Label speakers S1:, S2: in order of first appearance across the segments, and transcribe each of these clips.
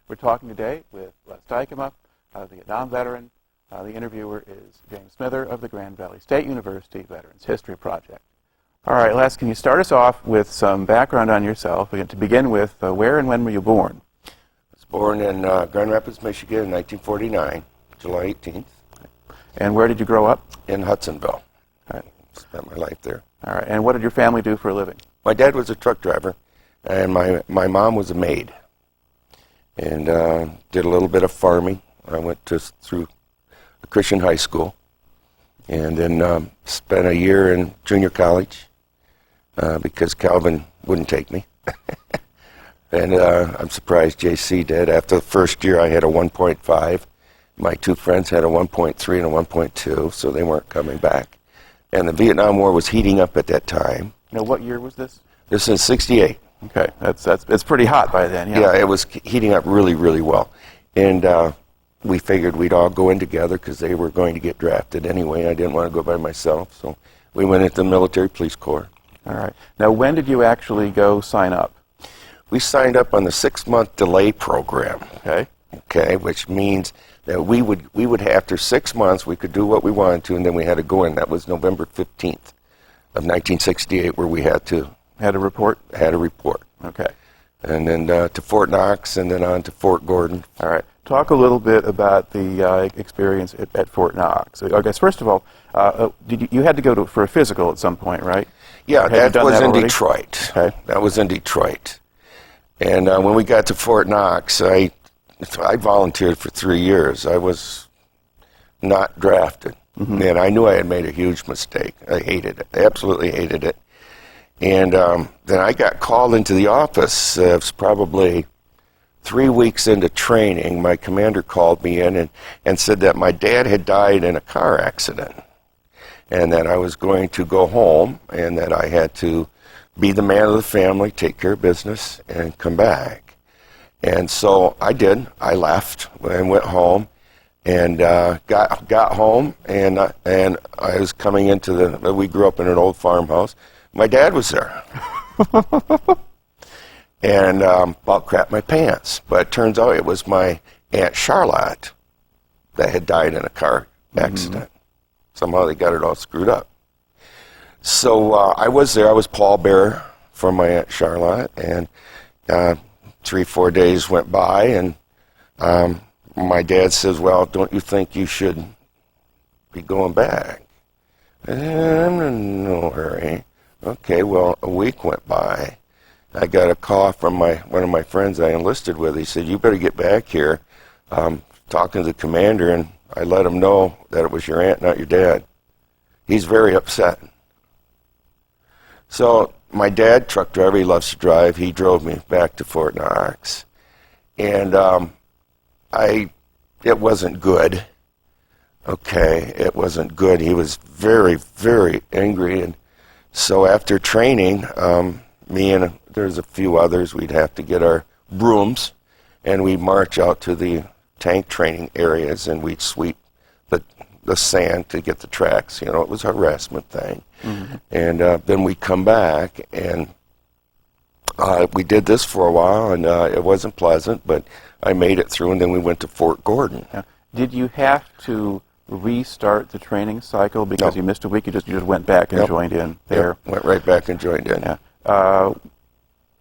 S1: We're talking today with Les Dykema, a Vietnam veteran. The interviewer is James Smither of the Grand Valley State University Veterans History Project. All right, Les, can you start us off with some background on yourself? To begin with, where and when were you born?
S2: I was born in Grand Rapids, Michigan in 1949, July 18th.
S1: And where did you grow up?
S2: In Hudsonville.
S1: All right.
S2: Spent my life there.
S1: All right, and what did your family do for a living?
S2: My dad was a truck driver, and my mom was a maid. And did a little bit of farming. I went through a Christian high school, and then spent a year in junior college because Calvin wouldn't take me. And I'm surprised JC did. After the first year, I had a 1.5. My two friends had a 1.3 and a 1.2, so they weren't coming back. And the Vietnam War was heating up at that time.
S1: Now, what year was this?
S2: This is '68.
S1: Okay, it's pretty hot by then.
S2: Yeah, it was heating up really, really well. And we figured we'd all go in together because they were going to get drafted anyway. I didn't want to go by myself, so we went into the military police corps.
S1: All right. Now, when did you actually go sign up?
S2: We signed up on the 6-month delay program.
S1: Okay,
S2: which means that we would after 6 months we could do what we wanted to, and then we had to go in. That was November 15th of 1968, where we had to
S1: report.
S2: Had a report.
S1: Okay.
S2: And then to Fort Knox, and then on to Fort Gordon.
S1: All right. Talk a little bit about the experience at Fort Knox. I guess first of all, you had to go for a physical at some point, right?
S2: Yeah, that was in
S1: already?
S2: Detroit.
S1: Okay.
S2: That was in Detroit. And when we got to Fort Knox, I volunteered for 3 years. I was not drafted. Mm-hmm. And I knew I had made a huge mistake. I hated it. I absolutely hated it. And then I got called into the office. It was probably 3 weeks into training. My commander called me in and said that my dad had died in a car accident, and that I was going to go home, and that I had to be the man of the family, take care of business, and come back. And so I did. I left and went home, and got home, and I was coming into we grew up in an old farmhouse. My dad was there. And about crap my pants. But it turns out it was my Aunt Charlotte that had died in a car accident. Mm-hmm. Somehow they got it all screwed up. So I was there. I was pallbearer for my Aunt Charlotte. And 3-4 days went by, and my dad says, well, don't you think you should be going back? I'm in no hurry. Okay, well, a week went by. I got a call from one of my friends I enlisted with. He said, you better get back here. Talking to the commander, and I let him know that it was your aunt, not your dad. He's very upset. So my dad, truck driver, he loves to drive. He drove me back to Fort Knox. And it wasn't good. Okay, it wasn't good. He was very, very angry. And so after training, me and there's a few others, we'd have to get our brooms, and we'd march out to the tank training areas, and we'd sweep the sand to get the tracks. You know, it was a harassment thing. Mm-hmm. And then we'd come back, and we did this for a while, and it wasn't pleasant, but I made it through, and then we went to Fort Gordon.
S1: Now, did you have to restart the training cycle because you missed a week? You just went back and joined in there?
S2: Yep. Went right back and joined in.
S1: Yeah.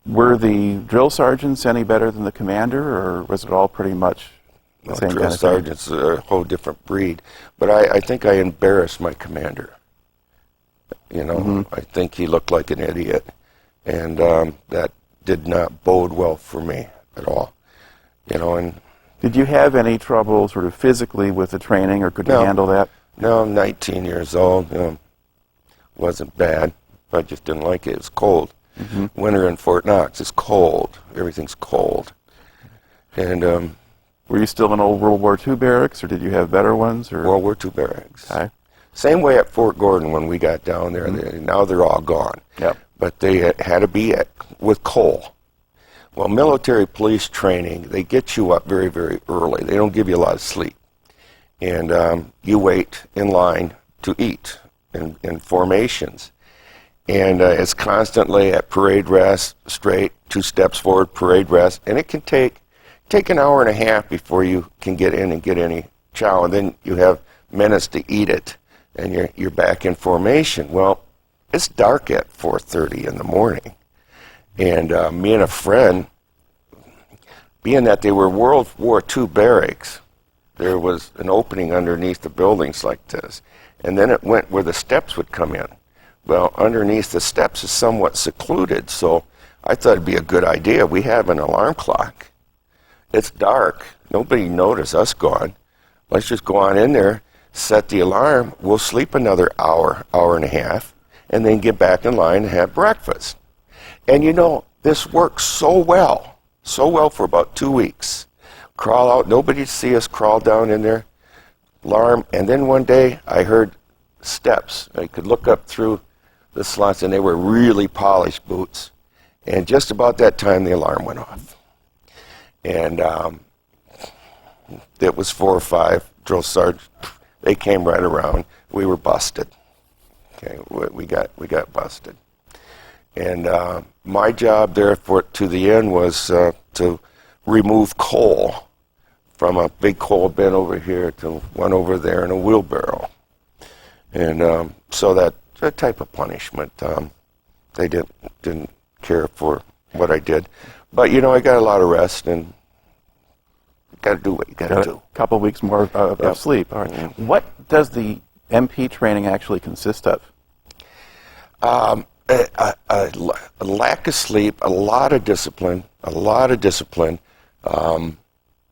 S1: Were the drill sergeants any better than the commander, or was it all pretty much the same kind of thing?
S2: Drill sergeants are a whole different breed. But I think I embarrassed my commander. You know, mm-hmm. I think he looked like an idiot. And that did not bode well for me at all. You know, and
S1: did you have any trouble sort of physically with the training, or could you handle that?
S2: No, I'm 19 years old. Wasn't bad. I just didn't like it. It was cold. Mm-hmm. Winter in Fort Knox is cold. Everything's cold. And
S1: were you still in old World War II barracks, or did you have better ones? Or?
S2: World War II barracks.
S1: Okay.
S2: Same way at Fort Gordon when we got down there. Mm-hmm. Now they're all gone.
S1: Yep.
S2: But they had to be with coal. Well, military police training, they get you up very, very early. They don't give you a lot of sleep. And you wait in line to eat in formations. And it's constantly at parade rest, straight, 2 steps forward, parade rest. And it can take take an hour and a half before you can get in and get any chow, and then you have minutes to eat it, and you're back in formation. Well, it's dark at 4:30 in the morning, and me and a friend, being that they were World War II barracks, there was an opening underneath the buildings like this, and then it went where the steps would come in. Well, underneath the steps is somewhat secluded, so I thought it'd be a good idea. We have an alarm clock. It's dark. Nobody noticed us gone. Let's just go on in there, set the alarm. We'll sleep another hour, hour and a half, and then get back in line and have breakfast. And you know, this worked so well for about 2 weeks. Crawl out, nobody'd see us crawl down in there, alarm, and then one day I heard steps. I could look up through the slots, and they were really polished boots. And just about that time, the alarm went off. And it was 4 or 5 drill sergeants. They came right around. We were busted. Okay, we got busted. And my job there to the end was to remove coal from a big coal bin over here to one over there in a wheelbarrow. And so that type of punishment, they didn't care for what I did. But, you know, I got a lot of rest, and you got to do what you got to do.
S1: A couple of weeks more of sleep. All right.
S2: Mm-hmm.
S1: What does the MP training actually consist of?
S2: A lack of sleep, a lot of discipline,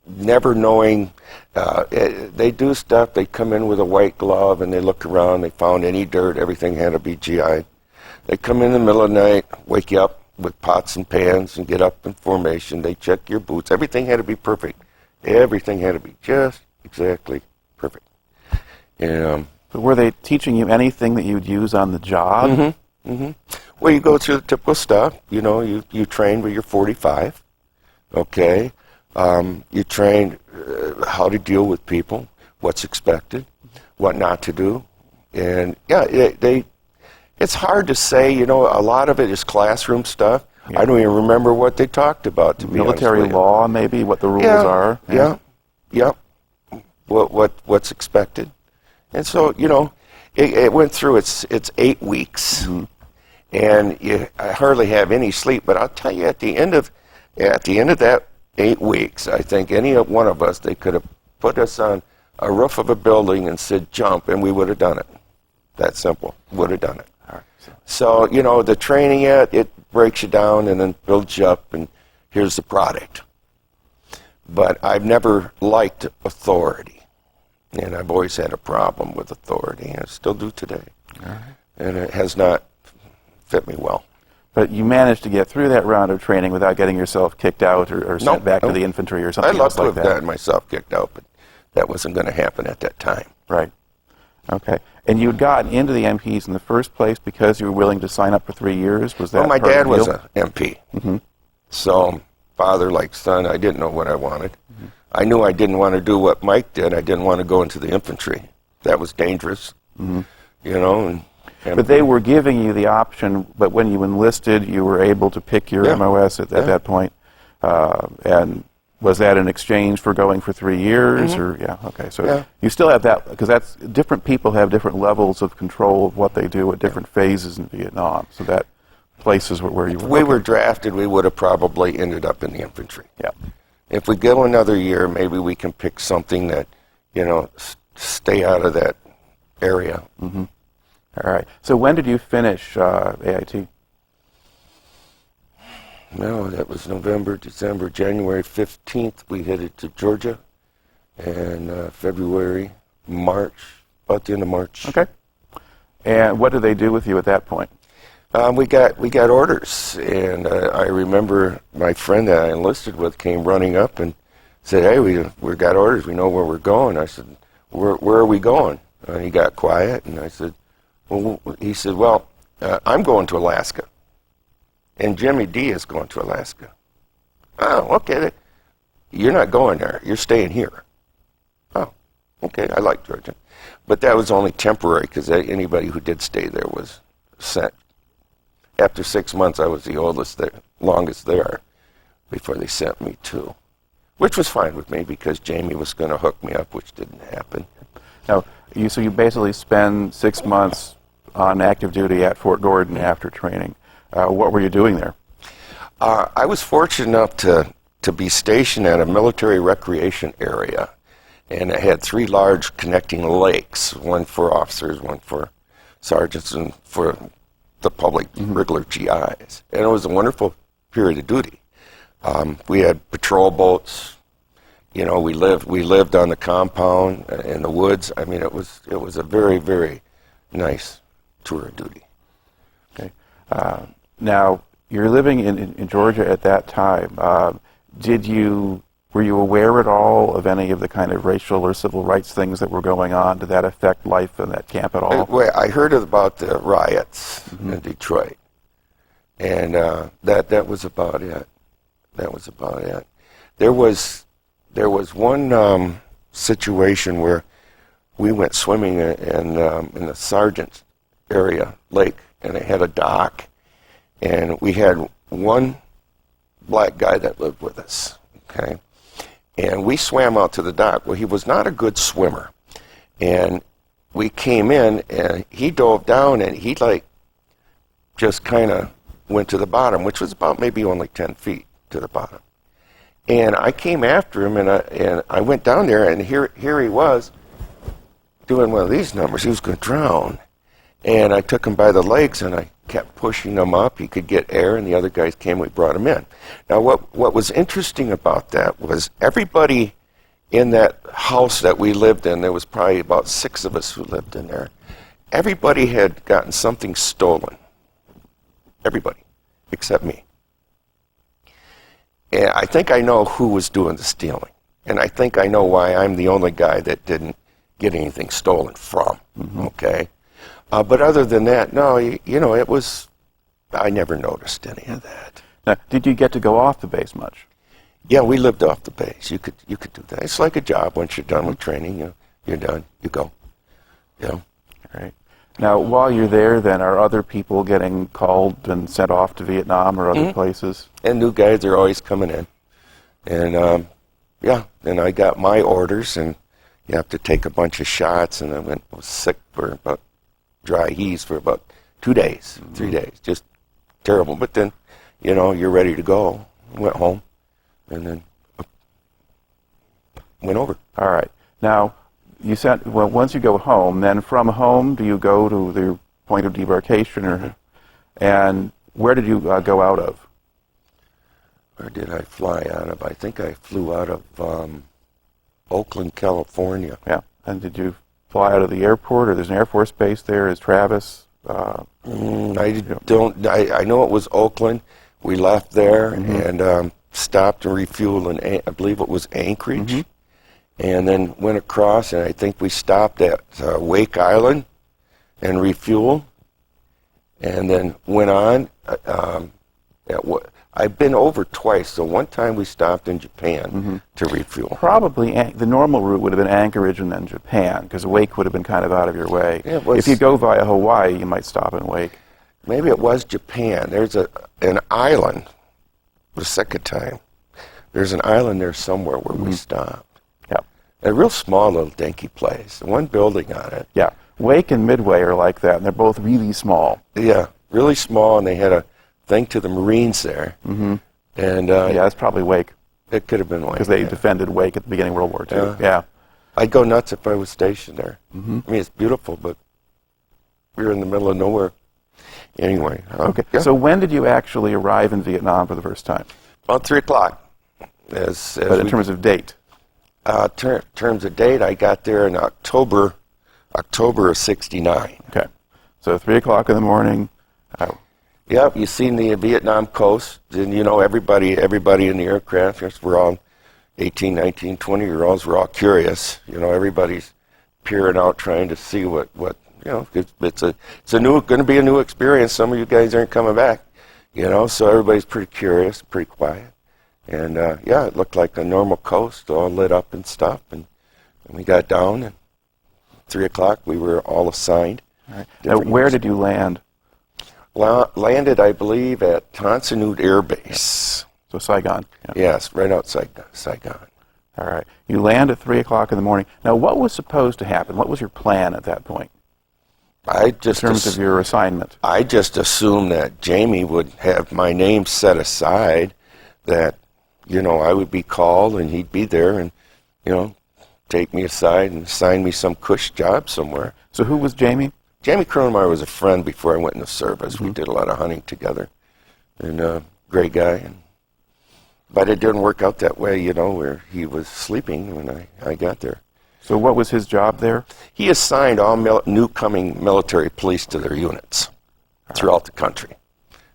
S2: never knowing. They do stuff, they come in with a white glove and they look around, they found any dirt, everything had to be GI'd. They come in the middle of the night, wake you up with pots and pans and get up in formation. They check your boots. Everything had to be perfect. Everything had to be just exactly perfect. And,
S1: but were they teaching you anything that you'd use on the job?
S2: Mm-hmm, mm-hmm. Well, you go through the typical stuff. You know, you train with your 45. Okay. You train how to deal with people, what's expected, what not to do. And, yeah, it's hard to say. You know, a lot of it is classroom stuff. Yeah. I don't even remember what they talked about, to be honest with you.
S1: Military law, maybe, what the rules are.
S2: Yeah. What's expected. And so, you know, it went through its 8 weeks. Mm-hmm. And I hardly have any sleep. But I'll tell you, at the end of that 8 weeks, I think any one of us, they could have put us on a roof of a building and said jump, and we would have done it. That simple. Would have done it.
S1: All right.
S2: So, you know, the training, it breaks you down and then builds you up, and here's the product. But I've never liked authority, and I've always had a problem with authority, and I still do today. All right. And it has not fit me well.
S1: But you managed to get through that round of training without getting yourself kicked out or sent back to the infantry or something else like that?
S2: I'd love to have gotten myself kicked out, but that wasn't going to happen at that time.
S1: Right. Okay. And you had gotten into the MPs in the first place because you were willing to sign up for 3 years? Was that
S2: well, my
S1: part
S2: dad
S1: of the
S2: was
S1: deal?
S2: an MP.
S1: Mm-hmm.
S2: So, father like son, I didn't know what I wanted. Mm-hmm. I knew I didn't want to do what Mike did. I didn't want to go into the infantry. That was dangerous. Mm-hmm. You know, and
S1: but they were giving you the option, but when you enlisted, you were able to pick your MOS at that point. And was that in exchange for going for 3 years?
S2: Mm-hmm.
S1: So you still have that, because that's different people have different levels of control of what they do at different phases in Vietnam. So that places where you were.
S2: If we were drafted, we would have probably ended up in the infantry.
S1: Yeah.
S2: If we go another year, maybe we can pick something that, you know, stay out of that area.
S1: Mm-hmm. All right. So when did you finish AIT?
S2: No, that was November, December, January 15th. We headed to Georgia, and February, March, about the end of March.
S1: Okay. And what did they do with you at that point?
S2: We got orders, and I remember my friend that I enlisted with came running up and said, "Hey, we got orders. We know where we're going." I said, "Where are we going?" And he got quiet, and I said, "Well," he said, "Well, I'm going to Alaska, and Jimmy D is going to Alaska." "Oh, okay. You're not going there. You're staying here." "Oh, okay. I like Georgia." But that was only temporary, because anybody who did stay there was sent. After 6 months, I was the longest there, before they sent me to which was fine with me because Jamie was going to hook me up, which didn't happen.
S1: Now, so you basically spend 6 months on active duty at Fort Gordon after training. What were you doing there?
S2: I was fortunate enough to be stationed at a military recreation area, and it had 3 large connecting lakes, one for officers, one for sergeants, and for the public, regular GIs. And it was a wonderful period of duty. We had patrol boats. You know, we lived on the compound in the woods. I mean, it was a very, very nice tour of duty.
S1: Okay. Now, you're living in Georgia at that time. Were you aware at all of any of the kind of racial or civil rights things that were going on? Did that affect life in that camp at all?
S2: I heard about the riots in Detroit, and that was about it. That was about it. There was one situation where we went swimming in the Sargent area lake, and it had a dock, and we had one black guy that lived with us. Okay. And we swam out to the dock. Well, he was not a good swimmer. And we came in, and he dove down, and he, just kind of went to the bottom, which was about maybe only 10 feet to the bottom. And I came after him, and I went down there, and here he was doing one of these numbers. He was going to drown. And I took him by the legs, and I kept pushing him up. He could get air, and the other guys came. We brought him in. Now, what was interesting about that was everybody in that house that we lived in, there was probably about 6 of us who lived in there, everybody had gotten something stolen. Everybody, except me. And I think I know who was doing the stealing. And I think I know why I'm the only guy that didn't get anything stolen from. Okay? But other than that, no, it was, I never noticed any of that.
S1: Now, did you get to go off the base much?
S2: Yeah, we lived off the base. You could do that. It's like a job. Once you're done with training, you're done. You go.
S1: All right. Now, while you're there, then, are other people getting called and sent off to Vietnam or other places?
S2: And new guys are always coming in. And, and I got my orders, and you have to take a bunch of shots, and I was sick for about dry heaves for about 2 days, 3 days, just terrible. But then, you're ready to go. Went home, and then went over.
S1: All right. Now, you said, well, once you go home, then from home, do you go to the point of debarkation, and where did you go out of?
S2: Where did I fly out of? I think I flew out of Oakland, California.
S1: Yeah. And did you fly out of the airport, or there's an Air Force base there? Is Travis?
S2: I know it was Oakland. We left there and stopped and refueled in, I believe it was Anchorage, and then went across, and I think we stopped at Wake Island and refueled, and then went on. I've been over twice, so one time we stopped in Japan to refuel.
S1: Probably the normal route would have been Anchorage and then Japan, because Wake would have been kind of out of your way.
S2: Yeah,
S1: if you go via Hawaii, you might stop in Wake.
S2: Maybe it was Japan. There's an island, the second time. There's an island there somewhere where we stopped.
S1: Yeah.
S2: A real small little dinky place, one building on it.
S1: Yeah. Wake and Midway are like that, and they're both really small.
S2: Yeah, really small, and they had a thing to the Marines there. And
S1: yeah, it's probably Wake.
S2: It could have been Wake.
S1: Because they defended Wake at the beginning of World War II. Yeah.
S2: I'd go nuts if I was stationed there. I mean, it's beautiful, but we were in the middle of nowhere. Anyway.
S1: Okay. Yeah. So when did you actually arrive in Vietnam for the first time?
S2: About 3 o'clock.
S1: But in terms of date?
S2: Terms of date, I got there in October of '69.
S1: Okay. So 3 o'clock in the morning.
S2: Yep, you seen the Vietnam coast, and everybody in the aircraft, we're all 18, 19, 20-year-olds, we're all curious. Everybody's peering out trying to see what it's going to be a new experience. Some of you guys aren't coming back, so everybody's pretty curious, pretty quiet. And it looked like a normal coast, all lit up and stuff, and we got down, and 3 o'clock we were all assigned.
S1: All right. Now, where did you land?
S2: Landed, I believe, at Tonsanute Air Base.
S1: So So Saigon. Yeah.
S2: Yes, right outside Saigon.
S1: All right. You land at 3 o'clock in the morning. Now, what was supposed to happen? What was your plan at that point
S2: I
S1: in
S2: just
S1: terms of your assignment?
S2: I just assumed that Jamie would have my name set aside, that, I would be called and he'd be there and, take me aside and assign me some cush job somewhere.
S1: So who was Jamie?
S2: Jamie Cronenmeyer was a friend before I went into service. We did a lot of hunting together. And great guy. But it didn't work out that way, where he was sleeping when I got there.
S1: So what was his job there?
S2: He assigned all new-coming military police to their units throughout the country,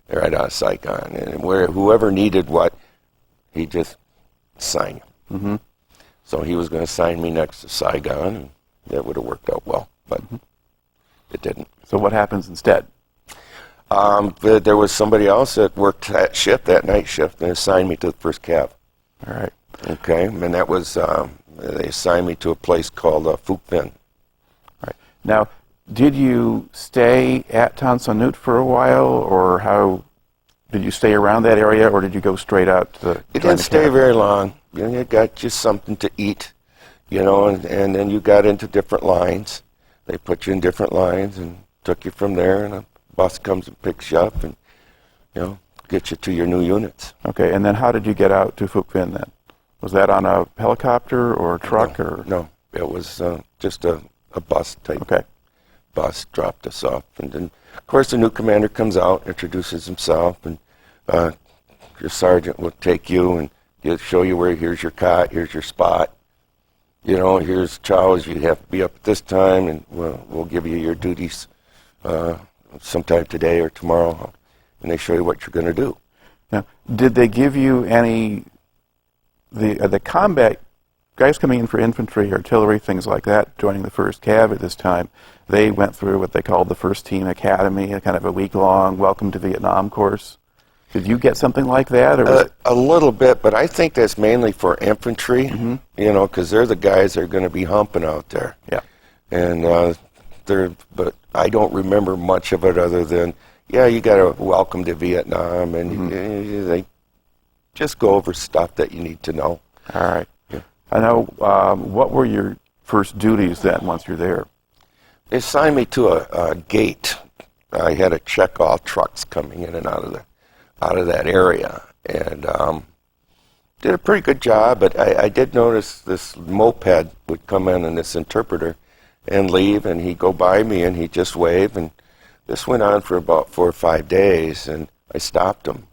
S2: right out of Saigon. And whoever needed what, he just assigned you.
S1: Mm-hmm.
S2: So he was going to assign me next to Saigon, and that would have worked out well, but it didn't.
S1: So what happens instead?
S2: There was somebody else that worked that night shift, and assigned me to the first cav.
S1: All right.
S2: Okay, and that was, they assigned me to a place called Phuc Vinh.
S1: All right. Now, did you stay at Tan Son Nhut for a while, or how did you stay around that area, or did you go straight out to the...
S2: It didn't stay very long. You got just something to eat, and then you got into different lines. They put you in different lines and took you from there, and a bus comes and picks you up and, gets you to your new units.
S1: Okay, and then how did you get out to Phuc Vinh then? Was that on a helicopter or a truck?
S2: No, it was just a bus type.
S1: Okay.
S2: Bus dropped us off. And then, of course, the new commander comes out, introduces himself, and your sergeant will take you and show you here's your cot, here's your spot. Here's chows, you have to be up at this time, and we'll give you your duties sometime today or tomorrow, and they show you what you're going to do.
S1: Now, did they give you any, the combat, guys coming in for infantry, artillery, things like that, joining the 1st Cav at this time, they went through what they called the First Team Academy, a kind of a week-long Welcome to Vietnam course. Did you get something like that? Or
S2: a little bit, but I think that's mainly for infantry, because they're the guys that are going to be humping out there.
S1: Yeah.
S2: And but I don't remember much of it other than, you got a welcome to Vietnam, and they just go over stuff that you need to know.
S1: All right.
S2: Yeah.
S1: I know, what were your first duties then once you're there?
S2: They assigned me to a gate. I had to check all trucks coming in and out of that area, and did a pretty good job, but I did notice this moped would come in and this interpreter and leave, and he'd go by me and he'd just wave, and this went on for about 4 or 5 days, and I stopped him,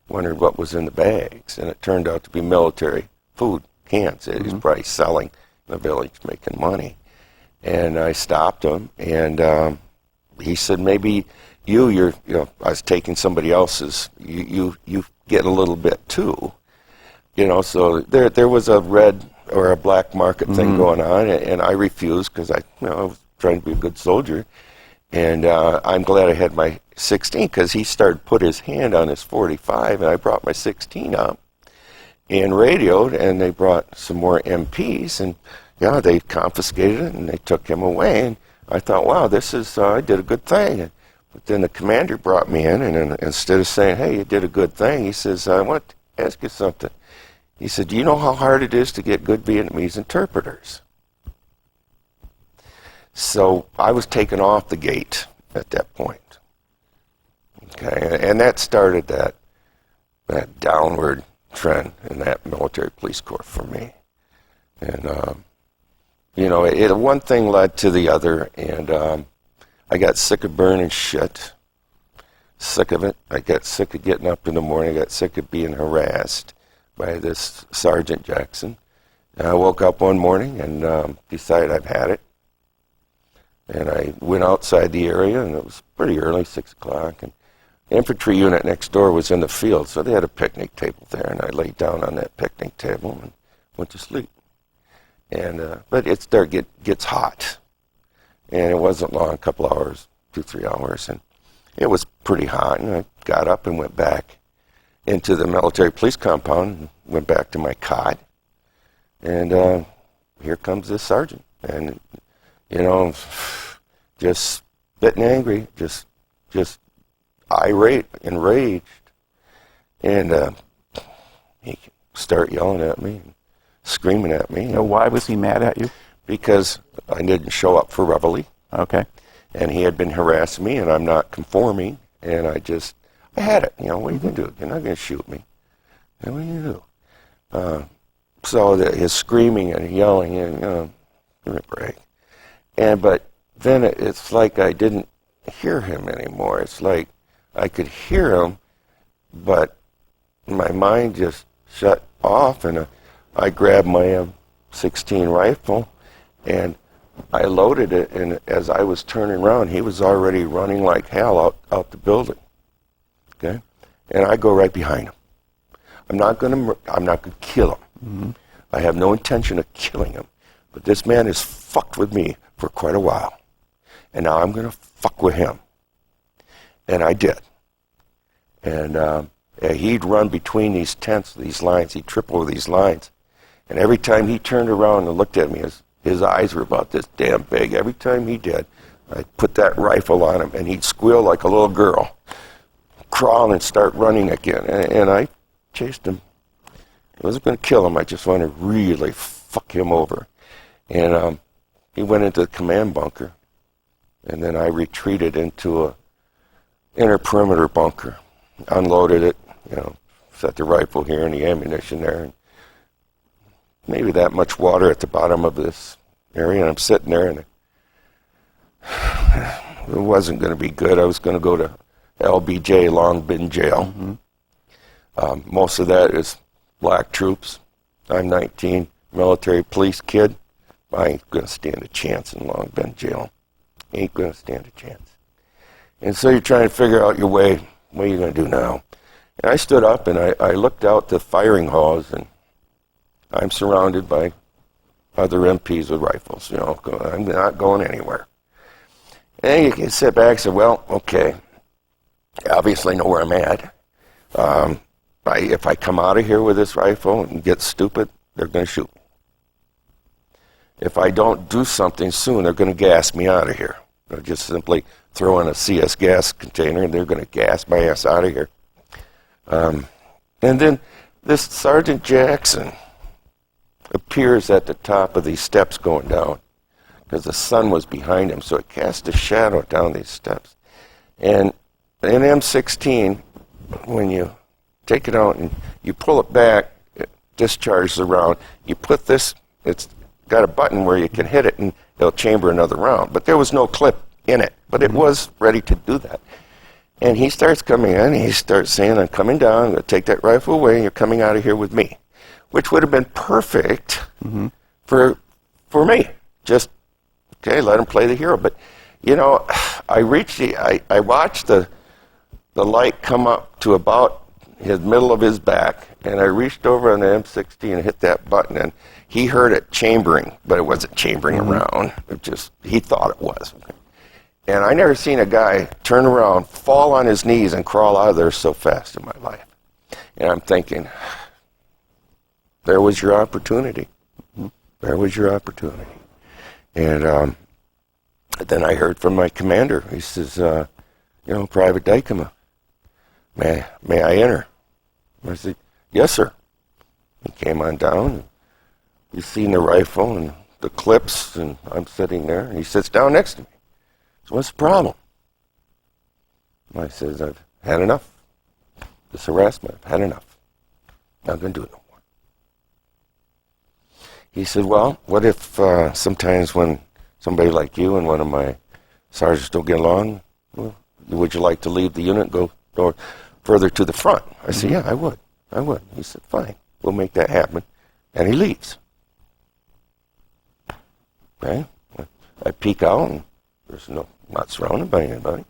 S2: wondered what was in the bags, and it turned out to be military food cans. He was probably selling in the village, making money, and I stopped him, and he said, maybe I was taking somebody else's, you get a little bit too, so there was a red or a black market thing going on, and I refused because I was trying to be a good soldier, and I'm glad I had my 16 because he started put his hand on his 45, and I brought my 16 up and radioed, and they brought some more MPs, and they confiscated it and they took him away, and I thought, wow, I did a good thing. But then the commander brought me in, and instead of saying, hey, you did a good thing, he says, I want to ask you something. He said, do you know how hard it is to get good Vietnamese interpreters? So I was taken off the gate at that point. Okay, and that started that downward trend in that military police corps for me. And, one thing led to the other, and I got sick of burning shit. Sick of it. I got sick of getting up in the morning. I got sick of being harassed by this Sergeant Jackson. And I woke up one morning and decided I've had it. And I went outside the area, and it was pretty early, 6 o'clock. And the infantry unit next door was in the field, so they had a picnic table there, and I laid down on that picnic table and went to sleep. And but gets hot. And it wasn't long, a couple hours, 2-3 hours, and it was pretty hot, and I got up and went back into the military police compound and went back to my cot. And here comes this sergeant, and just spitting angry, just irate, enraged, and he start yelling at me, and screaming at me.
S1: Now, why was he mad at you?
S2: Because I didn't show up for reveille.
S1: Okay.
S2: And he had been harassing me, and I'm not conforming. And I had it. What are you going to do? You're not going to shoot me. And what are you going to do? So his screaming and yelling, and, give me a break. But then it's like I didn't hear him anymore. It's like I could hear him, but my mind just shut off, and I grabbed my M16 rifle, and I loaded it, and as I was turning around, he was already running like hell out the building. Okay? And I go right behind him. I'm not going to kill him. Mm-hmm. I have no intention of killing him. But this man has fucked with me for quite a while. And now I'm going to fuck with him. And I did. And he'd run between these tents, these lines. He'd trip over these lines. And every time he turned around and looked at me, his eyes were about this damn big. Every time he did, I'd put that rifle on him, and he'd squeal like a little girl, crawl and start running again. And I chased him. I wasn't going to kill him. I just wanted to really fuck him over. And he went into the command bunker, and then I retreated into a inner perimeter bunker, unloaded it, set the rifle here and the ammunition there, and maybe that much water at the bottom of this area, and I'm sitting there, and it wasn't going to be good. I was going to go to LBJ, Long Bin Jail. Mm-hmm. Most of that is black troops. I'm 19, military police kid. I ain't going to stand a chance in Long Bin Jail. Ain't going to stand a chance. And so you're trying to figure out your way. What are you going to do now? And I stood up, and I looked out the firing halls, and I'm surrounded by other MPs with rifles. I'm not going anywhere. And you can sit back and say, well, okay, obviously know where I'm at. If I come out of here with this rifle and get stupid, they're going to shoot me. If I don't do something soon, they're going to gas me out of here. They'll just simply throw in a CS gas container, and they're going to gas my ass out of here. And then this Sergeant Jackson appears at the top of these steps going down, because the sun was behind him, so it cast a shadow down these steps. And in M16, when you take it out and you pull it back, it discharges the round. You put this, it's got a button where you can hit it and it'll chamber another round. But there was no clip in it, but it was ready to do that. And he starts coming in, and he starts saying, I'm coming down, I'm going to take that rifle away, and you're coming out of here with me. Which would have been perfect for me. Just, okay, let him play the hero. But, I watched the light come up to about his middle of his back, and I reached over on the M16 and hit that button, and he heard it chambering, but it wasn't chambering around. He thought it was. And I never seen a guy turn around, fall on his knees, and crawl out of there so fast in my life. And I'm thinking, there was your opportunity. There was your opportunity. And then I heard from my commander. He says, Private Dykema, may I enter? I said, yes, sir. He came on down. And he's seen the rifle and the clips, and I'm sitting there. And he sits down next to me. So what's the problem? I says, I've had enough. This harassment, I've had enough. Not going to do it no more. He said, well, what if sometimes when somebody like you and one of my sergeants don't get along, would you like to leave the unit and go further to the front? I said, yeah, I would. He said, fine, we'll make that happen. And he leaves. Okay? I peek out, and I'm not surrounded by anybody.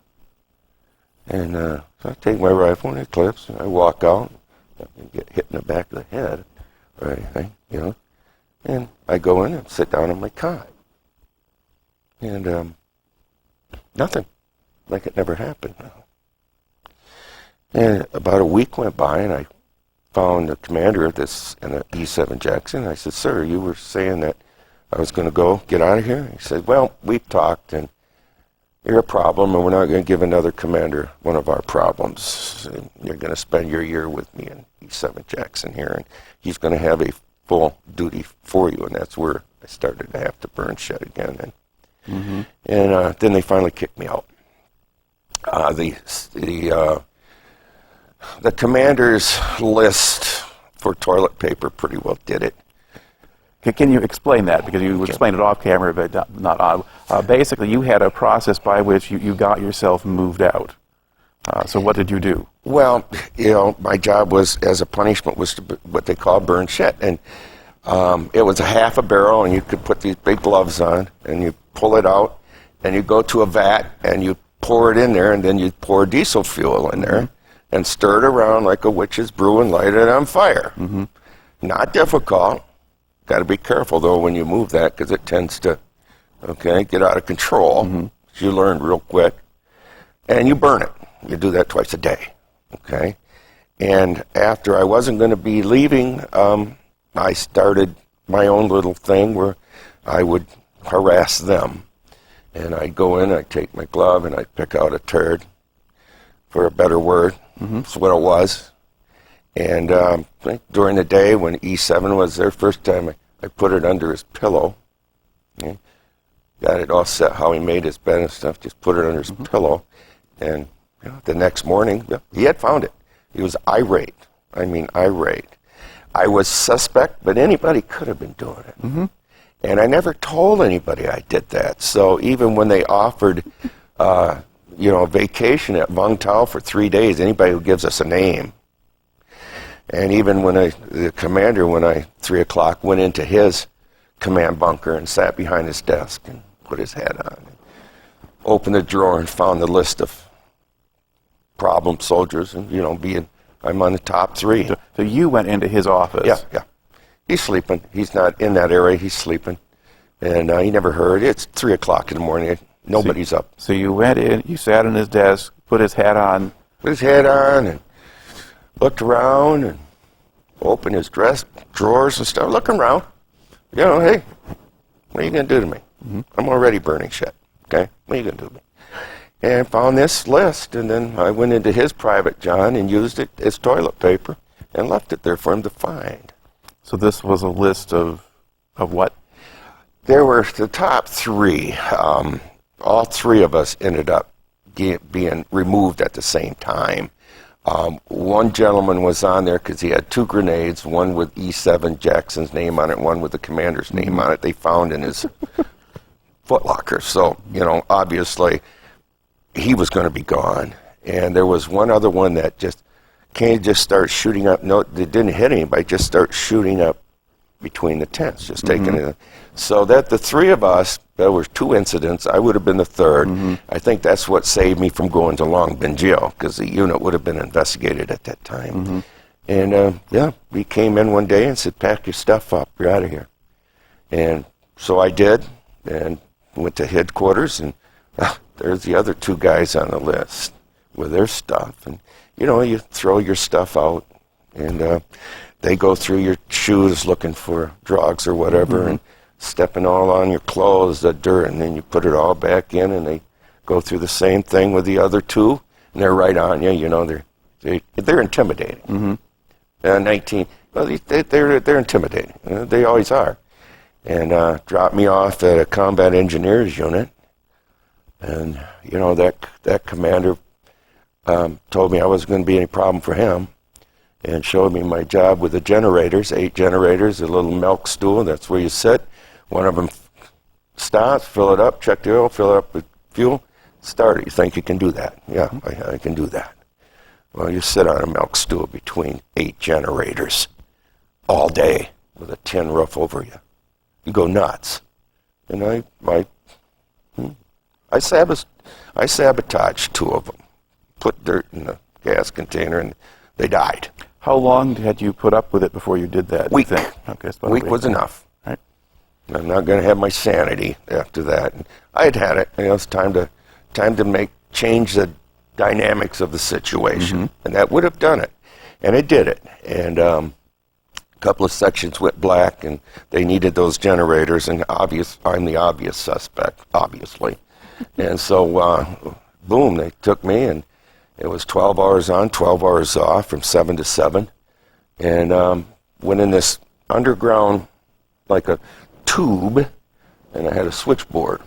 S2: And so I take my rifle and it clips, and I walk out, and get hit in the back of the head or anything, And I go in and sit down on my cot. And nothing. Like it never happened. And about a week went by, and I found the commander of this in the E7 Jackson. I said, sir, you were saying that I was going to get out of here? He said, well, we've talked, and you're a problem, and we're not going to give another commander one of our problems. And you're going to spend your year with me. And he E7 Jackson here, and he's going to have a full duty for you. And that's where I started to have to burn shit again. And, then they finally kicked me out. The commander's list for toilet paper pretty well did it.
S1: Can you explain that? Because you explained it off camera, but not on. Basically, you had a process by which you got yourself moved out. So what did you do?
S2: Well, my job was, as a punishment, was to what they call burn shit. And it was a half a barrel, and you could put these big gloves on, and you pull it out, and you go to a vat, and you pour it in there, and then you pour diesel fuel in there, and stir it around like a witch's brew and light it on fire. Not difficult. Got to be careful, though, when you move that, because it tends to, get out of control. You learn real quick. And you burn it. You do that twice a day, And after I wasn't going to be leaving, I started my own little thing where I would harass them. And I'd go in, I'd take my glove, and I'd pick out a turd, for a better word. That's what it was. And during the day when E7 was there, first time I put it under his pillow. Got it all set how he made his bed and stuff, just put it under his pillow. And the next morning, he had found it. He was irate. I mean, irate. I was suspect, but anybody could have been doing it. And I never told anybody I did that. So even when they offered, a vacation at Vung Tau for 3 days, anybody who gives us a name. And even when the commander, 3 o'clock, went into his command bunker and sat behind his desk and put his hat on, and opened the drawer and found the list of problem soldiers, and I'm on the top 3.
S1: So you went into his office.
S2: Yeah. He's sleeping. He's not in that area. He's sleeping, and he never heard. It's 3 o'clock in the morning. Nobody's up.
S1: So you went in. You sat on his desk, put his hat on.
S2: Put his hat on, and looked around, and opened his dress drawers and stuff. Looking around. Hey, what are you going to do to me? I'm already burning shit. Okay, what are you going to do to me? And found this list, and then I went into his private John and used it as toilet paper and left it there for him to find.
S1: So this was a list of what?
S2: There were the top 3. All 3 of us ended up being removed at the same time. One gentleman was on there because he had 2 grenades, one with E7 Jackson's name on it, one with the commander's name on it. They found in his footlocker. So, obviously he was going to be gone. And there was one other one that just start shooting up. No, they didn't hit anybody, just start shooting up between the tents, just taking it. So that the 3 of us, there were 2 incidents. I would have been the 3rd. I think that's what saved me from going to Long Bin jail, because the unit would have been investigated at that time. And we came in one day and said, pack your stuff up, you're out of here. And so I did, and went to headquarters, and there's the other 2 guys on the list with their stuff. And you throw your stuff out, and they go through your shoes looking for drugs or whatever, and stepping all on your clothes, the dirt, and then you put it all back in, and they go through the same thing with the other 2, and they're right on you. They're intimidating. 19, well, they're intimidating. They always are. And dropped me off at a combat engineers unit, and that commander told me I wasn't going to be any problem for him, and showed me my job with the generators, 8 generators, a little milk stool, that's where you sit. One of them stops, fill it up, check the oil, fill it up with fuel, start it. You think you can do that? Yeah, I can do that. Well, you sit on a milk stool between 8 generators all day with a tin roof over you. You go nuts. And I sabotaged 2 of them, put dirt in the gas container, and they died.
S1: How long had you put up with it before you did that?
S2: Week.
S1: Okay,
S2: week was enough.
S1: Right.
S2: I'm not going to have my sanity after that. And I had it. It's time to change the dynamics of the situation, and that would have done it, and it did it. And a couple of sections went black, and they needed those generators. And I'm the obvious suspect, obviously. And so, boom, they took me, and it was 12 hours on, 12 hours off, from 7 to 7. and went in this underground, like a tube, and I had a switchboard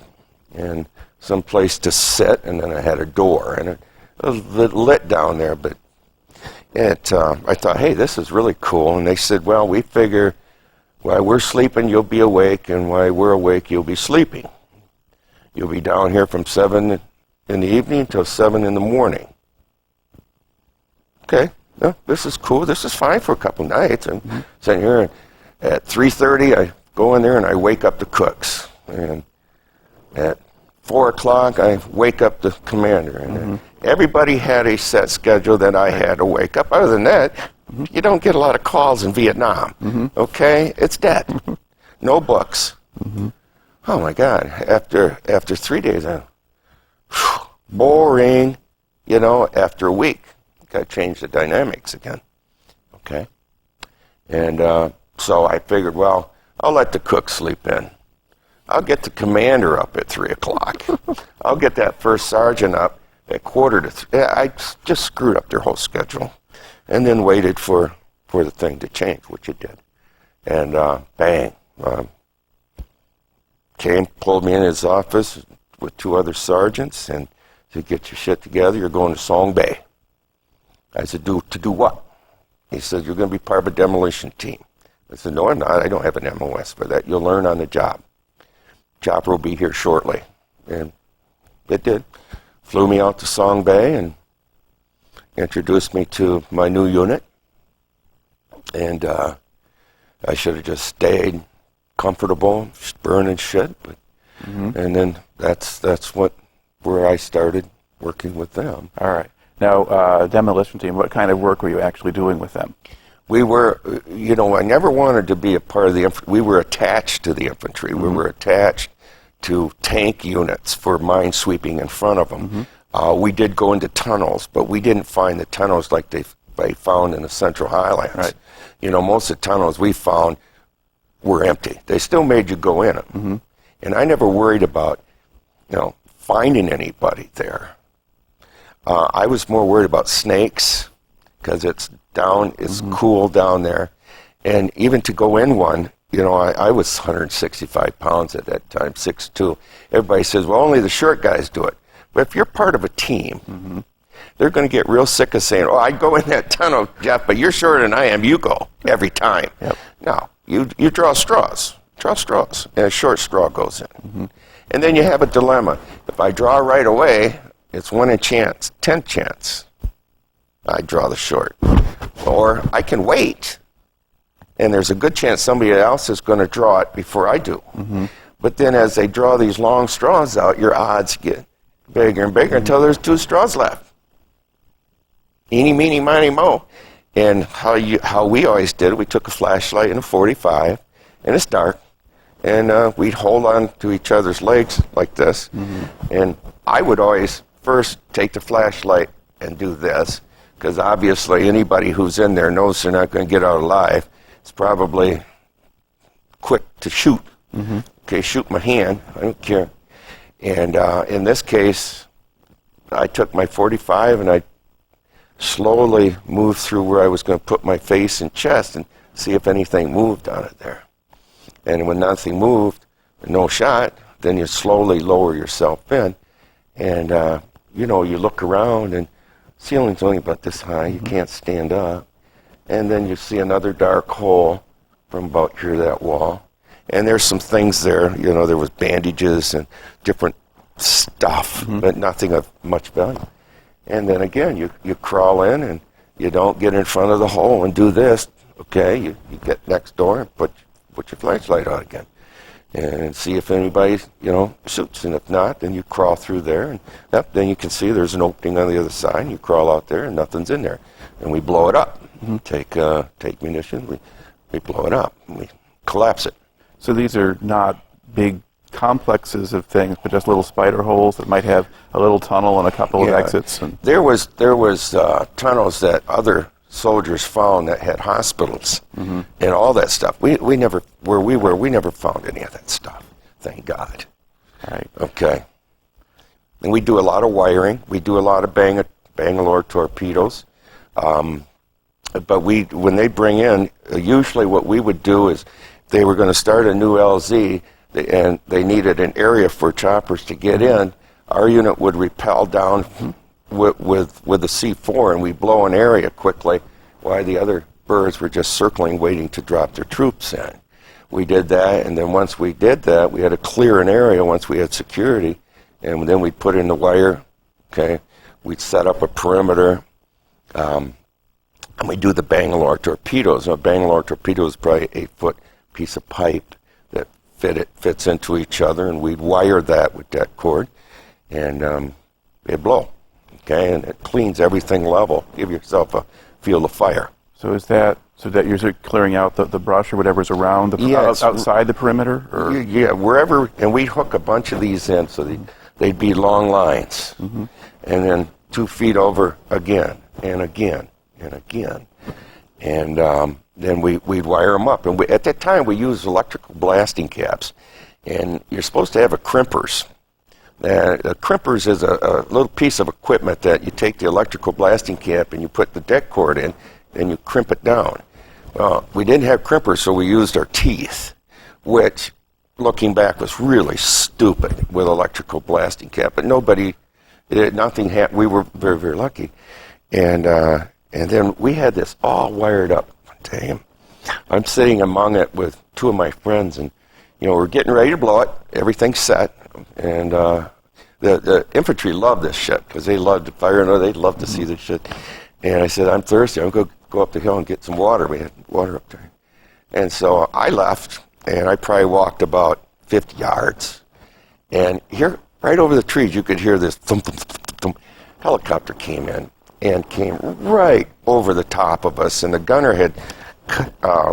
S2: and some place to sit, and then I had a door, and it was lit down there, but I thought, hey, this is really cool. And they said, well, we figure while we're sleeping, you'll be awake, and while we're awake, you'll be sleeping. You'll be down here from 7 in the evening till 7 in the morning. Okay, no, this is cool. This is fine for a couple nights. I'm sitting here, and at 3:30, I go in there, and I wake up the cooks. And at 4 o'clock, I wake up the commander. And everybody had a set schedule that I had to wake up. Other than that, you don't get a lot of calls in Vietnam. Okay? It's dead. No books. Oh, my God. After 3 days, boring. You know, after a week, got to change the dynamics again. Okay? And so I figured, well, I'll let the cook sleep in. I'll get the commander up at 3 o'clock. I'll get that first sergeant up at 2:45. I just screwed up their whole schedule, and then waited for the thing to change, which it did. And bang, pulled me in his office with 2 other sergeants, and said, get your shit together. You're going to Song Bay. I said, to do what? He said, you're going to be part of a demolition team. I said, no, I'm not. I don't have an MOS for that. You'll learn on the job. Chopper will be here shortly. And it did. Flew me out to Song Bay and introduced me to my new unit. And I should have just stayed comfortable, burning shit. But and then that's where I started working with them.
S1: All right. Now, demolition team, what kind of work were you actually doing with them?
S2: We were, I never wanted to be a part of the infantry. We were attached to the infantry. We were attached to tank units for mine sweeping in front of them. We did go into tunnels, but we didn't find the tunnels like they found in the Central Highlands.
S1: Right.
S2: Most of the tunnels we found were empty. They still made you go in them. And I never worried about, finding anybody there. I was more worried about snakes, because it's cool down there. And even to go in one, I was 165 pounds at that time, 6'2". Everybody says, well, only the short guys do it. But if you're part of a team, they're going to get real sick of saying, oh, I'd go in that tunnel, Jeff, but you're shorter than I am. You go every time. Yep. No, you draw straws. Draw straws. And a short straw goes in. And then you have a dilemma. If I draw right away, it's 1 in chance, 10 chance. I draw the short. Or I can wait, and there's a good chance somebody else is going to draw it before I do. But then as they draw these long straws out, your odds get bigger and bigger until there's 2 straws left. Eeny, meeny, miny, mo. And how we always did it, we took a flashlight and a 45, and it's dark, and we'd hold on to each other's legs like this. And I would always first take the flashlight and do this, because obviously anybody who's in there knows they're not going to get out alive. It's probably quick to shoot. Okay, shoot my hand. I don't care. And in this case, I took my 45 and I slowly moved through where I was going to put my face and chest and see if anything moved on it there. And when nothing moved, no shot, then you slowly lower yourself in. And, you look around and the ceiling's only about this high. You can't stand up. And then you see another dark hole from about here to that wall. And there's some things there. There was bandages and different stuff, but nothing of much value. And then again, you crawl in and you don't get in front of the hole and do this. Okay, you get next door and put your flashlight on again. And see if anybody, shoots. And if not, then you crawl through there. And then you can see there's an opening on the other side. And you crawl out there and nothing's in there. And we blow it up. Take munition, we blow it up. And we collapse it. So
S1: these are not big complexes of things, but just little spider holes that might have a little tunnel and a couple of exits. And
S2: there was tunnels that other soldiers found that had hospitals and all that stuff. We never, where we were, we never found any of that stuff. Thank God.
S1: Right.
S2: Okay. And we do a lot of wiring. We do a lot of Bangalore torpedoes. but when they bring in, usually what we would do is they were going to start a new LZ, and they needed an area for choppers to get in. Our unit would rappel down with the C4, and we'd blow an area quickly while the other birds were just circling, waiting to drop their troops in. We did that, and then once we did that, we had to clear an area once we had security, and then we'd put in the wire, okay? We'd set up a perimeter, and we'd do the Bangalore torpedoes. Now, Bangalore torpedo is probably an 8-foot piece of pipe that fits into each other, and we'd wire that with that cord, and it'd blow, okay? And it cleans everything level. Give yourself a field of fire.
S1: So is that so that you're sort of clearing out the brush or whatever's around outside the perimeter? Or?
S2: Yeah, wherever, and we'd hook a bunch of these in so they'd be long lines, and then 2 feet over again and again and again, and then we'd wire them up. And at that time we used electrical blasting caps, and you're supposed to have a crimpers. A crimpers is a little piece of equipment that you take the electrical blasting cap and you put the deck cord in, and you crimp it down. Well, we didn't have crimpers, so we used our teeth, which, looking back, was really stupid with electrical blasting cap. But nothing happened. We were very, very lucky. And then we had this all wired up one day. I'm sitting among it with 2 of my friends, and we're getting ready to blow it. Everything's set, and the infantry loved this shit because they loved to fire, and they loved to see this shit. And I said, I'm thirsty. I'm going to go up the hill and get some water. We had water up there. And so I left, and I probably walked about 50 yards. And here, right over the trees, you could hear this thump, thump, thump, thump. Helicopter came in and came right over the top of us. And the gunner had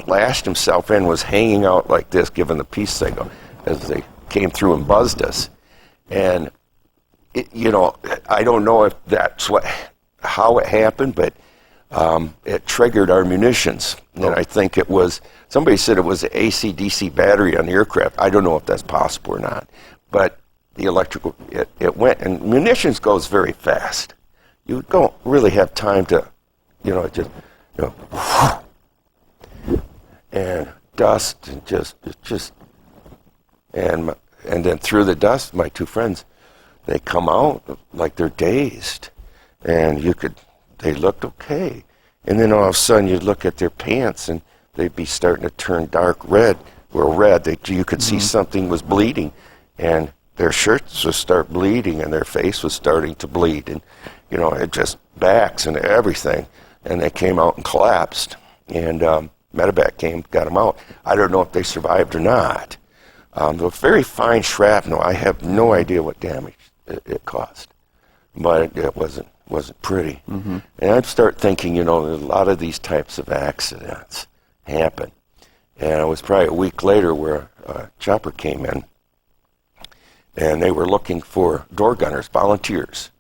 S2: lashed himself in, was hanging out like this, giving the peace signal as they came through and buzzed us. And, I don't know if that's how it happened, but it triggered our munitions. And I think it was, somebody said it was an AC/DC battery on the aircraft. I don't know if that's possible or not. But the electrical, it went, and munitions goes very fast. You don't really have time to, and dust, and and then through the dust, my 2 friends, they come out like they're dazed. And they looked okay. And then all of a sudden you'd look at their pants and they'd be starting to turn dark red, or red. You could see something was bleeding, and their shirts would start bleeding, and their face was starting to bleed, and it just backs and everything. And they came out and collapsed, and medevac came, got them out. I don't know if they survived or not. The very fine shrapnel, I have no idea what damage it caused, but it wasn't pretty. And I'd start thinking, a lot of these types of accidents happen. And it was probably a week later where a chopper came in, and they were looking for door gunners, volunteers,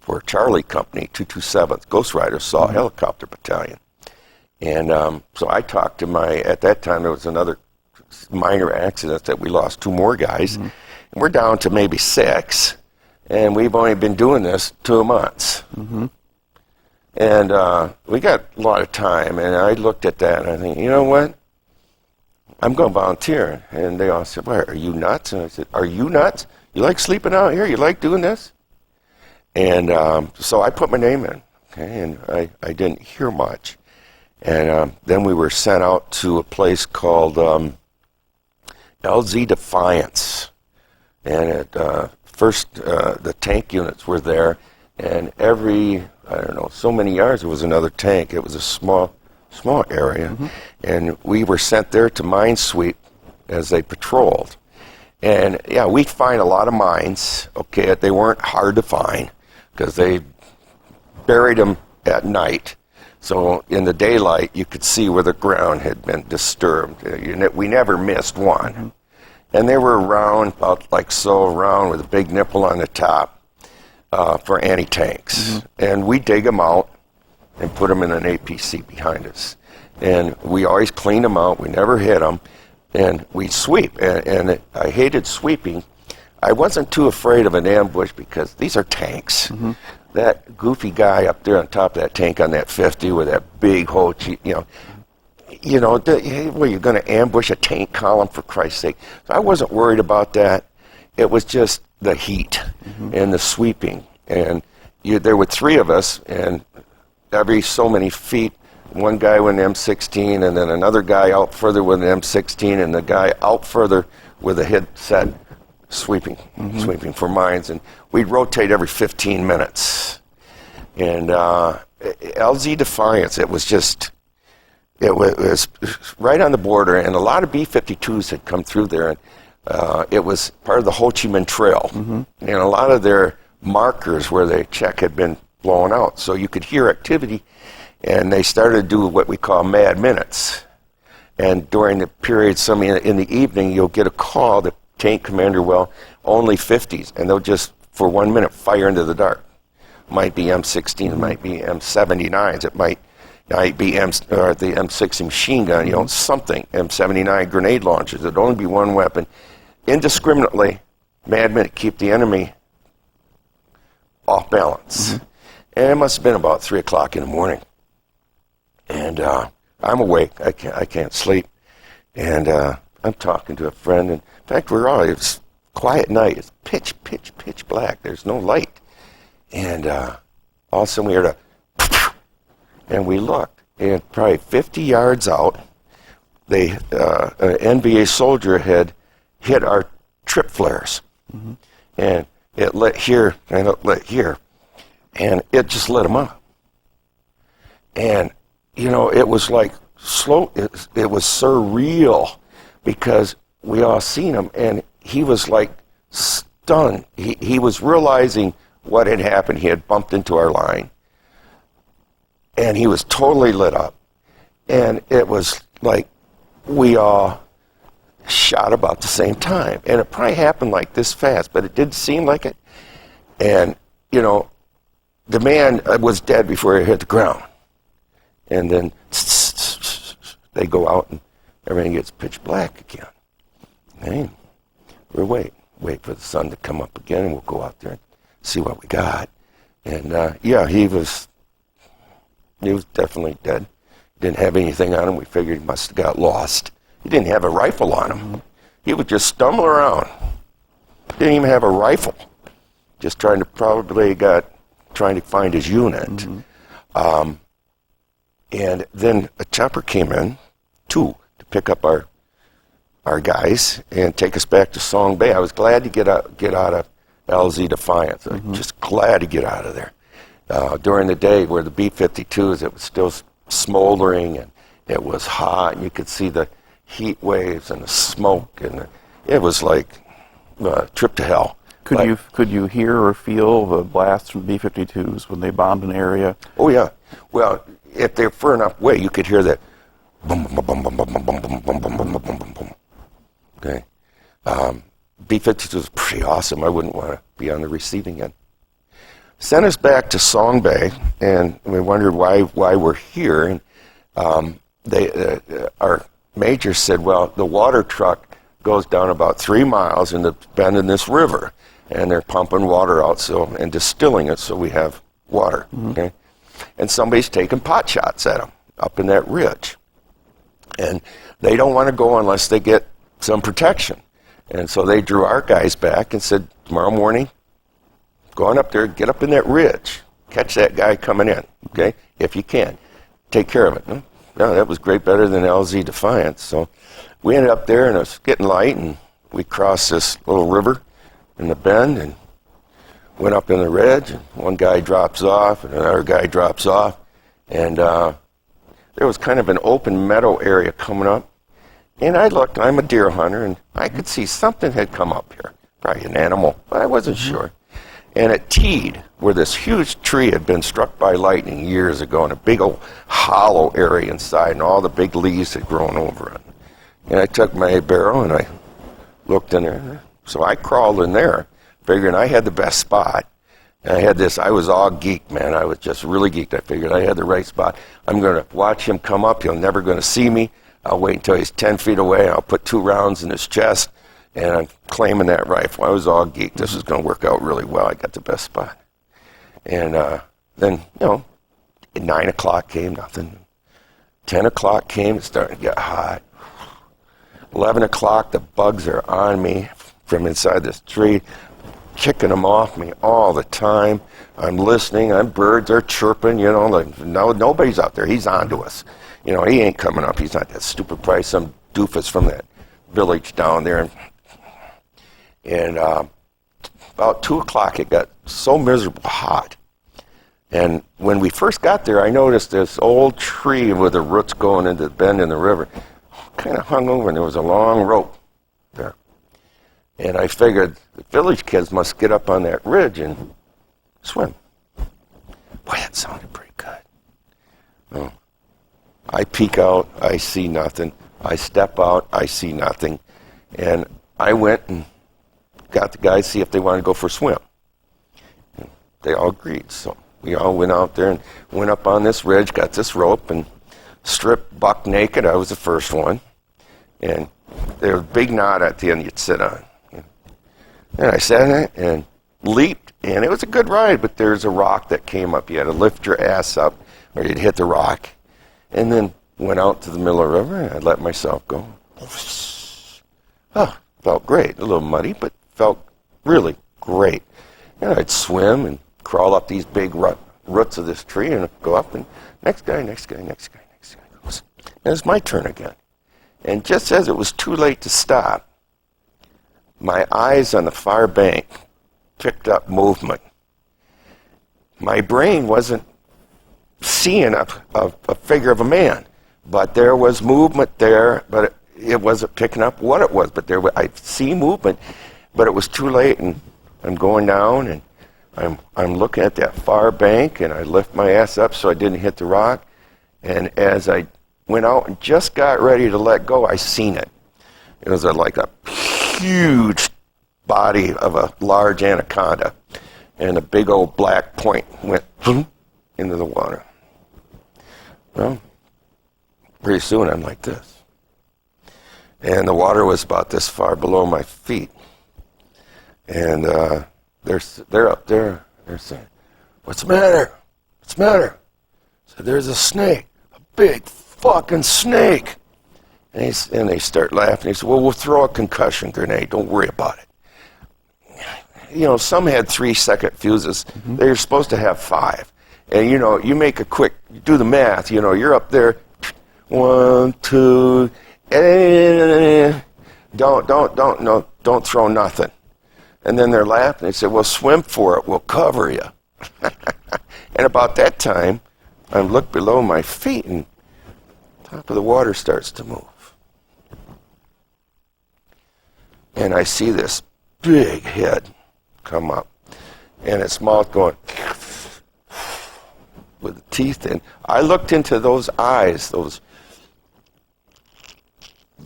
S2: for Charlie Company, 227th Ghost Rider Saw Helicopter Battalion. And so I talked to at that time there was another minor accident that we lost 2 more guys. And we're down to maybe 6. And we've only been doing this 2 months. And we got a lot of time. And I looked at that and I think, you know what? I'm going to volunteer. And they all said, well, are you nuts? And I said, are you nuts? You like sleeping out here? You like doing this? And so I put my name in. Okay, and I didn't hear much. And then we were sent out to a place called LZ Defiance. And first, the tank units were there, and every, so many yards there was another tank. It was a small area, and we were sent there to mine sweep as they patrolled. And yeah, we'd find a lot of mines. Okay, they weren't hard to find because they buried them at night. So in the daylight, you could see where the ground had been disturbed. We never missed one. And they were round, about like so, round with a big nipple on the top for anti-tanks. And we dig them out and put them in an APC behind us. And we always cleaned them out. We never hit them. And we'd sweep. And I hated sweeping. I wasn't too afraid of an ambush because these are tanks. that goofy guy up there on top of that tank on that 50 with that big Ho Chi, well, you're going to ambush a tank column, for Christ's sake. So I wasn't worried about that. It was just the heat and the sweeping. And there were three of us, and every so many feet, one guy with an M16, and then another guy out further with an M16, and the guy out further with a headset sweeping for mines. And we'd rotate every 15 minutes. And LZ Defiance, it was right on the border, and a lot of B-52s had come through there, and it was part of the Ho Chi Minh Trail. And a lot of their markers where they check had been blown out, so you could hear activity, and they started to do what we call mad minutes. And during the period, in the evening, you'll get a call, the tank commander, well, only 50s, and they'll just, for 1 minute, fire into the dark. Might be M16, it might be M79s, it might be the M60 machine gun, something, M79 grenade launchers. It'd only be one weapon. Indiscriminately, mad minute, keep the enemy off balance. And it must have been about 3 o'clock in the morning. And I'm awake. I can't sleep. And I'm talking to a friend. And in fact, it was quiet night. It's pitch black. There's no light. And all of a sudden we heard and we looked. And probably 50 yards out, an NVA soldier had hit our trip flares. And it lit here, and it lit here. And it just lit him up. And, it was like slow, it was surreal, because we all seen him, and he was like stunned. He was realizing what had happened. He had bumped into our line, and he was totally lit up. And it was like we all shot about the same time. And it probably happened like this fast, but it did seem like it. And, the man was dead before he hit the ground. And then they go out and everything gets pitch black again. And we'll wait for the sun to come up again, and we'll go out there and see what we got. And he was definitely dead. Didn't have anything on him. We figured he must have got lost. He didn't have a rifle on him. He would just stumble around. Didn't even have a rifle. Just trying to find his unit. And then a chopper came in, two, to pick up our guys and take us back to Song Bay. I was glad to get out of LZ Defiance. Just glad to get out of there. During the day, where the B-52s, it was still smoldering, and it was hot, and you could see the heat waves and the smoke, and it was like a trip to hell.
S1: Could you hear or feel the blasts from B-52s when they bombed an area?
S2: Oh yeah. Well, if they're far enough away, you could hear that boom, boom, boom, boom, boom, boom, boom, boom, boom, boom, boom, boom, boom, boom. Okay. B-52 was pretty awesome. I wouldn't want to be on the receiving end. Sent us back to Song Bay, and we wondered why we're here. And our major said, well, the water truck goes down about 3 miles in the bend in this river, and they're pumping water out and distilling it so we have water. Okay, and somebody's taking pot shots at them up in that ridge, and they don't want to go unless they get some protection. And so they drew our guys back and said, tomorrow morning, go on up there, get up in that ridge, catch that guy coming in, okay, if you can. Take care of it. No, that was great, better than LZ Defiance. So we ended up there, and it was getting light, and we crossed this little river in the bend and went up in the ridge, and one guy drops off, and another guy drops off, and there was kind of an open meadow area coming up. And I looked, I'm a deer hunter, and I could see something had come up here, probably an animal, but I wasn't sure. And it teed where this huge tree had been struck by lightning years ago, in a big old hollow area inside, and all the big leaves had grown over it. And I took my barrel and I looked in there. So I crawled in there, figuring I had the best spot. And I was all geeked, man. I was just really geeked. I figured I had the right spot. I'm going to watch him come up. He'll never going to see me. I'll wait until he's 10 feet away. I'll put 2 rounds in his chest, and I'm claiming that rifle. I was all geeked. This is going to work out really well. I got the best spot. And then, 9 o'clock came, nothing. 10 o'clock came, it's starting to get hot. 11 o'clock, the bugs are on me from inside this tree, kicking them off me all the time. I'm listening, birds are chirping, like, no, nobody's out there. He's on to us. He ain't coming up. He's not that stupid price, some doofus from that village down there. And about 2 o'clock, it got so miserable hot. And when we first got there, I noticed this old tree with the roots going into the bend in the river kind of hung over, and there was a long rope there. And I figured the village kids must get up on that ridge and swim. Boy, that sounded pretty good. Well, I peek out, I see nothing. I step out, I see nothing. And I went and got the guys to see if they wanted to go for a swim. And they all agreed, so we all went out there and went up on this ridge, got this rope, and stripped buck naked. I was the first one. And there was a big knot at the end you'd sit on. And I sat in it and leaped, and it was a good ride, but there's a rock that came up. You had to lift your ass up, or you'd hit the rock. And then went out to the middle of the river, and I let myself go. Oh, felt great. A little muddy, but felt really great. And I'd swim and crawl up these big roots of this tree and go up, and next guy goes. And it's my turn again. And just as it was too late to stop, my eyes on the far bank picked up movement. My brain wasn't seeing a figure of a man, but there was movement there, but it wasn't picking up what it was. But I see movement, but it was too late, and I'm going down, and I'm looking at that far bank, and I lift my ass up so I didn't hit the rock. And as I went out and just got ready to let go, I seen it. It was like a huge body of a large anaconda, and a big old black point went into the water. Well, pretty soon I'm like this. And the water was about this far below my feet. And they're up there. They're saying, "What's the matter? What's the matter?" So there's a snake, a big fucking snake. And they start laughing. He said, "Well, we'll throw a concussion grenade. Don't worry about it." Some had 3-second fuses. Mm-hmm. They're supposed to have 5. And, you make you do the math. You're up there, 1, 2, don't throw nothing. And then they're laughing. They say, "Well, swim for it. We'll cover you." And about that time, I look below my feet, and top of the water starts to move. And I see this big head come up, and its mouth going with the teeth in. I looked into those eyes, those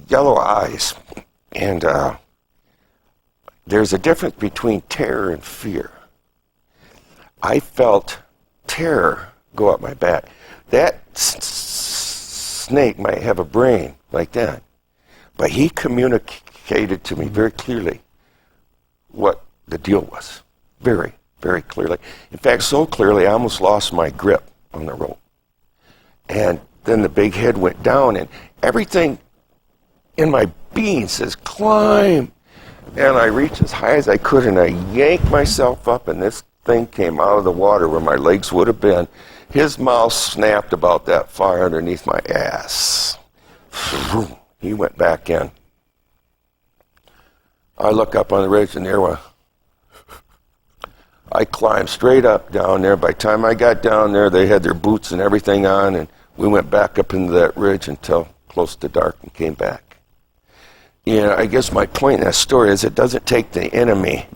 S2: yellow eyes, and there's a difference between terror and fear. I felt terror go up my back. That snake might have a brain like that, but he communicated to me very clearly what the deal was. Very, very clearly. In fact, so clearly I almost lost my grip on the rope. And then the big head went down, and everything in my being says, "Climb." And I reached as high as I could, and I yanked myself up, and this thing came out of the water where my legs would have been. His mouth snapped about that far underneath my ass. He went back in. I look up on the ridge, and there was. I climbed straight up down there. By the time I got down there, they had their boots and everything on, and we went back up into that ridge until close to dark and came back. I guess my point in that story is it doesn't take the enemy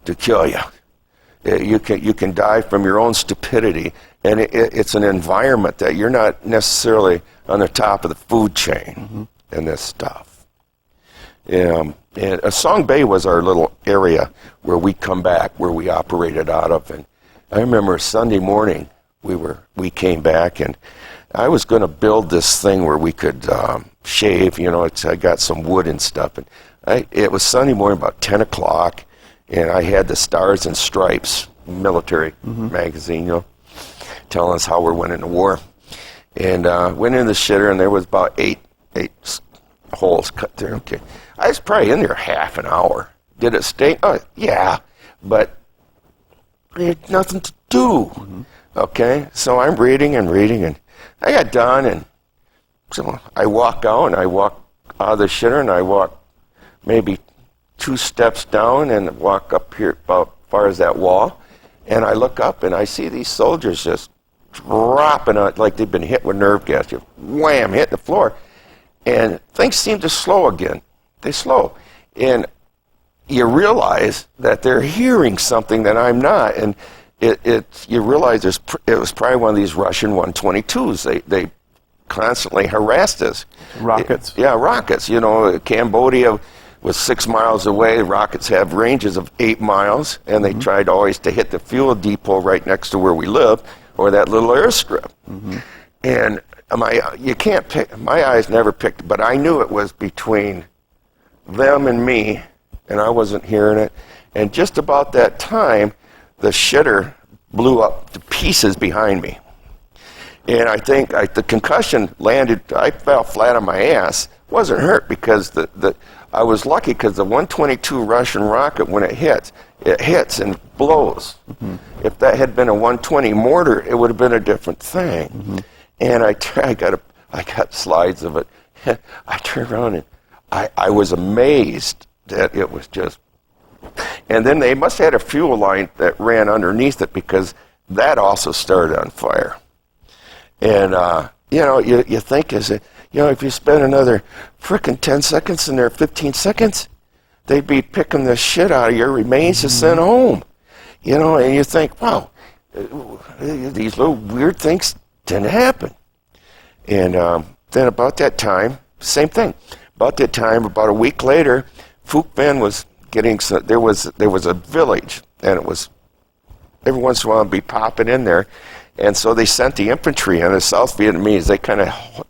S2: to kill you. You can die from your own stupidity, and it's an environment that you're not necessarily on the top of the food chain in this stuff. And Song Bay was our little area where we come back, where we operated out of. And I remember Sunday morning we came back, and I was going to build this thing where we could shave. I got some wood and stuff, and it was Sunday morning about 10 o'clock, and I had the Stars and Stripes military magazine, telling us how we're winning the war. And went in the shitter, and there was about eight holes cut there. Okay, I was probably in there half an hour. Did it stay? Oh, yeah, but I had nothing to do. Okay, so I'm reading, and I got done, and so I walk out, and I walk out of the shitter, and I walk maybe 2 steps down, and walk up here about as far as that wall, and I look up, and I see these soldiers just dropping out like they've been hit with nerve gas, just wham, hit the floor, and things seem to slow again. They slow, and you realize that they're hearing something that I'm not, and you realize it was probably one of these Russian 122s. They constantly harassed us.
S1: Rockets.
S2: Rockets. Cambodia was 6 miles away. Rockets have ranges of 8 miles, and they tried always to hit the fuel depot right next to where we live, or that little airstrip. And you can't pick. My eyes never picked, but I knew it was between them and me, and I wasn't hearing it. And just about that time, the shitter blew up to pieces behind me. And I think the concussion landed, I fell flat on my ass. Wasn't hurt because I was lucky because the 122 Russian rocket, when it hits and blows. If that had been a 120 mortar, it would have been a different thing. And I got slides of it. I turned around and I was amazed that it was just. And then they must have had a fuel line that ran underneath it because that also started on fire. And, you think, if you spend another frickin' 10 seconds in there, 15 seconds, they'd be picking the shit out of your remains to send home. And you think, wow, these little weird things tend to happen. And then about that time, same thing. About that time, about a week later, Phuc Vinh was getting there was a village, and it was every once in a while it'd be popping in there, and so they sent the infantry and the South Vietnamese.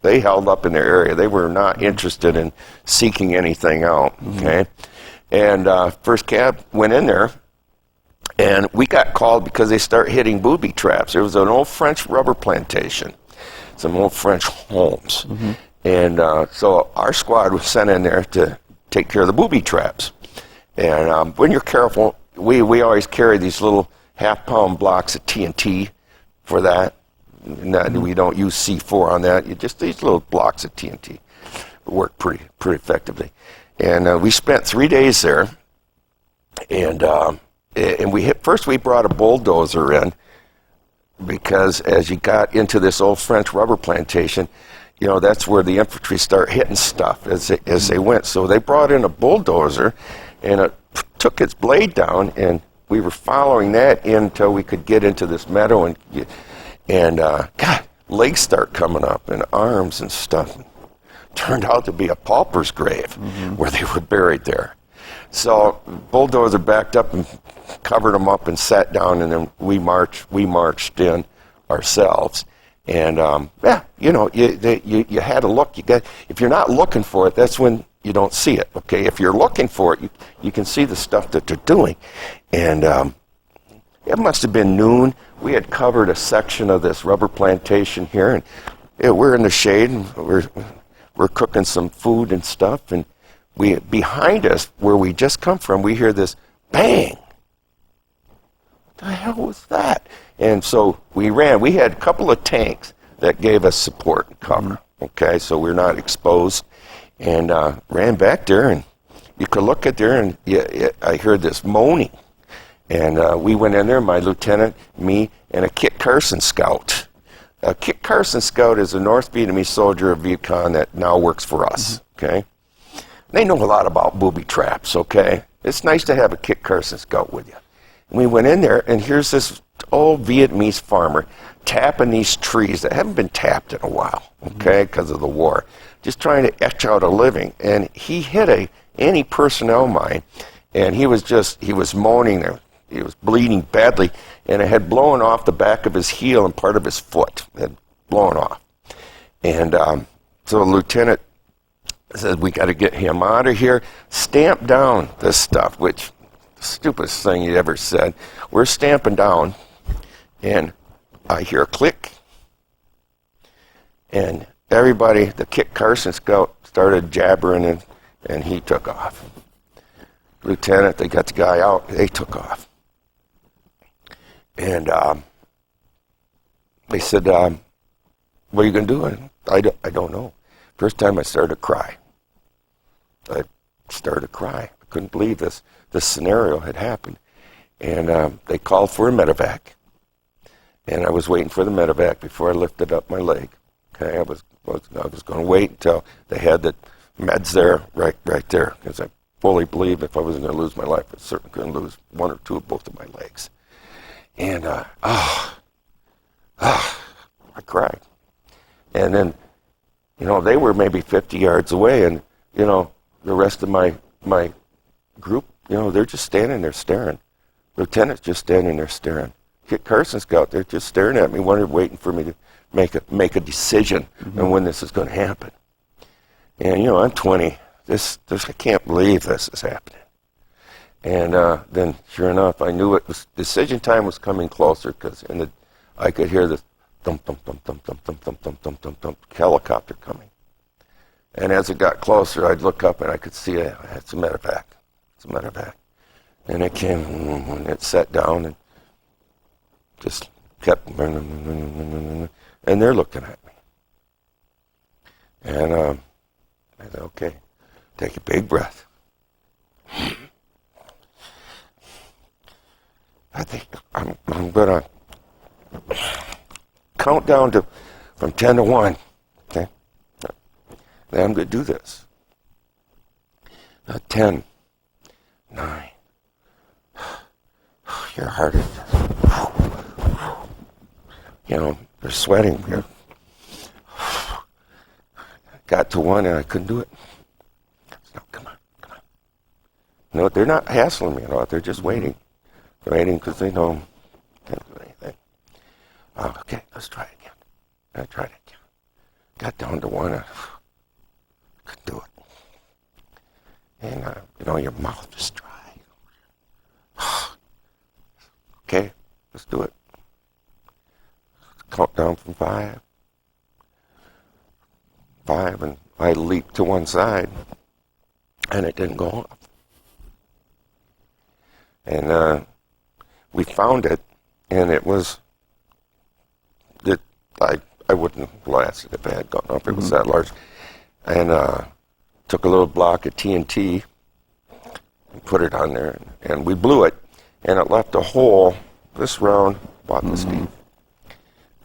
S2: They held up in their area. They were not interested in seeking anything out. Okay, and first cab went in there, and we got called because they start hitting booby traps. There was an old French rubber plantation, some old French homes, and so our squad was sent in there to take care of the booby traps. And when you're careful, we always carry these little half-pound blocks of TNT for that. We don't use C4 on that. Just these little blocks of TNT work pretty effectively. And we spent 3 days there. And first we brought a bulldozer in because as you got into this old French rubber plantation, that's where the infantry start hitting stuff as they went. So they brought in a bulldozer, and it took its blade down, and we were following that in until we could get into this meadow, and God, legs start coming up, and arms and stuff. Turned out to be a pauper's grave where they were buried there. So bulldozer backed up and covered them up and sat down, and then we marched in ourselves. And you had to look. If you're not looking for it, that's when you don't see it. Okay, if you're looking for it, you can see the stuff that they're doing. And it must have been noon. We had covered a section of this rubber plantation here, and we're in the shade, and we're cooking some food and stuff. And behind us, where we just come from, we hear this bang. What the hell was that? And so we ran. We had a couple of tanks that gave us support and cover. Okay, so we're not exposed. And ran back there, and you could look at there, and I heard this moaning. And we went in there, my lieutenant, me, and a Kit Carson scout. A Kit Carson scout is a North Vietnamese soldier of Viet Cong that now works for us. Okay, they know a lot about booby traps. Okay, it's nice to have a Kit Carson scout with you. And we went in there, and here's this old Vietnamese farmer tapping these trees that haven't been tapped in a while, okay, because of the war, just trying to etch out a living. And he hit a anti-personnel mine, and he was moaning there. He was bleeding badly, and it had blown off the back of his heel and part of his foot had blown off. And so the lieutenant said, we got to get him out of here, stamp down this stuff, which stupidest thing he ever said. We're stamping down, and I hear a click, and everybody, the Kit Carson scout, started jabbering, and he took off. Lieutenant, they got the guy out, they took off. And they said, what are you going to do? I don't know. First time I started to cry. I started to cry. I couldn't believe this scenario had happened. And they called for a medevac. And I was waiting for the medevac before I lifted up my leg. Okay, I was going to wait until they had the meds there, right there, because I fully believe if I wasn't going to lose my life, I certainly couldn't lose one or two of both of my legs. And I cried. And then, they were maybe 50 yards away, and the rest of my group, they're just standing there staring. Lieutenant's just standing there staring. Kit Carson scout, they're just staring at me, waiting for me to make a decision on when this is going to happen. And I'm 20. I can't believe this is happening. And then, sure enough, I knew decision time was coming closer, because I could hear the thump, thump, thump, thump, thump, thump, thump, thump, thump, thump, thump, helicopter coming. And as it got closer, I'd look up and I could see it's a medevac. It's a medevac. And it came, and it sat down and just kept, and they're looking at me. And I said, okay, take a big breath. I think I'm going to count down from 10 to 1. Okay? Then I'm going to do this. 10, 9. Your heart is they're sweating. Got to 1 and I couldn't do it. No, come on. No, they're not hassling me at all. They're just waiting. They're waiting because they know I can't do anything. Okay, let's try it again. I tried it again. Got down to 1 and couldn't do it. And, your mouth is dry. Okay, let's do it. Count down from 5. 5, and I leaped to one side, and it didn't go off. And we found it, and it was that I wouldn't have lasted if it had gone off. It was that large. And took a little block of TNT and put it on there, and we blew it, and it left a hole this round, about this deep.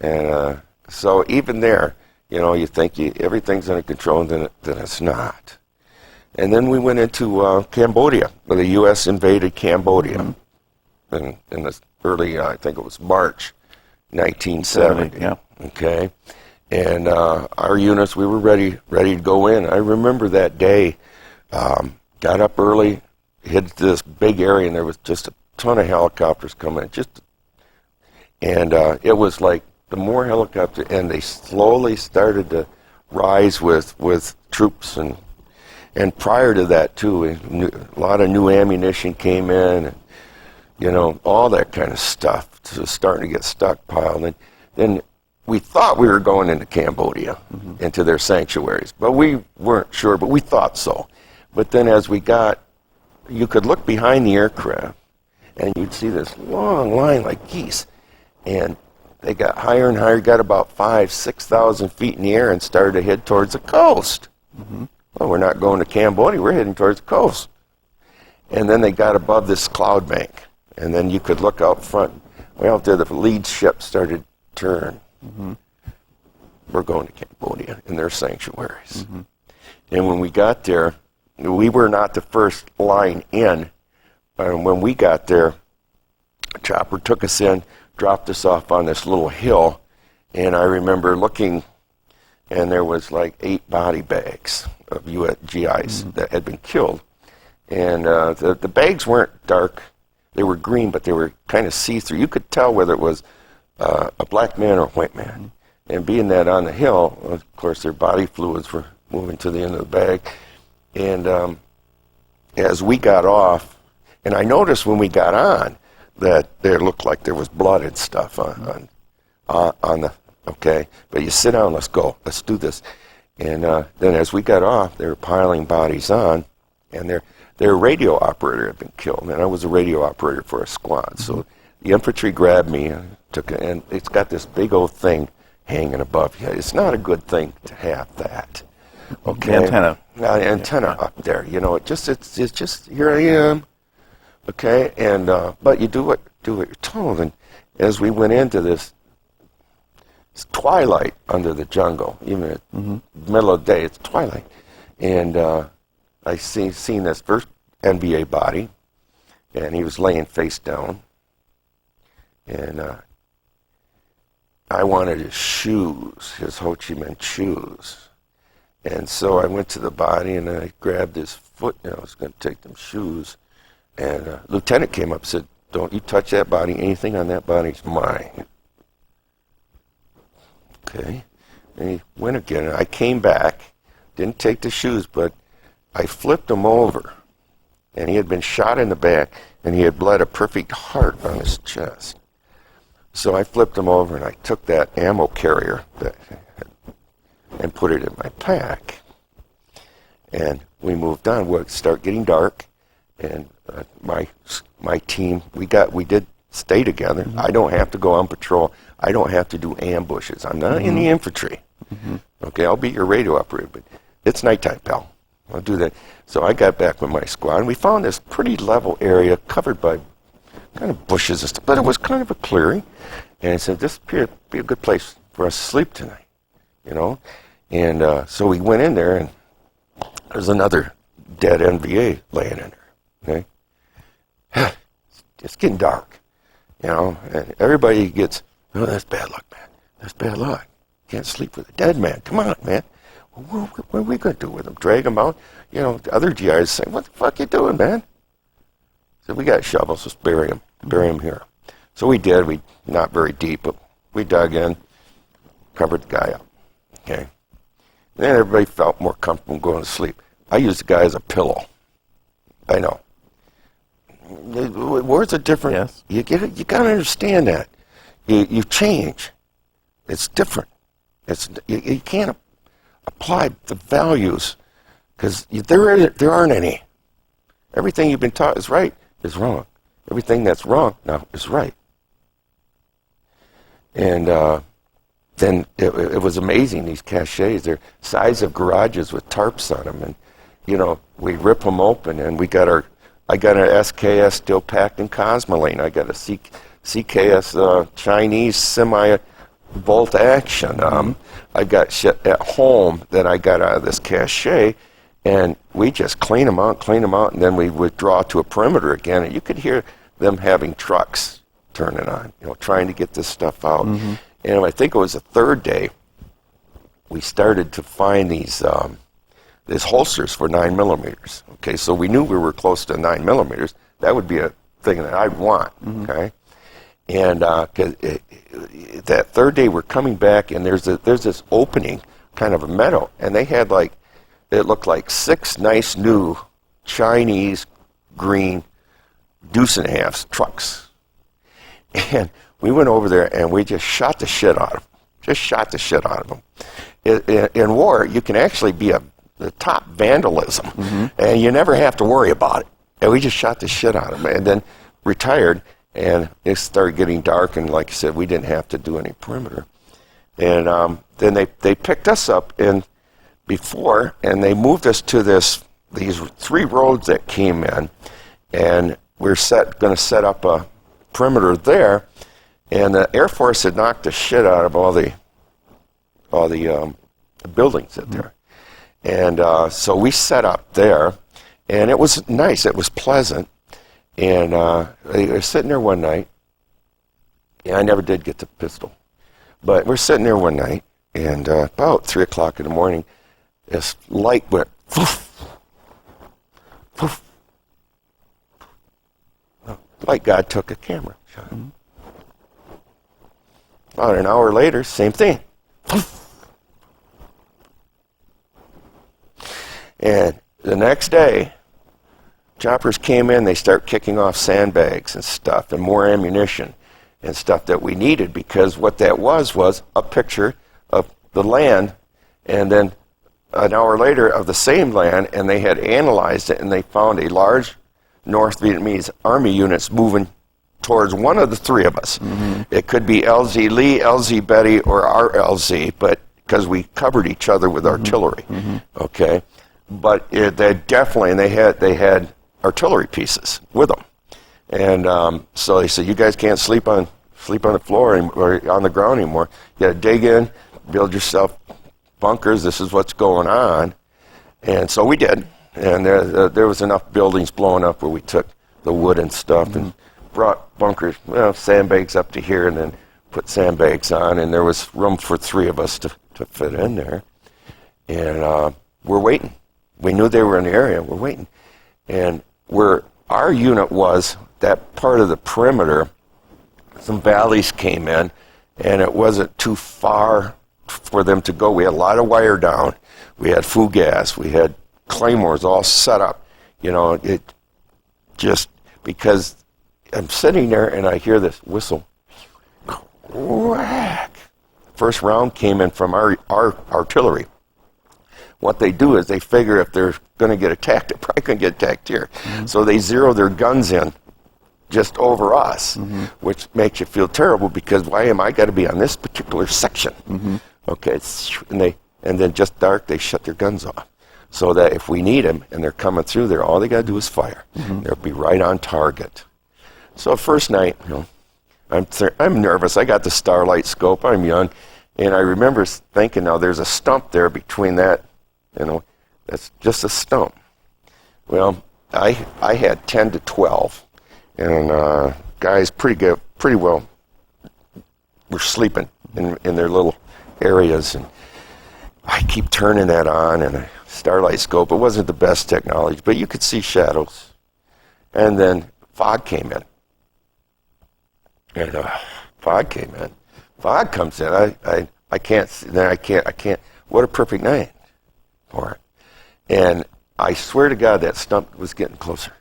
S2: And so even there, you think everything's under control, and then it's not. And then we went into Cambodia, where the U.S. invaded Cambodia in the early, I think it was March 1970.
S1: Yeah.
S2: Okay. And our units, we were ready to go in. I remember that day, got up early, hit this big area, and there was just a ton of helicopters coming. And it was like the more helicopters, and they slowly started to rise with troops, and prior to that too, a lot of new ammunition came in, and all that kind of stuff was starting to get stockpiled. And then we thought we were going into Cambodia, into their sanctuaries, but we weren't sure, but we thought so. But then as you could look behind the aircraft, and you'd see this long line like geese, and they got higher and higher, got about 5,000-6,000 feet in the air, and started to head towards the coast. Well, we're not going to Cambodia, we're heading towards the coast. And then they got above this cloud bank, and then you could look out front. Well, there the lead ship started to turn. We're going to Cambodia in their sanctuaries. And when we got there, we were not the first line in. And when we got there, a chopper took us in, dropped us off on this little hill, and I remember looking, and there was like 8 body bags of U.S. GIs that had been killed. And the bags weren't dark. They were green, but they were kind of see-through. You could tell whether it was a black man or a white man. And being that on the hill, of course, their body fluids were moving to the end of the bag. And as we got off, And I noticed when we got on that there looked like there was blood and stuff on the, okay, but you sit down, let's go, let's do this. And then as we got off, they were piling bodies on, and their radio operator had been killed, and I was a radio operator for a squad. So the infantry grabbed me and took it, and it's got this big old thing hanging above you. It's not a good thing to have that. Okay,
S1: antenna.
S2: Antenna up there. You know, it's just here I am. Okay, and but you do what you're told. And as we went into this, it's twilight under the jungle, even at middle of the day, it's twilight, and I seen this first NBA body, and he was laying face down, and I wanted his shoes, his Ho Chi Minh shoes. And so I went to the body, and I grabbed his foot, and I was going to take them shoes. And a lieutenant came up and said, "Don't you touch that body. Anything on that body is mine." Okay. And he went again, and I came back, didn't take the shoes, but I flipped him over. And he had been shot in the back, and he had bled a perfect heart on his chest. So I flipped him over, and I took that ammo carrier and put it in my pack. And we moved on. It started getting dark, and my team, we did stay together. I don't have to go on patrol. I don't have to do ambushes. I'm not in the infantry. Okay, I'll be your radio operator, but it's nighttime, pal. I'll do that. So I got back with my squad, and we found this pretty level area covered by kind of bushes and stuff, but it was kind of a clearing. And I said, this would be a good place for us to sleep tonight, you know. And so we went in there, and there's another dead NVA laying in there, okay. It's getting dark, you know, and everybody gets, "Oh, that's bad luck, man. That's bad luck. Can't sleep with a dead man. Come on, man. What are we going to do with him? Drag him out?" You know, the other GIs say, "What the fuck you doing, man?" So we got shovels, let's bury him here. So we did. We not very deep, but we dug in, covered the guy up. Okay. And then everybody felt more comfortable going to sleep. I used the guy as a pillow. I know. Words are different.
S1: Yes.
S2: You get it. You got to understand that. You change. It's different. You can't apply the values because there aren't any. Everything you've been taught is right is wrong. Everything that's wrong now is right. And then it was amazing, these caches. They're size of garages with tarps on them. And, you know, we rip them open, and I got an SKS still packed in Cosmoline. I got a CKS Chinese semi-bolt action. I got shit at home that I got out of this cache, and we just clean them out, and then we withdraw to a perimeter again, and you could hear them having trucks turning on, you know, trying to get this stuff out. And I think it was the third day, we started to find these holsters for 9mm. Okay, so we knew we were close to 9mm. That would be a thing that I'd want. Okay, and that third day we're coming back, and there's this opening, kind of a meadow, and they had it looked like 6 nice new Chinese green deuce and a half trucks. And we went over there and we just shot the shit out of them. In war, you can actually be the top vandalism, and you never have to worry about it. And we just shot the shit out of them, and then retired, and it started getting dark, and like I said, we didn't have to do any perimeter. And then they picked us up and they moved us to these 3 roads that came in, and we're going to set up a perimeter there. And the Air Force had knocked the shit out of all the buildings that there. And so we set up there, and it was nice. It was pleasant. And they were sitting there one night. And I never did get the pistol. But we're sitting there one night, and about 3 o'clock in the morning, this light went, poof, poof. Like God took a camera shot. About an hour later, same thing. And the next day, choppers came in, they start kicking off sandbags and stuff and more ammunition and stuff that we needed, because what that was a picture of the land, and then an hour later of the same land, and they had analyzed it, and they found a large North Vietnamese army units moving towards one of the three of us. It could be LZ Lee, LZ Betty, or our LZ, but because we covered each other with artillery, okay? But they definitely, and they had artillery pieces with them. And so they said, you guys can't sleep on the floor or on the ground anymore. You got to dig in, build yourself bunkers. This is what's going on. And so we did. And there was enough buildings blowing up where we took the wood and stuff and brought bunkers, sandbags up to here, and then put sandbags on. And there was room for three of us to fit in there. And we're waiting. We knew they were in the area. We're waiting. And where our unit was, that part of the perimeter, some valleys came in, and it wasn't too far for them to go. We had a lot of wire down. We had food gas. We had claymores all set up. It just, because I'm sitting there and I hear this whistle. Whack. First round came in from our artillery. What they do is they figure if they're going to get attacked, they're probably going to get attacked here. So they zero their guns in just over us, which makes you feel terrible, because why am I got to be on this particular section? Okay, and then just dark, they shut their guns off, so that if we need them and they're coming through there, all they got to do is fire. They'll be right on target. So first night, I'm nervous. I got the starlight scope. I'm young, and I remember thinking, now there's a stump there between that. That's just a stump. Well, I had 10 to 12, and guys pretty well were sleeping in their little areas, and I keep turning that on, and a starlight scope. It wasn't the best technology, but you could see shadows. And then fog came in. And fog came in. Fog comes in. I can't see. Then I can't. What a perfect night for it. And I swear to God, that stump was getting closer.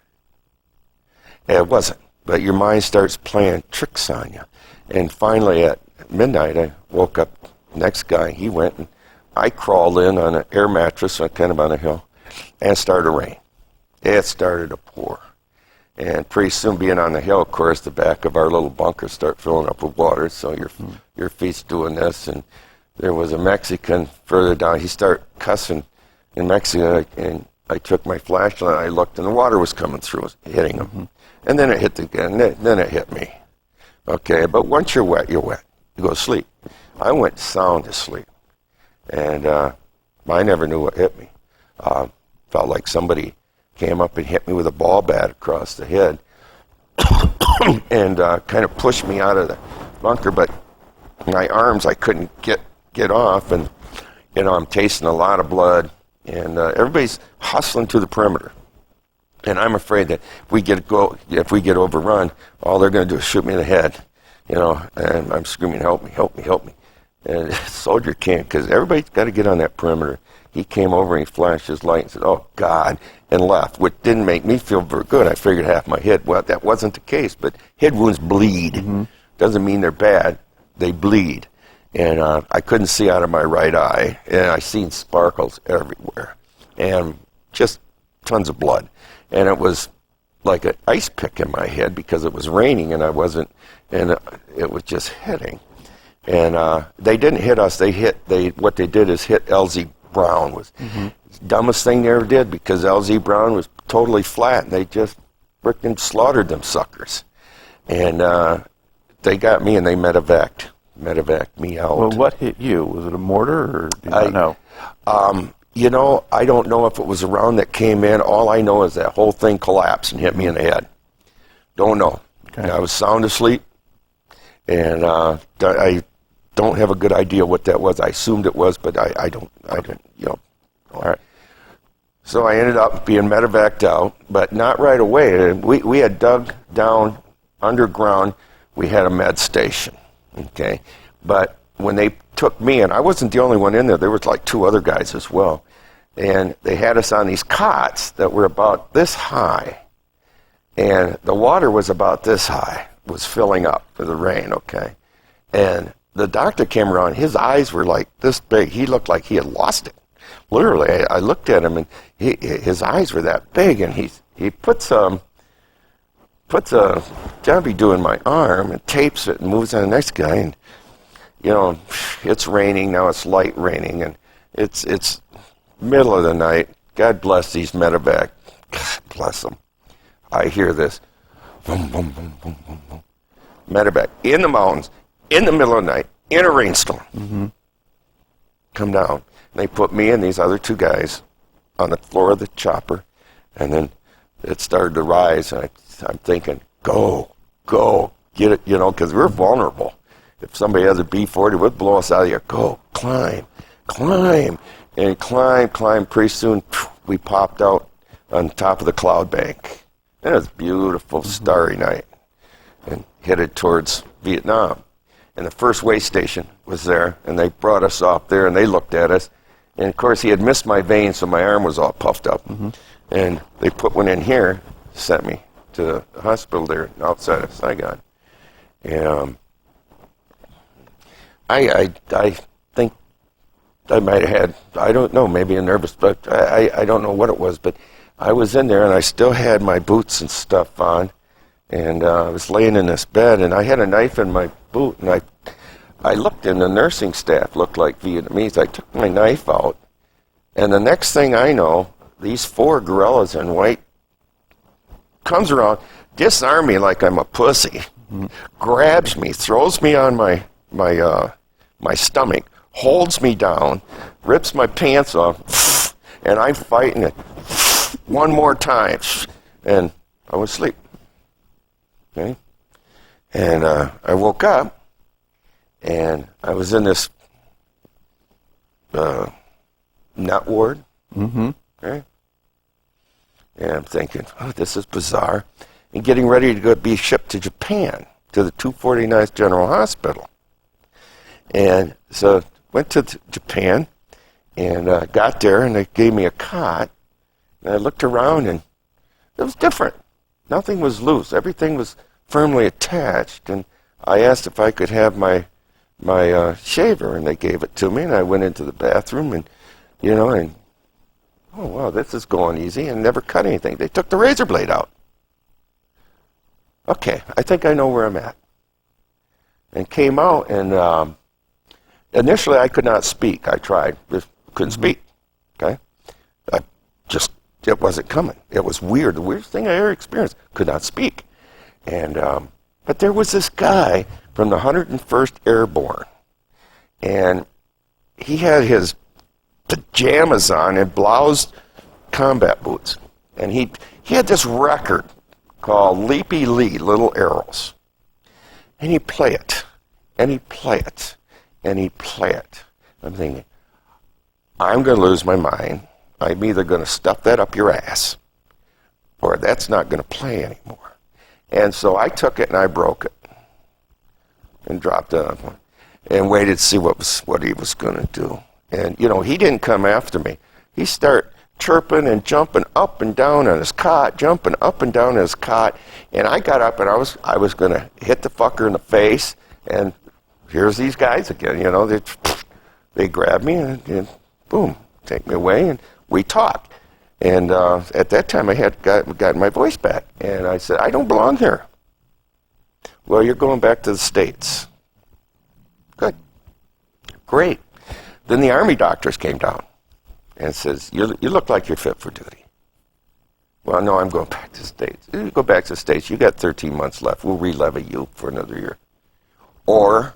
S2: And it wasn't. But your mind starts playing tricks on you. And finally, at midnight, I woke up. Next guy, he went, and I crawled in on an air mattress, kind of on a hill, and it started to rain. It started to pour. And pretty soon, being on the hill, of course, the back of our little bunker start filling up with water, so your feet's doing this. And there was a Mexican further down. He started cussing in Mexican, and I took my flashlight, and I looked, and the water was coming through, hitting him. And then it hit again, then it hit me. Okay, but once you're wet, you're wet. You go to sleep. I went sound asleep, and I never knew what hit me. Felt like somebody came up and hit me with a ball bat across the head and kind of pushed me out of the bunker, but my arms I couldn't get off, and I'm tasting a lot of blood, and everybody's hustling to the perimeter. And I'm afraid that if we get overrun, all they're going to do is shoot me in the head, and I'm screaming, help me, help me, help me. And the soldier can't, because everybody's got to get on that perimeter. He came over and he flashed his light and said, oh, God, and left, which didn't make me feel very good. I figured half my head. Well, that wasn't the case, but head wounds bleed. Doesn't mean they're bad. They bleed. And I couldn't see out of my right eye, and I seen sparkles everywhere, and just tons of blood. And it was like an ice pick in my head because it was raining, and I wasn't, and it was just hitting. And they didn't hit us. What they did is hit LZ Brown. Was the dumbest thing they ever did, because LZ Brown was totally flat, and they just frickin' slaughtered them suckers. And they got me, and they medevaced me out.
S1: Well, what hit you? Was it a mortar, or do you not know?
S2: I don't know if it was a round that came in. All I know is that whole thing collapsed and hit me in the head. Don't know. Okay. I was sound asleep, and I don't have a good idea what that was. I assumed it was, but I don't. All right. So I ended up being medevaced out, but not right away. We had dug down underground. We had a med station, okay? But when they took me, and I wasn't the only one in there. There was like 2 other guys as well. And they had us on these cots that were about this high, And the water was about this high, was filling up for the rain, okay? And the doctor came around. His eyes were like this big. He looked like he had lost it. Literally, I looked at him, and his eyes were that big, and he puts a Johnny doing my arm and tapes it and moves on the next guy, and you know, it's raining now. It's light raining, and it's middle of the night. God bless these medevac. God bless them. I hear this, boom, boom, boom, boom, boom, boom. Medevac in the mountains, in the middle of the night, in a rainstorm. Mm-hmm. Come down. And they put me and these other two guys on the floor of the chopper, and then it started to rise, and I'm thinking, go, get it, you know, because we're vulnerable. If somebody has a B-40, it would blow us out of here. Go, climb, and climb. Pretty soon, we popped out on top of the cloud bank. And it was a beautiful, starry night, and headed towards Vietnam. And the first way station was there, and they brought us off there, and they looked at us. And, of course, he had missed my vein, so my arm was all puffed up. Mm-hmm. And they put one in here, sent me to the hospital there outside of Saigon. And I think I might have had, I don't know, maybe a nervous, but I don't know what it was, but I was in there, and I still had my boots and stuff on, and I was laying in this bed, and I had a knife in my boot, and I looked, and the nursing staff looked like Vietnamese. I took my knife out, and the next thing I know, these four gorillas in white comes around, disarm me like I'm a pussy, grabs me, throws me on my stomach, holds me down, rips my pants off, and I'm fighting it one more time, and I was asleep. Okay, and I woke up, and I was in this nut ward. Mm-hmm. Okay, and I'm thinking, oh, this is bizarre, and getting ready to be shipped to Japan to the 249th General Hospital. And so went to Japan, and got there, and they gave me a cot. And I looked around, and it was different. Nothing was loose. Everything was firmly attached. And I asked if I could have my shaver, and they gave it to me. And I went into the bathroom, and oh wow, this is going easy, and never cut anything. They took the razor blade out. Okay, I think I know where I'm at. And came out, and initially I could not speak. I tried, just couldn't speak. Okay, it wasn't coming. It was weird. The weirdest thing I ever experienced. Could not speak. And but there was this guy from the 101st Airborne, and he had his pajamas on and bloused combat boots, and he had this record called Leapy Lee, Little Arrows, and he'd play it, and he'd play it, and he'd play it. I'm thinking, I'm going to lose my mind. I'm either going to stuff that up your ass, or that's not going to play anymore. And so I took it and I broke it, and dropped it on one, and waited to see what he was going to do. And he didn't come after me. He started chirping and jumping up and down on his cot, jumping up and down on his cot. And I got up, and I was going to hit the fucker in the face. And here's these guys again. They grabbed me and boom, take me away. And we talked, and at that time I had gotten my voice back, and I said, I don't belong here. Well, you're going back to the States. Good. Great. Then the Army doctors came down and says, you look like you're fit for duty. Well, no, I'm going back to the States. You go back to the States. You got 13 months left. We'll re-levy you for another year. Or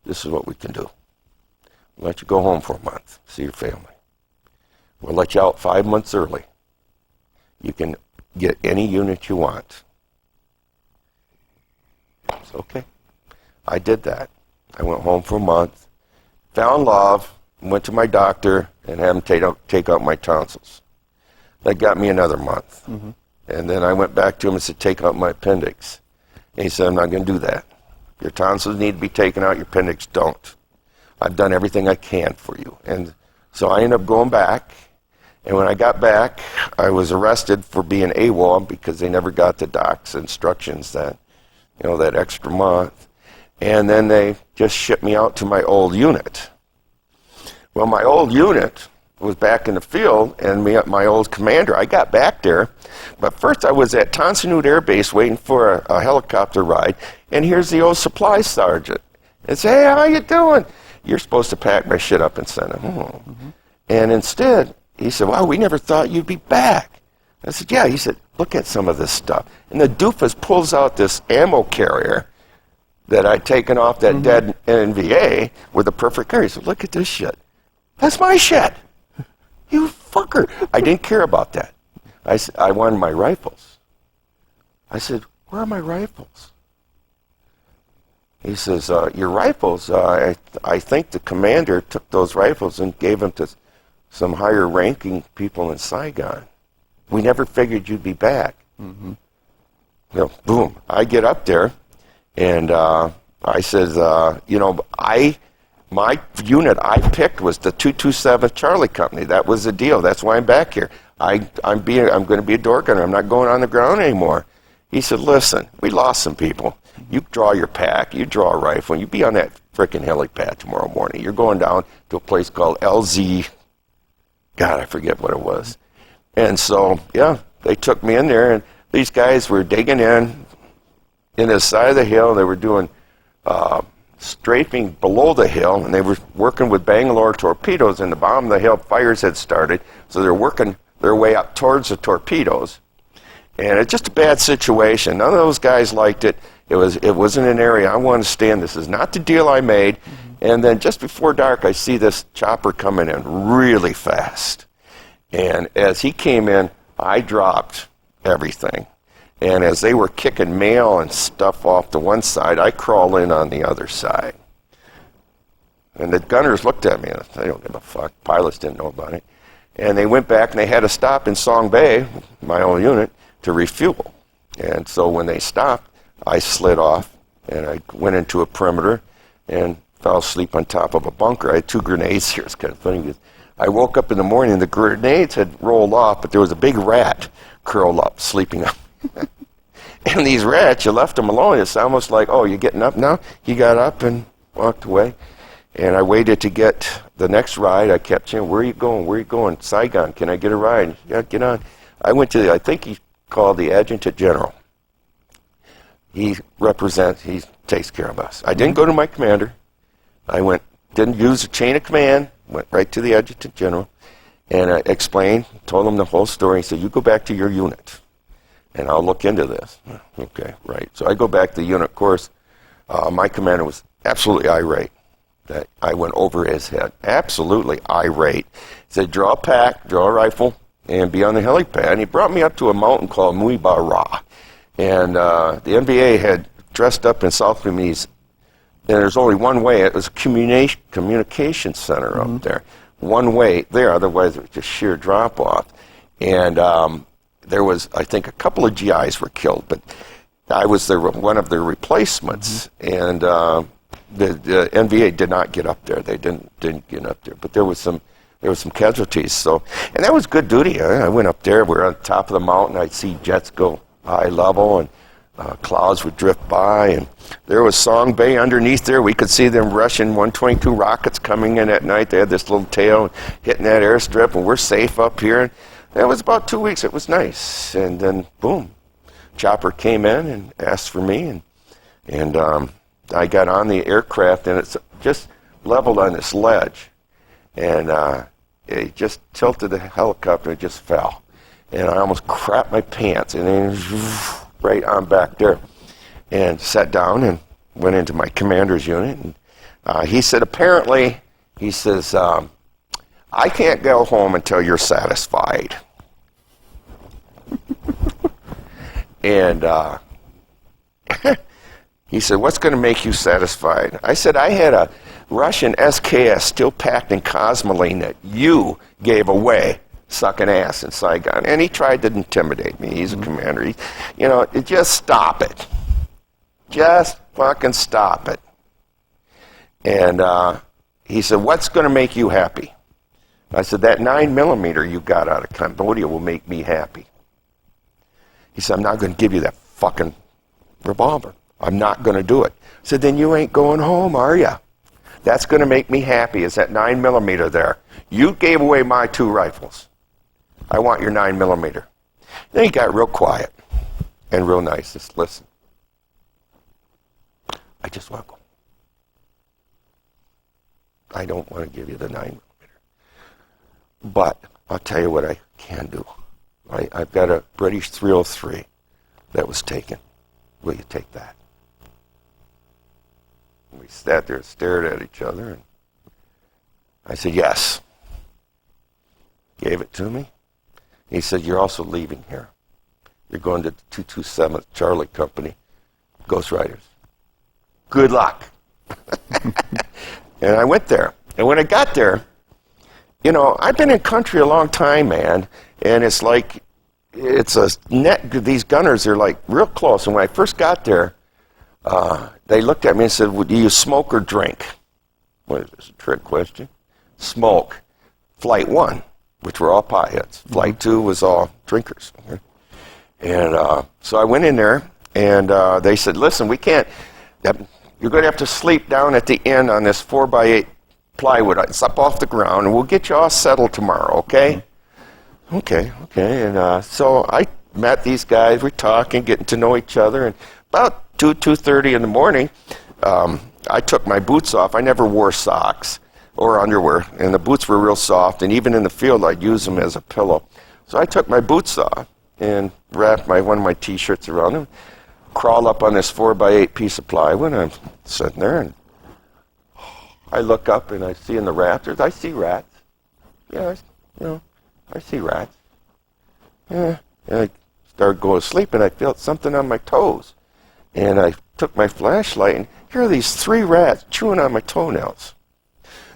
S2: this is what we can do. We'll let you go home for a month, see your family. We'll let you out 5 months early. You can get any unit you want. It's okay. I did that. I went home for a month, found love, went to my doctor, and had him take out my tonsils. That got me another month. Mm-hmm. And then I went back to him and said, take out my appendix. And he said, I'm not going to do that. Your tonsils need to be taken out, your appendix don't. I've done everything I can for you. And so I ended up going back, And when I got back, I was arrested for being AWOL because they never got the doc's instructions that extra month. And then they just shipped me out to my old unit. Well, my old unit was back in the field, and my old commander, I got back there. But first I was at Tonsanute Air Base waiting for a helicopter ride, and here's the old supply sergeant. And say, hey, how you doing? You're supposed to pack my shit up and send it home. Mm-hmm. And instead, he said, wow, we never thought you'd be back. I said, yeah. He said, look at some of this stuff. And the doofus pulls out this ammo carrier that I'd taken off that dead NVA with a perfect carrier. He said, look at this shit. That's my shit. You fucker. I didn't care about that. I said, I wanted my rifles. I said, where are my rifles? He says, your rifles, I think the commander took those rifles and gave them to some higher ranking people in Saigon. We never figured you'd be back. Mm-hmm. Boom. I get up there, and I says, my unit I picked was the 227th Charlie Company. That was the deal. That's why I'm back here. I'm going to be a door gunner. I'm not going on the ground anymore. He said, listen, we lost some people. You draw your pack, you draw a rifle, and you be on that frickin' helipad tomorrow morning. You're going down to a place called LZ. God, I forget what it was. And so, yeah, they took me in there, and these guys were digging in the side of the hill. They were doing strafing below the hill, and they were working with Bangalore torpedoes, and the bottom of the hill fires had started, so they're working their way up towards the torpedoes. And it's just a bad situation. None of those guys liked it. It wasn't an area I wanted to stay in. This is not the deal I made. Mm-hmm. And then just before dark, I see this chopper coming in really fast. And as he came in, I dropped everything. And as they were kicking mail and stuff off to one side, I crawled in on the other side. And the gunners looked at me, and they don't give a fuck. Pilots didn't know about it. And they went back, and they had to stop in Song Bay, my own unit, to refuel. And so when they stopped, I slid off, and I went into a perimeter and fell asleep on top of a bunker. I had 2 grenades here. It's kind of funny because I woke up in the morning, and the grenades had rolled off, but there was a big rat curled up, sleeping up. And these rats, you left them alone. It's almost like, oh, you're getting up now? He got up and walked away. And I waited to get the next ride. I kept saying, where are you going? Where are you going? Saigon, can I get a ride? Yeah, get on. I went to, I think he called the Adjutant General. He takes care of us. I didn't go to my commander. I didn't use the chain of command, went right to the Adjutant General, and I explained, told him the whole story. He said, you go back to your unit, and I'll look into this. Okay, right. So I go back to the unit. Of course, my commander was absolutely irate that I went over his head. Absolutely irate. He said, draw a pack, draw a rifle, and be on the helipad. And he brought me up to a mountain called Muibara. And the NBA had dressed up in South Vietnamese, and there's only one way. It was a communication center up there. One way there, otherwise it was just sheer drop-off. And there was, I think, a couple of GIs were killed, but I was one of their replacements. And the NVA did not get up there. They didn't get up there. But there was some casualties. So, and that was good duty. I went up there. We were on top of the mountain. I'd see jets go high level, and clouds would drift by. And there was Song Bay underneath there. We could see them Russian 122 rockets coming in at night. They had this little tail hitting that airstrip, and we're safe up here. And that was about 2 weeks. It was nice. And then, boom, chopper came in and asked for me, and I got on the aircraft, and it's just leveled on this ledge. And it just tilted the helicopter and just fell. And I almost crapped my pants, and then right on back there. And sat down and went into my commander's unit. And he said, apparently, he says, I can't go home until you're satisfied. And he said, what's going to make you satisfied? I said, I had a Russian SKS still packed in Cosmoline that you gave away, sucking ass in Saigon. And he tried to intimidate me. He's a commander. Just stop it. Just fucking stop it. And he said, what's going to make you happy? I said, that 9mm you got out of Cambodia will make me happy. He said, I'm not going to give you that fucking revolver. I'm not going to do it. I said, then you ain't going home, are ya? That's going to make me happy, is that 9mm there. You gave away my 2 rifles. I want your 9mm. Then he got real quiet and real nice. Just listen. I just want to go. I don't want to give you the 9mm. But I'll tell you what I can do. I've got a British 303 that was taken. Will you take that? We sat there and stared at each other. And I said, yes. Gave it to me. He said, you're also leaving here. You're going to the 227th Charlie Company, Ghost Riders. Good luck. And I went there. And when I got there, you know, I've been in country a long time, man, and it's like, it's a net, these gunners are like real close. And when I first got there, they looked at me and said, well, do you smoke or drink? What is this, a trick question? Smoke. Flight 1, which were all potheads. Flight 2 was all drinkers. And so I went in there, and they said, listen, we can't, you're going to have to sleep down at the inn on this 4x8 plywood. It's up off the ground, and we'll get you all settled tomorrow, okay? Okay. And so I met these guys. We're talking, getting to know each other. And about 2:30 in the morning, I took my boots off. I never wore socks or underwear, and the boots were real soft. And even in the field, I'd use them as a pillow. So I took my boots off and wrapped one of my T-shirts around them, crawled up on this 4x8 piece of plywood. And I'm sitting there, and I look up, and I see in the rafters, I see rats. Yeah, I see rats. Yeah. And I started going to sleep, and I felt something on my toes. And I took my flashlight, and here are these 3 rats chewing on my toenails.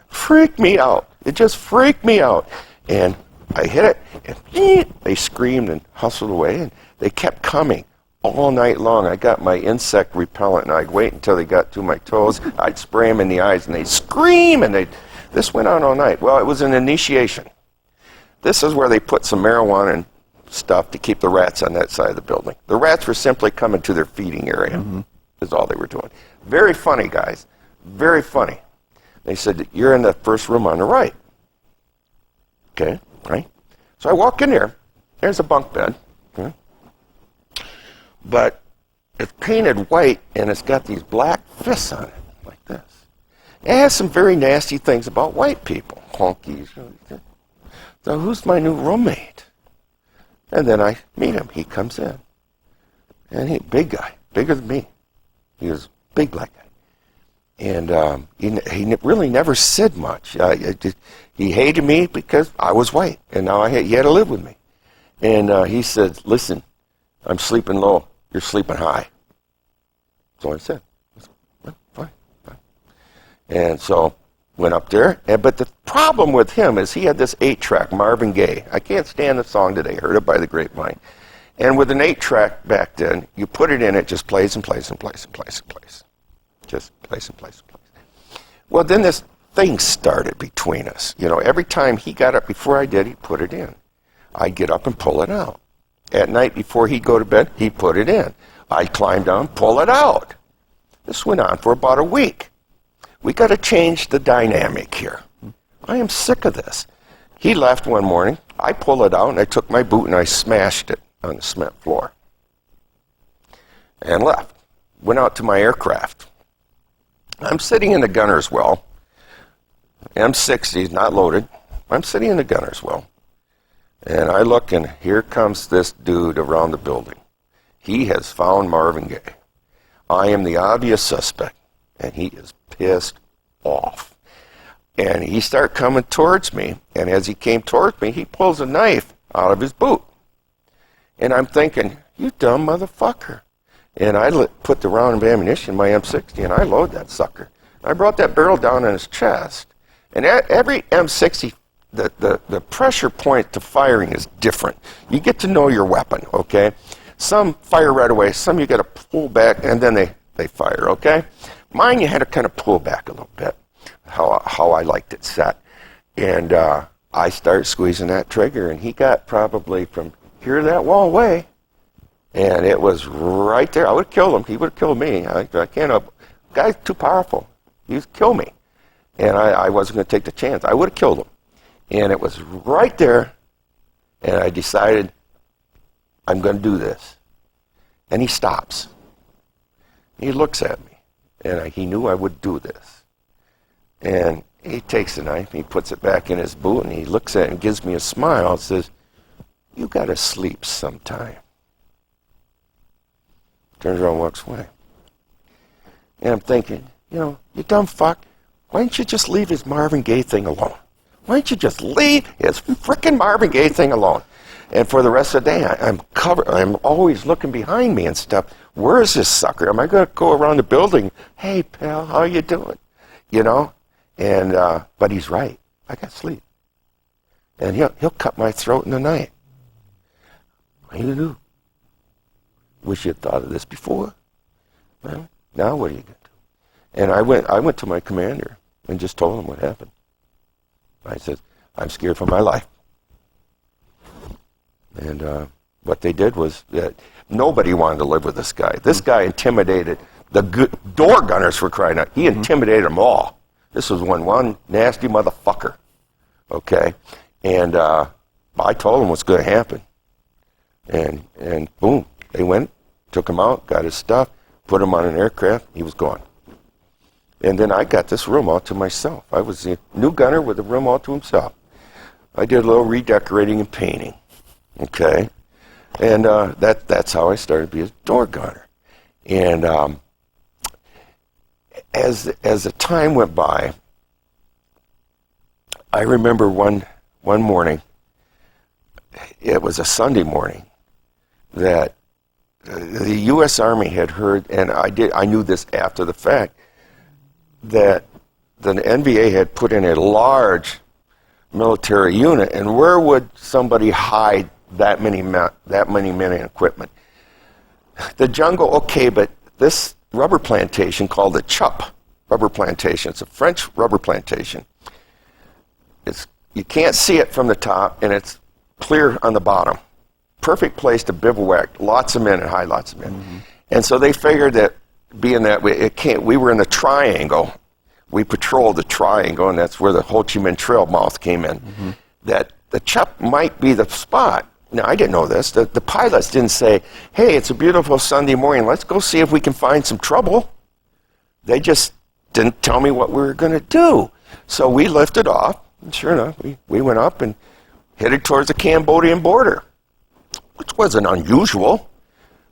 S2: Freaked me out. It just freaked me out. And I hit it, and they screamed and hustled away, and they kept coming all night long. I got my insect repellent, and I'd wait until they got to my toes. I'd spray them in the eyes, and they'd scream, and this went on all night. Well, it was an initiation. This is where they put some marijuana and stuff to keep the rats on that side of the building. The rats were simply coming to their feeding area, is all they were doing. Very funny, guys. Very funny. They said, you're in the first room on the right. Okay, right? So I walk in there. There's a bunk bed. Okay. But it's painted white, and it's got these black fists on it, like this. It has some very nasty things about white people. Honkies. So who's my new roommate? And then I meet him. He comes in. And big guy, bigger than me. He was a big black guy. And he really never said much. He hated me because I was white, and now he had to live with me. And he said, listen, I'm sleeping low. You're sleeping high. That's all I said. Well, fine. And so went up there. But the problem with him is he had this 8-track, Marvin Gaye. I can't stand the song today. Heard it by the grapevine. And with an 8-track back then, you put it in, it just plays and plays and plays and plays and plays. Just plays and plays and plays. Well, then this thing started between us. You know, every time he got up before I did, he'd put it in. I'd get up and pull it out. At night before he'd go to bed, he'd put it in. I'd climb down, pull it out. This went on for about a week. We got to change the dynamic here. I am sick of this. He left one morning. I pulled it out, and I took my boot, and I smashed it on the cement floor. And left. Went out to my aircraft. I'm sitting in the gunner's well. M60, not loaded. I'm sitting in the gunner's well. And I look, and here comes this dude around the building. He has found Marvin Gaye. I am the obvious suspect, and he is pissed off. And he started coming towards me, and as he came towards me, he pulls a knife out of his boot. And I'm thinking, you dumb motherfucker. And I put the round of ammunition in my M60, and I load that sucker. I brought that barrel down on his chest. And every M60, the pressure point to firing is different. You get to know your weapon, okay? Some fire right away, some you got to pull back, and then they fire, okay? Mine, you had to kind of pull back a little bit, how I liked it set. And I started squeezing that trigger, and he got probably from here to that wall away, and it was right there. I would have killed him. He would have killed me. I can't. The guy's too powerful. He'd kill me, and I wasn't going to take the chance. I would have killed him, and it was right there, and I decided I'm going to do this. And he stops. He looks at me, and he knew I would do this. And he takes the knife, he puts it back in his boot, and he looks at it and gives me a smile and says, "You got to sleep sometime." Turns around and walks away. And I'm thinking, you dumb fuck, why don't you just leave his Marvin Gaye thing alone? Why don't you just leave his frickin' Marvin Gaye thing alone? And for the rest of the day, I'm always looking behind me and stuff. Where is this sucker? Am I going to go around the building? "Hey, pal, how you doing?" And but he's right. I got sleep. And he'll cut my throat in the night. What do you do? Wish you'd thought of this before. Well, now what are you going to do? And I went to my commander and just told him what happened. I said, "I'm scared for my life." And what they did was that nobody wanted to live with this guy. This guy intimidated the door gunners, for crying out. He intimidated them all. This was one nasty motherfucker. Okay? And I told him what's going to happen. And boom, they went, took him out, got his stuff, put him on an aircraft. He was gone. And then I got this room all to myself. I was the new gunner with the room all to himself. I did a little redecorating and painting. Okay? And that's how I started to be a door gunner. And as the time went by, I remember one morning, it was a Sunday morning, that the U.S. Army had heard, and I knew this after the fact, that the NVA had put in a large military unit, and where would somebody hide that many men and equipment? The jungle, okay, but this rubber plantation called the Chup rubber plantation, it's a French rubber plantation. You can't see it from the top, and it's clear on the bottom. Perfect place to bivouac, lots of men and hide lots of men. Mm-hmm. And so they figured that, being that we were in the triangle, we patrolled the triangle, and that's where the Ho Chi Minh Trail mouth came in, that the Chup might be the spot. Now, I didn't know this. The pilots didn't say, "Hey, it's a beautiful Sunday morning, let's go see if we can find some trouble." They just didn't tell me what we were going to do. So we lifted off, and sure enough, we went up and headed towards the Cambodian border, which wasn't unusual.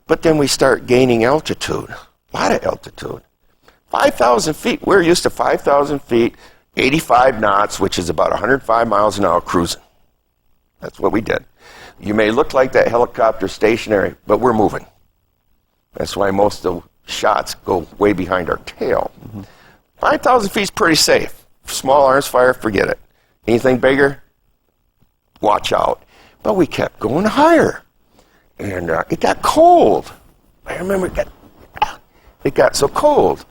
S2: But then we start gaining altitude, a lot of altitude. 5,000 feet. We're used to 5,000 feet, 85 knots, which is about 105 miles an hour cruising. That's what we did. You may look like that helicopter stationary, but we're moving. That's why most of the shots go way behind our tail. 5,000 feet is pretty safe. Small arms fire, forget it. Anything bigger, watch out. But we kept going higher. And it got cold. I remember it got so cold.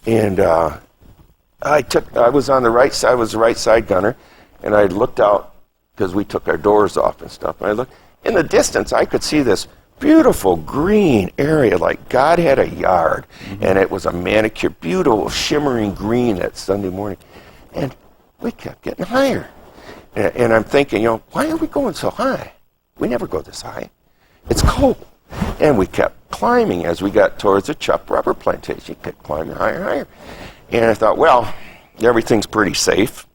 S2: And I was on the right side, I was the right side gunner, and I looked out, because we took our doors off and stuff. And I looked in the distance, I could see this beautiful green area, like God had a yard, and it was a manicured, beautiful, shimmering green that Sunday morning. And we kept getting higher. And I'm thinking, why are we going so high? We never go this high. It's cold. And we kept climbing as we got towards the Chup rubber plantation. Kept climbing higher and higher. And I thought, well, everything's pretty safe.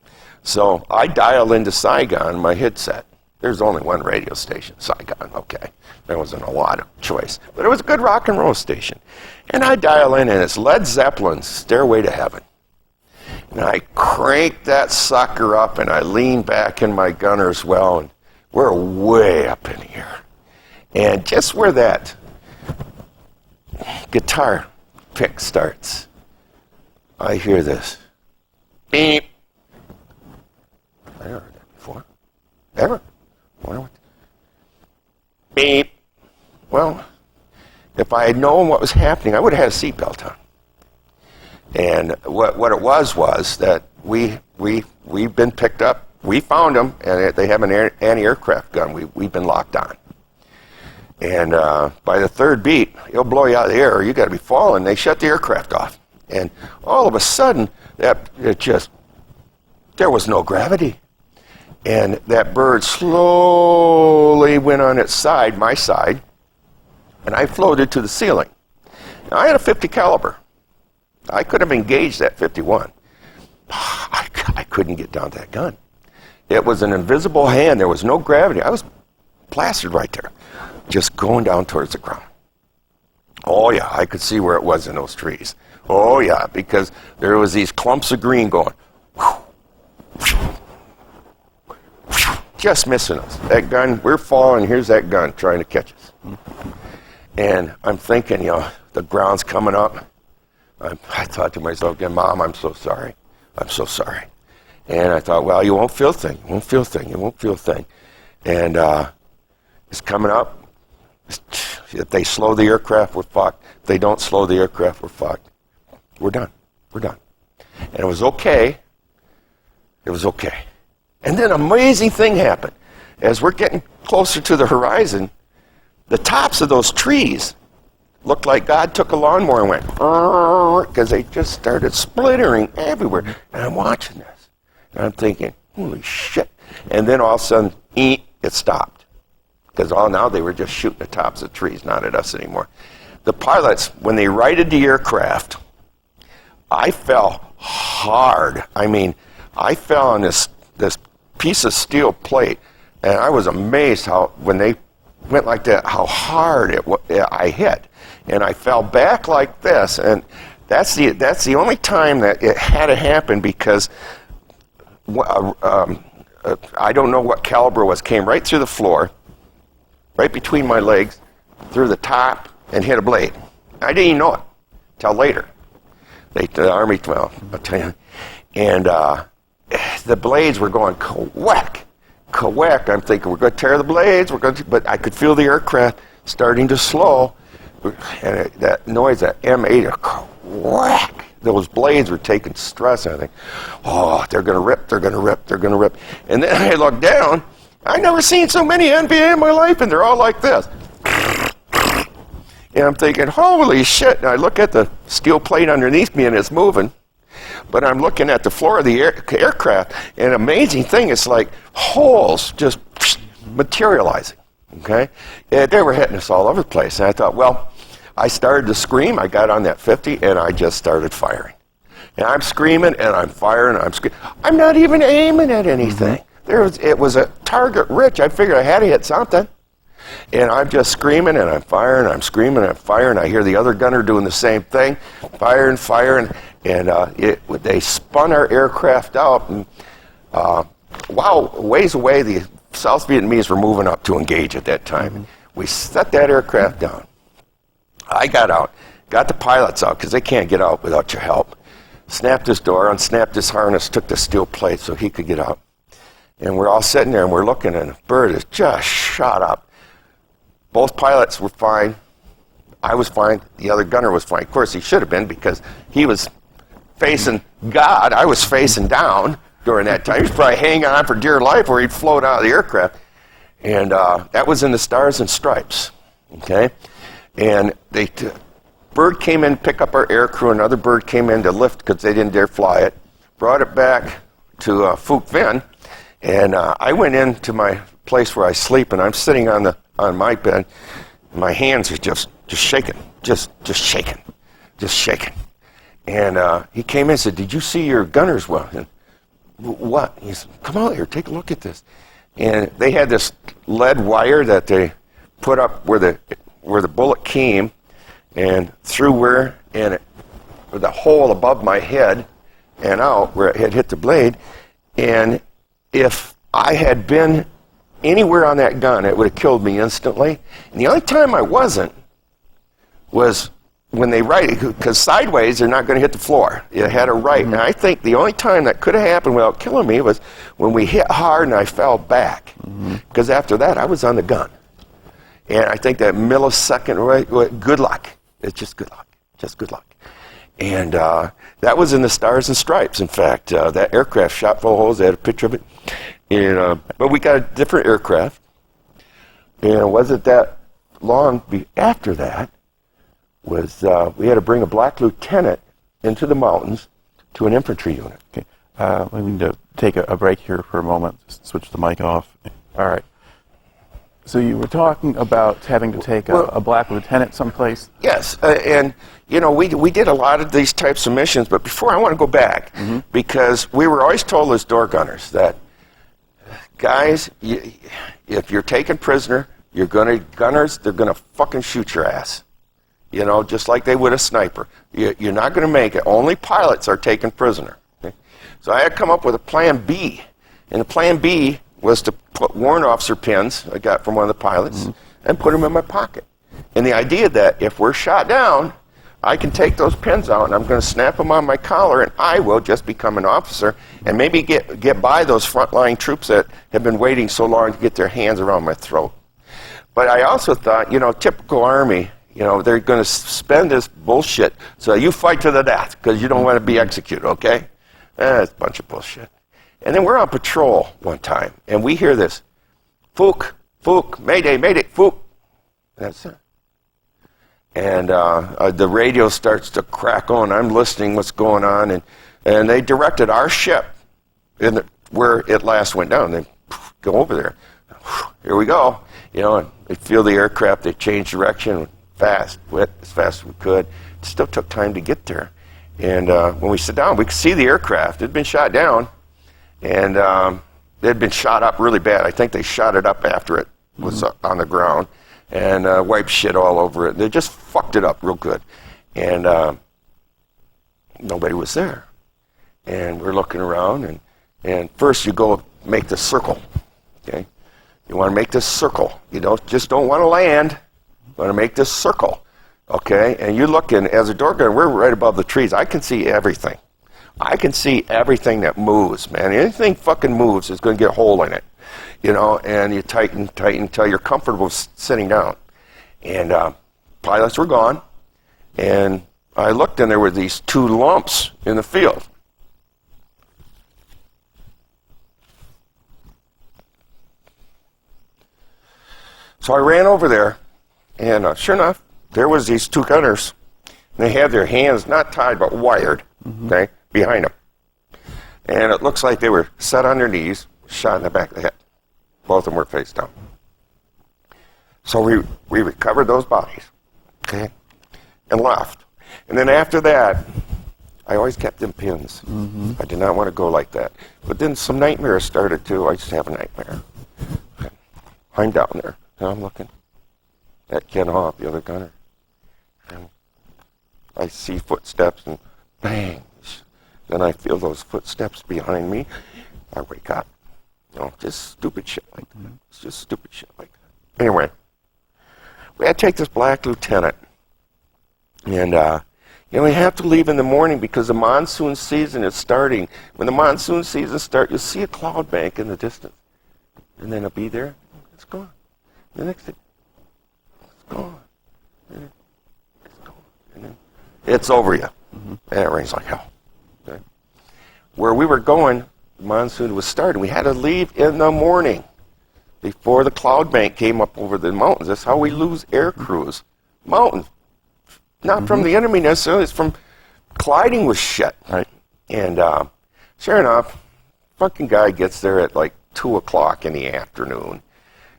S2: So I dial into Saigon, my headset. There's only one radio station, Saigon, okay. There wasn't a lot of choice. But it was a good rock and roll station. And I dial in, and it's Led Zeppelin's Stairway to Heaven. And I crank that sucker up, and I lean back in my gunner's well, and we're way up in here. And just where that guitar pick starts, I hear this. Beep. I never heard that before. Ever? Beep. Well, if I had known what was happening, I would have had a seatbelt on. And what it was that we've been picked up We found them, and they have an anti-aircraft gun we've been locked on. And by the third beat, it'll blow you out of the air, or you got to be falling. They shut the aircraft off. And all of a sudden, there was no gravity. And that bird slowly went on its side, my side, and I floated to the ceiling. Now, I had a 50 caliber. I could have engaged that 51. I couldn't get down to that gun. It was an invisible hand. There was no gravity. I was plastered right there, just going down towards the ground. Oh, yeah, I could see where it was in those trees. Oh, yeah, because there was these clumps of green going, just missing us. That gun, we're falling, here's that gun trying to catch us. And I'm thinking, the ground's coming up. I thought to myself again, Mom, I'm so sorry. I'm so sorry. And I thought, well, you won't feel a thing. You won't feel a thing. You won't feel a thing. And it's coming up. If they slow the aircraft, we're fucked. If they don't slow the aircraft, we're fucked. We're done. We're done. And it was okay. It was okay. And then an amazing thing happened. As we're getting closer to the horizon, the tops of those trees looked like God took a lawnmower and went, because they just started splintering everywhere. And I'm watching this. And I'm thinking, holy shit. And then all of a sudden, it stopped. Because now they were just shooting the tops of trees, not at us anymore. The pilots, when they righted the aircraft, I fell hard. I mean, I fell on this piece of steel plate, and I was amazed how, when they went like that, how hard I hit. And I fell back like this, and that's the only time that it had to happen, because I don't know what caliber it was. Came right through the floor, right between my legs, through the top, and hit a blade. I didn't even know it till later. The Army, well, I'll tell you. And the blades were going ka-whack, ka-whack. I'm thinking, we're going to tear the blades. But I could feel the aircraft starting to slow. And that noise, that M8, ka-whack. Those blades were taking stress. And I think, oh, they're going to rip, they're going to rip, they're going to rip. And then I looked down. I've never seen so many NVA in my life, and they're all like this. And I'm thinking, holy shit. And I look at the steel plate underneath me, and it's moving. But I'm looking at the floor of the aircraft, and an amazing thing, it's like holes just materializing, okay? And they were hitting us all over the place. And I thought, well, I started to scream. I got on that 50, and I just started firing. And I'm screaming, and I'm firing, and I'm screaming. I'm not even aiming at anything. It was a target rich. I figured I had to hit something. And I'm just screaming, and I'm firing, and I'm screaming, and I'm firing. I hear the other gunner doing the same thing, firing, and they spun our aircraft out. And ways away, the South Vietnamese were moving up to engage at that time. We set that aircraft down. I got out, got the pilots out, because they can't get out without your help. Snapped his door, unsnapped his harness, took the steel plate so he could get out. And we're all sitting there, and we're looking, and the bird is just shot up. Both pilots were fine. I was fine. The other gunner was fine. Of course, he should have been, because he was facing God. I was facing down during that time. He was probably hanging on for dear life, or he'd float out of the aircraft. And that was in the Stars and Stripes. Okay? And bird came in to pick up our air crew. Another bird came in to lift, because they didn't dare fly it. Brought it back to Phuc Vinh. And I went into my place where I sleep, and I'm sitting on my bed. My hands are just shaking, just shaking. And he came in and said, "Did you see your gunners well?" And, "What?" He said, "Come out here, take a look at this." And they had this lead wire that they put up where the bullet came, and through with the hole above my head and out where it had hit the blade. And if I had been anywhere on that gun, it would have killed me instantly. And the only time I wasn't was when they right it, because sideways they're not going to hit the floor. It had a right. And I think the only time that could have happened without killing me was when we hit hard and I fell back. Because after that, I was on the gun. And I think that millisecond, good luck. It's just good luck. Just good luck. And that was in the Stars and Stripes, in fact. That aircraft shot full of holes. They had a picture of it. And, but we got a different aircraft. And it wasn't that long after that was we had to bring a black lieutenant into the mountains to an infantry unit.
S1: Okay. We need to take a break here for a moment. Just switch the mic off. All right. So you were talking about having to take a black lieutenant someplace?
S2: Yes, and you know, we did a lot of these types of missions, but before I want to go back, because we were always told as door gunners that, guys, if you're taken prisoner, they're gonna fucking shoot your ass. You know, just like they would a sniper. You're not gonna make it. Only pilots are taken prisoner. Okay? So I had come up with a plan B, and the plan B was to put warrant officer pins I got from one of the pilots and put them in my pocket. And the idea that if we're shot down, I can take those pins out and I'm going to snap them on my collar and I will just become an officer and maybe get by those frontline troops that have been waiting so long to get their hands around my throat. But I also thought, you know, typical Army, you know, they're going to spend this bullshit so you fight to the death because you don't want to be executed, okay? It's a bunch of bullshit. And then we're on patrol one time, and we hear this, Fook, Fook, Mayday, Mayday, Fook. That's it. And the radio starts to crack on. I'm listening what's going on, and they directed our ship where it last went down. They go over there. Here we go. You know, and they feel the aircraft. They change direction fast, went as fast as we could. It still took time to get there. And when we sit down, we could see the aircraft. It had been shot down. And it had been shot up really bad. I think they shot it up after it was on the ground and wiped shit all over it. They just fucked it up real good. And nobody was there. And we're looking around, and first you go make the circle. Okay, you want to make this circle. You don't want to land. You want to make this circle. Okay, and you look in as a door gunner. We're right above the trees. I can see everything. I can see everything that moves, man. Anything fucking moves is going to get a hole in it, you know, and you tighten until you're comfortable sitting down. And pilots were gone, and I looked, and there were these two lumps in the field. So I ran over there, and sure enough, there was these two gunners. And they had their hands not tied, but wired, okay, behind them. And it looks like they were set on their knees, shot in the back of the head. Both of them were face down. So we recovered those bodies, okay, and left. And then after that, I always kept them pins. I did not want to go like that. But then some nightmares started too. I used to have a nightmare. I'm down there, and I'm looking at Ken Hoff, the other gunner. And I see footsteps, and bang. Then I feel those footsteps behind me. I wake up. You know, just stupid shit like that. It's just stupid shit like that. Anyway, we had to take this black lieutenant. And, you know, we have to leave in the morning because the monsoon season is starting. When the monsoon season starts, you'll see a cloud bank in the distance. And then it'll be there. It's gone. The next thing, it's gone. And it's gone. And then it's over you. And it rains like hell. Okay. Where we were going, the monsoon was starting. We had to leave in the morning before the cloud bank came up over the mountains. That's how we lose air crews. Mountains. Not from the enemy necessarily, it's from colliding with shit. Right. And sure enough, fucking guy gets there at like 2 o'clock in the afternoon.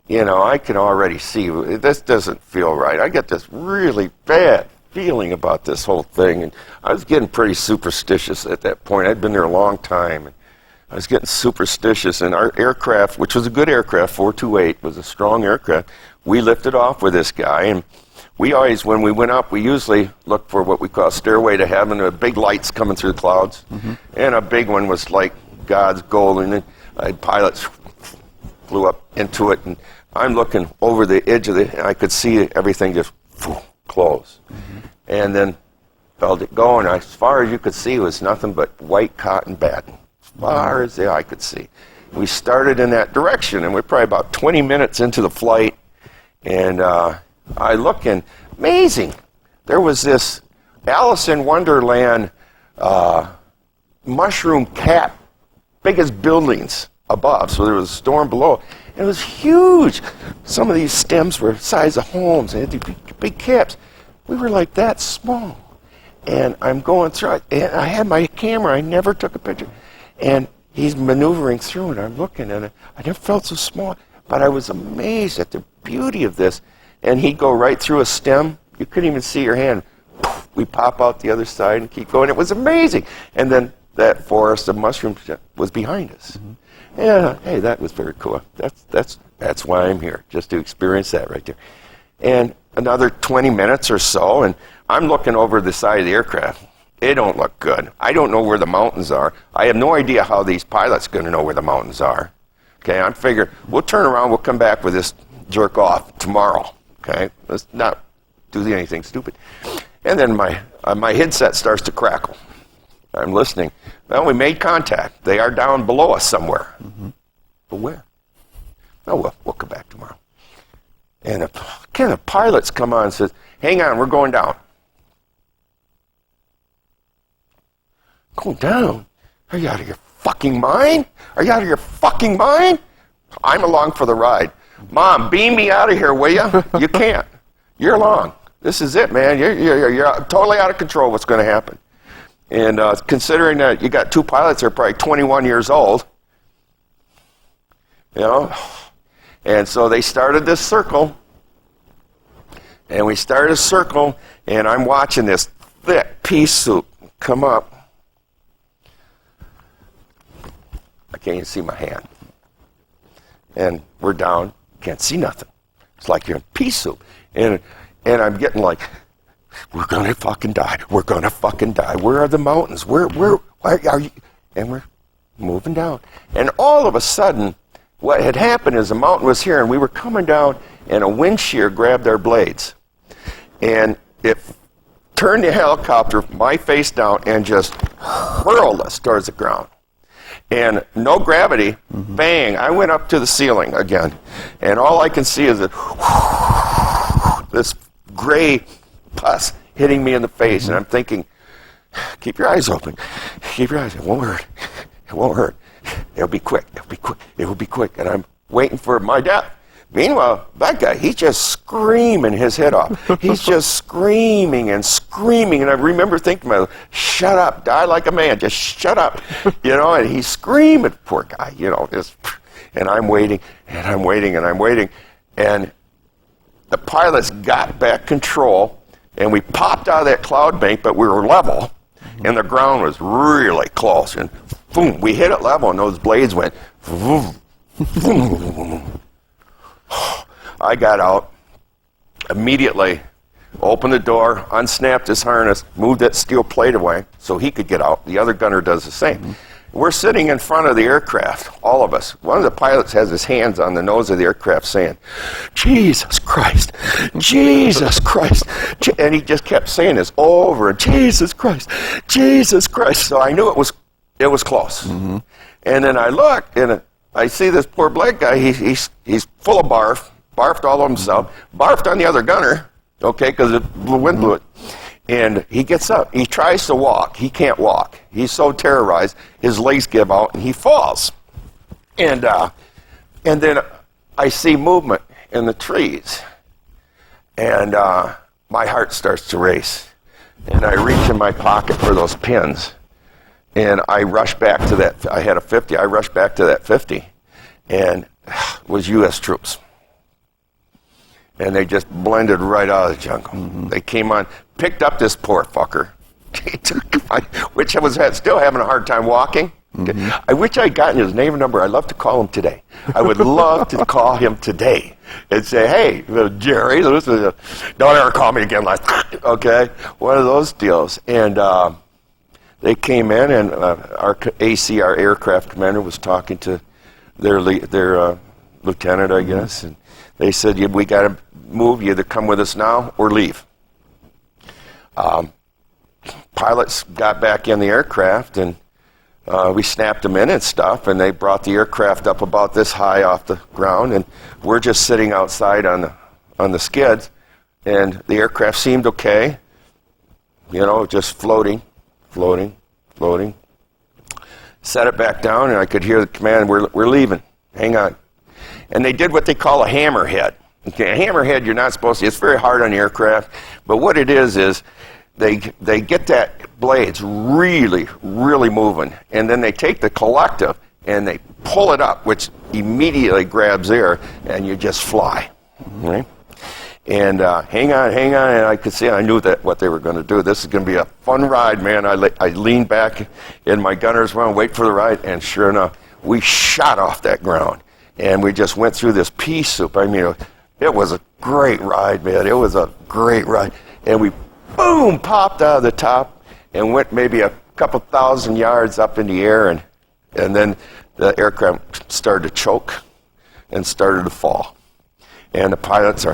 S2: You know, I can already see this doesn't feel right. I get this really bad feeling about this whole thing. And I was getting pretty superstitious at that point. I'd been there a long time. And I was getting superstitious. And our aircraft, which was a good aircraft, 428, was a strong aircraft. We lifted off with this guy. And we always, when we went up, we usually looked for what we call Stairway to Heaven. There were big lights coming through the clouds. And a big one was like God's gold. And then pilots flew up into it. And I'm looking over the edge of it, and I could see everything just close. And then felt it going. As far as you could see, it was nothing but white cotton batting. As far as the eye could see. We started in that direction, and we're probably about 20 minutes into the flight. And I look, and amazing. There was this Alice in Wonderland mushroom cap, biggest buildings above, so there was a storm below. It was huge. Some of these stems were the size of homes, and had these big caps. We were like that small. And I'm going through it, and I had my camera. I never took a picture. And he's maneuvering through, and I'm looking at it. I never felt so small, but I was amazed at the beauty of this. And he'd go right through a stem. You couldn't even see your hand. We pop out the other side and keep going. It was amazing. And then that forest of mushrooms was behind us. Mm-hmm. Yeah, hey, that was very cool. That's why I'm here, just to experience that right there. And another 20 minutes or so, and I'm looking over the side of the aircraft. It don't look good. I don't know where the mountains are. I have no idea how these pilots are going to know where the mountains are. Okay, I'm figuring we'll turn around, we'll come back with this jerk off tomorrow. Okay, let's not do anything stupid. And then my headset starts to crackle. I'm listening. Well, we made contact. They are down below us somewhere. Mm-hmm. But where? Oh, we'll come back tomorrow. And the pilots come on and says, hang on, we're going down. Going down? Are you out of your fucking mind? Are you out of your fucking mind? I'm along for the ride. Mom, beam me out of here, will you? You can't. You're along. This is it, man. You're totally out of control what's going to happen. And considering that you got two pilots that are probably 21 years old, you know, and so they started this circle, and we started a circle, and I'm watching this thick pea soup come up. I can't even see my hand. And we're down, can't see nothing. It's like you're in pea soup. And I'm getting like, we're going to fucking die. We're going to fucking die. Where are the mountains? Where are you? And we're moving down. And all of a sudden, what had happened is the mountain was here, and we were coming down, and a wind shear grabbed our blades. And it turned the helicopter, my face down, and just hurled us towards the ground. And no gravity, bang, I went up to the ceiling again. And all I can see is this gray pus hitting me in the face. And I'm thinking, keep your eyes open. Keep your eyes open. It won't hurt. It won't hurt. It'll be quick. It'll be quick. It will be quick. And I'm waiting for my death. Meanwhile, that guy, he's just screaming his head off. He's just screaming and screaming. And I remember thinking to myself, shut up, die like a man, just shut up. You know, and he's screaming, poor guy, you know. And I'm waiting, and I'm waiting, and I'm waiting. And the pilots got back control, and we popped out of that cloud bank, but we were level, and the ground was really close. And boom, we hit it level, and those blades went, boom, boom. I got out, immediately opened the door, unsnapped his harness, moved that steel plate away so he could get out. The other gunner does the same. Mm-hmm. We're sitting in front of the aircraft, all of us. One of the pilots has his hands on the nose of the aircraft saying, Jesus Christ, Jesus Christ. And he just kept saying this over and Jesus Christ, Jesus Christ. So I knew it was close. Mm-hmm. And then I look, and I see this poor black guy, he's full of barfed all over himself, barfed on the other gunner, okay, because the wind blew it. And he gets up, he tries to walk, he can't walk. He's so terrorized, his legs give out, and he falls. And then I see movement in the trees, and my heart starts to race. And I reach in my pocket for those pins. And I rushed back to that, I had a 50, I rushed back to that 50, and it was U.S. troops. And they just blended right out of the jungle. Mm-hmm. They came on, picked up this poor fucker, which I was still having a hard time walking. Mm-hmm. I wish I'd gotten his name and number. I'd love to call him today. I would love to call him today and say, hey, Jerry, don't ever call me again okay? One of those deals. And they came in, and our AC, our aircraft commander, was talking to their lieutenant, I guess, and they said, we got to move. You either come with us now or leave. Pilots got back in the aircraft, and we snapped them in and stuff, and they brought the aircraft up about this high off the ground, and we're just sitting outside on the skids, and the aircraft seemed okay. just floating. Set it back down, and I could hear the command, we're leaving. Hang on. And they did what they call a hammerhead. Okay, a hammerhead, you're not supposed to, it's very hard on the aircraft, but what it is they get that blades really, really moving, and then they take the collective and they pull it up, which immediately grabs air, and you just fly. Right? And hang on, and I could see, I knew that what they were going to do. This is going to be a fun ride, man. I leaned back in my gunner's room, wait for the ride, and sure enough, we shot off that ground. And we just went through this pea soup. I mean, it was a great ride, man. It was a great ride. And we, boom, popped out of the top and went maybe a couple thousand yards up in the air, and then the aircraft started to choke and started to fall. And the pilots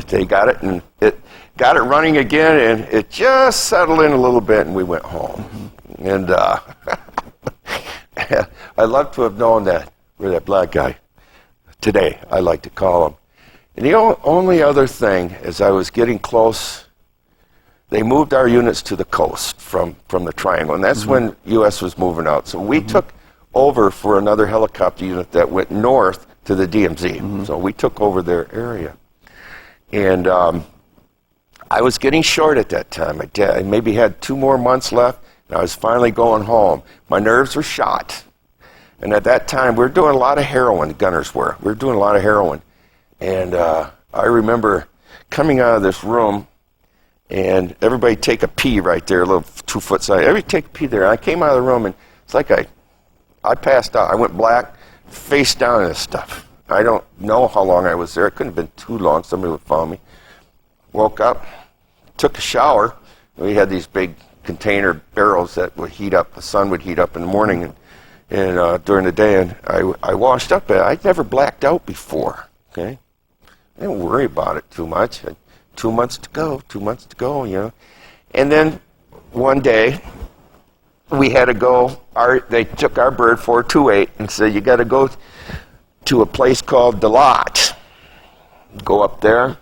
S2: they got it, and it got it running again, and it just settled in a little bit, and we went home. And I'd love to have known that, where that black guy, today, I like to call him. And the only other thing, as I was getting close, they moved our units to the coast from the Triangle, and that's when U.S. was moving out. So we took over for another helicopter unit that went north to the DMZ. So we took over their area. And I was getting short at that time. I maybe had 2 more months left, and I was finally going home. My nerves were shot. And at that time, we were doing a lot of heroin, the gunners were. We were doing a lot of heroin. And I remember coming out of this room, and everybody take a pee right there, a little 2-foot side. Everybody take a pee there. And I came out of the room, and it's like I passed out. I went black, face down in this stuff. I don't know how long I was there. It couldn't have been too long. Somebody would follow me. Woke up, took a shower. We had these big container barrels that would heat up. The sun would heat up in the morning and during the day. And I washed up. I'd never blacked out before. Okay, I didn't worry about it too much. 2 months to go, And then one day, we had to go, they took our bird 428 and said, you got to go to a place called the Lot. Go up there.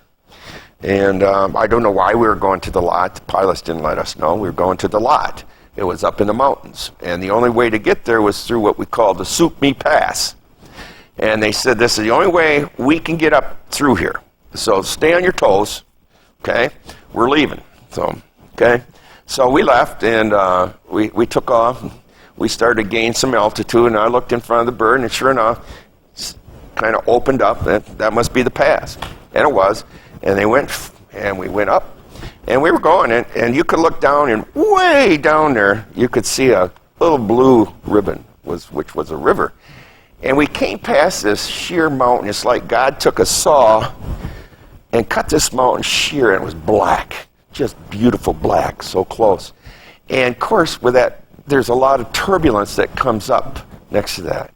S2: And I don't know why we were going to the Lot. The pilots didn't let us know. We were going to the Lot. It was up in the mountains. And the only way to get there was through what we call the Soup Me Pass. And they said, this is the only way we can get up through here. So stay on your toes, okay? We're leaving. So we left, and we took off. We started to gain some altitude, and I looked in front of the bird, and sure enough, kind of opened up. That must be the pass. And it was. And they went, and we went up. And we were going, and you could look down, and way down there, you could see a little blue ribbon, which was a river. And we came past this sheer mountain. It's like God took a saw and cut this mountain sheer, and it was black. Just beautiful black, so close. And of course, with that, there's a lot of turbulence that comes up next to that.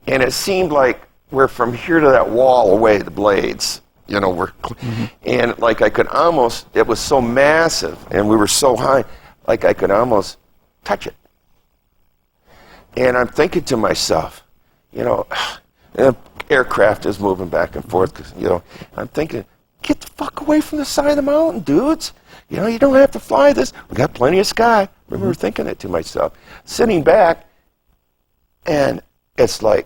S2: And it seemed like we're from here to that wall away, the blades. And like I could almost, it was so massive, and we were so high, like I could almost touch it. And I'm thinking to myself, the aircraft is moving back and forth, because, I'm thinking, get the fuck away from the side of the mountain, dudes. You don't have to fly this. We got plenty of sky. I remember thinking it to myself. Sitting back, and it's like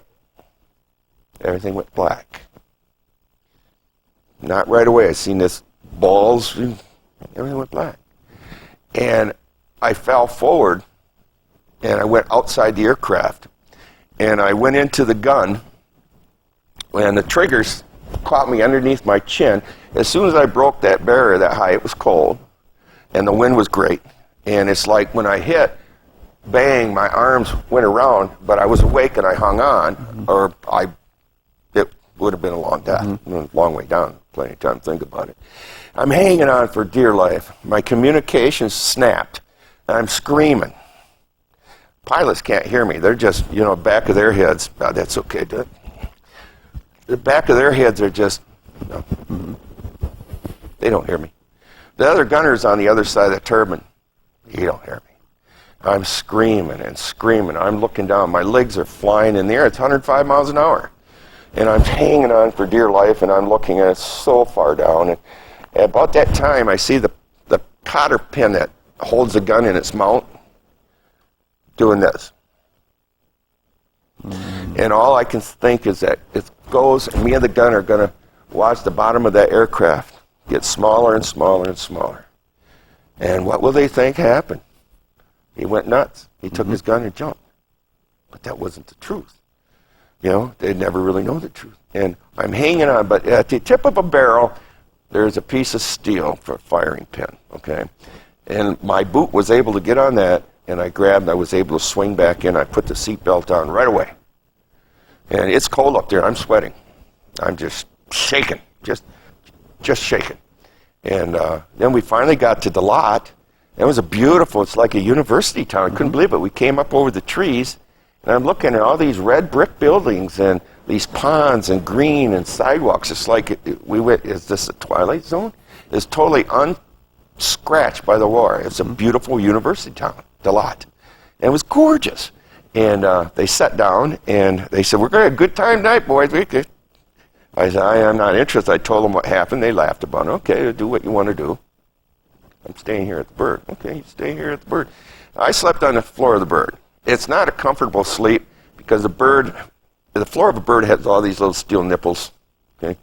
S2: everything went black. Not right away. I seen this balls, everything went black. And I fell forward, and I went outside the aircraft. And I went into the gun, and the triggers caught me underneath my chin. As soon as I broke that barrier that high, it was cold, and the wind was great. And it's like when I hit, bang, my arms went around, but I was awake and I hung on, or it would have been a long death, long way down, plenty of time to think about it. I'm hanging on for dear life. My communications snapped. I'm screaming. Pilots can't hear me. They're just, back of their heads. Oh, that's okay, dude. The back of their heads are just, they don't hear me. The other gunner's on the other side of the turbine. He don't hear me. I'm screaming and screaming. I'm looking down. My legs are flying in the air. It's 105 miles an hour. And I'm hanging on for dear life, and I'm looking, and it's so far down. And about that time, I see the cotter pin that holds the gun in its mount, doing this. And all I can think is that it goes, and me and the gunner are going to watch the bottom of that aircraft get smaller and smaller and smaller. And what will they think happened? He went nuts. He took his gun and jumped. But that wasn't the truth. You know, they'd never really know the truth. And I'm hanging on, but at the tip of a barrel, there's a piece of steel for a firing pin, okay? And my boot was able to get on that, and I was able to swing back in. I put the seatbelt on right away. And it's cold up there. I'm sweating. I'm just shaking, just shaking. And then we finally got to the lot. It was it's like a university town. I couldn't believe it. We came up over the trees, and I'm looking at all these red brick buildings and these ponds and green and sidewalks. It's like is this a Twilight Zone? It's totally unscratched by the war. It's a beautiful university town, the lot. And it was gorgeous. And they sat down, and they said, "We're going to have a good time tonight, boys." I said, "I am not interested." I told them what happened. They laughed about it. "Okay, do what you want to do." "I'm staying here at the Bird." "Okay, you stay here at the Bird." I slept on the floor of the Bird. It's not a comfortable sleep because the floor of a Bird has all these little steel nipples. Okay,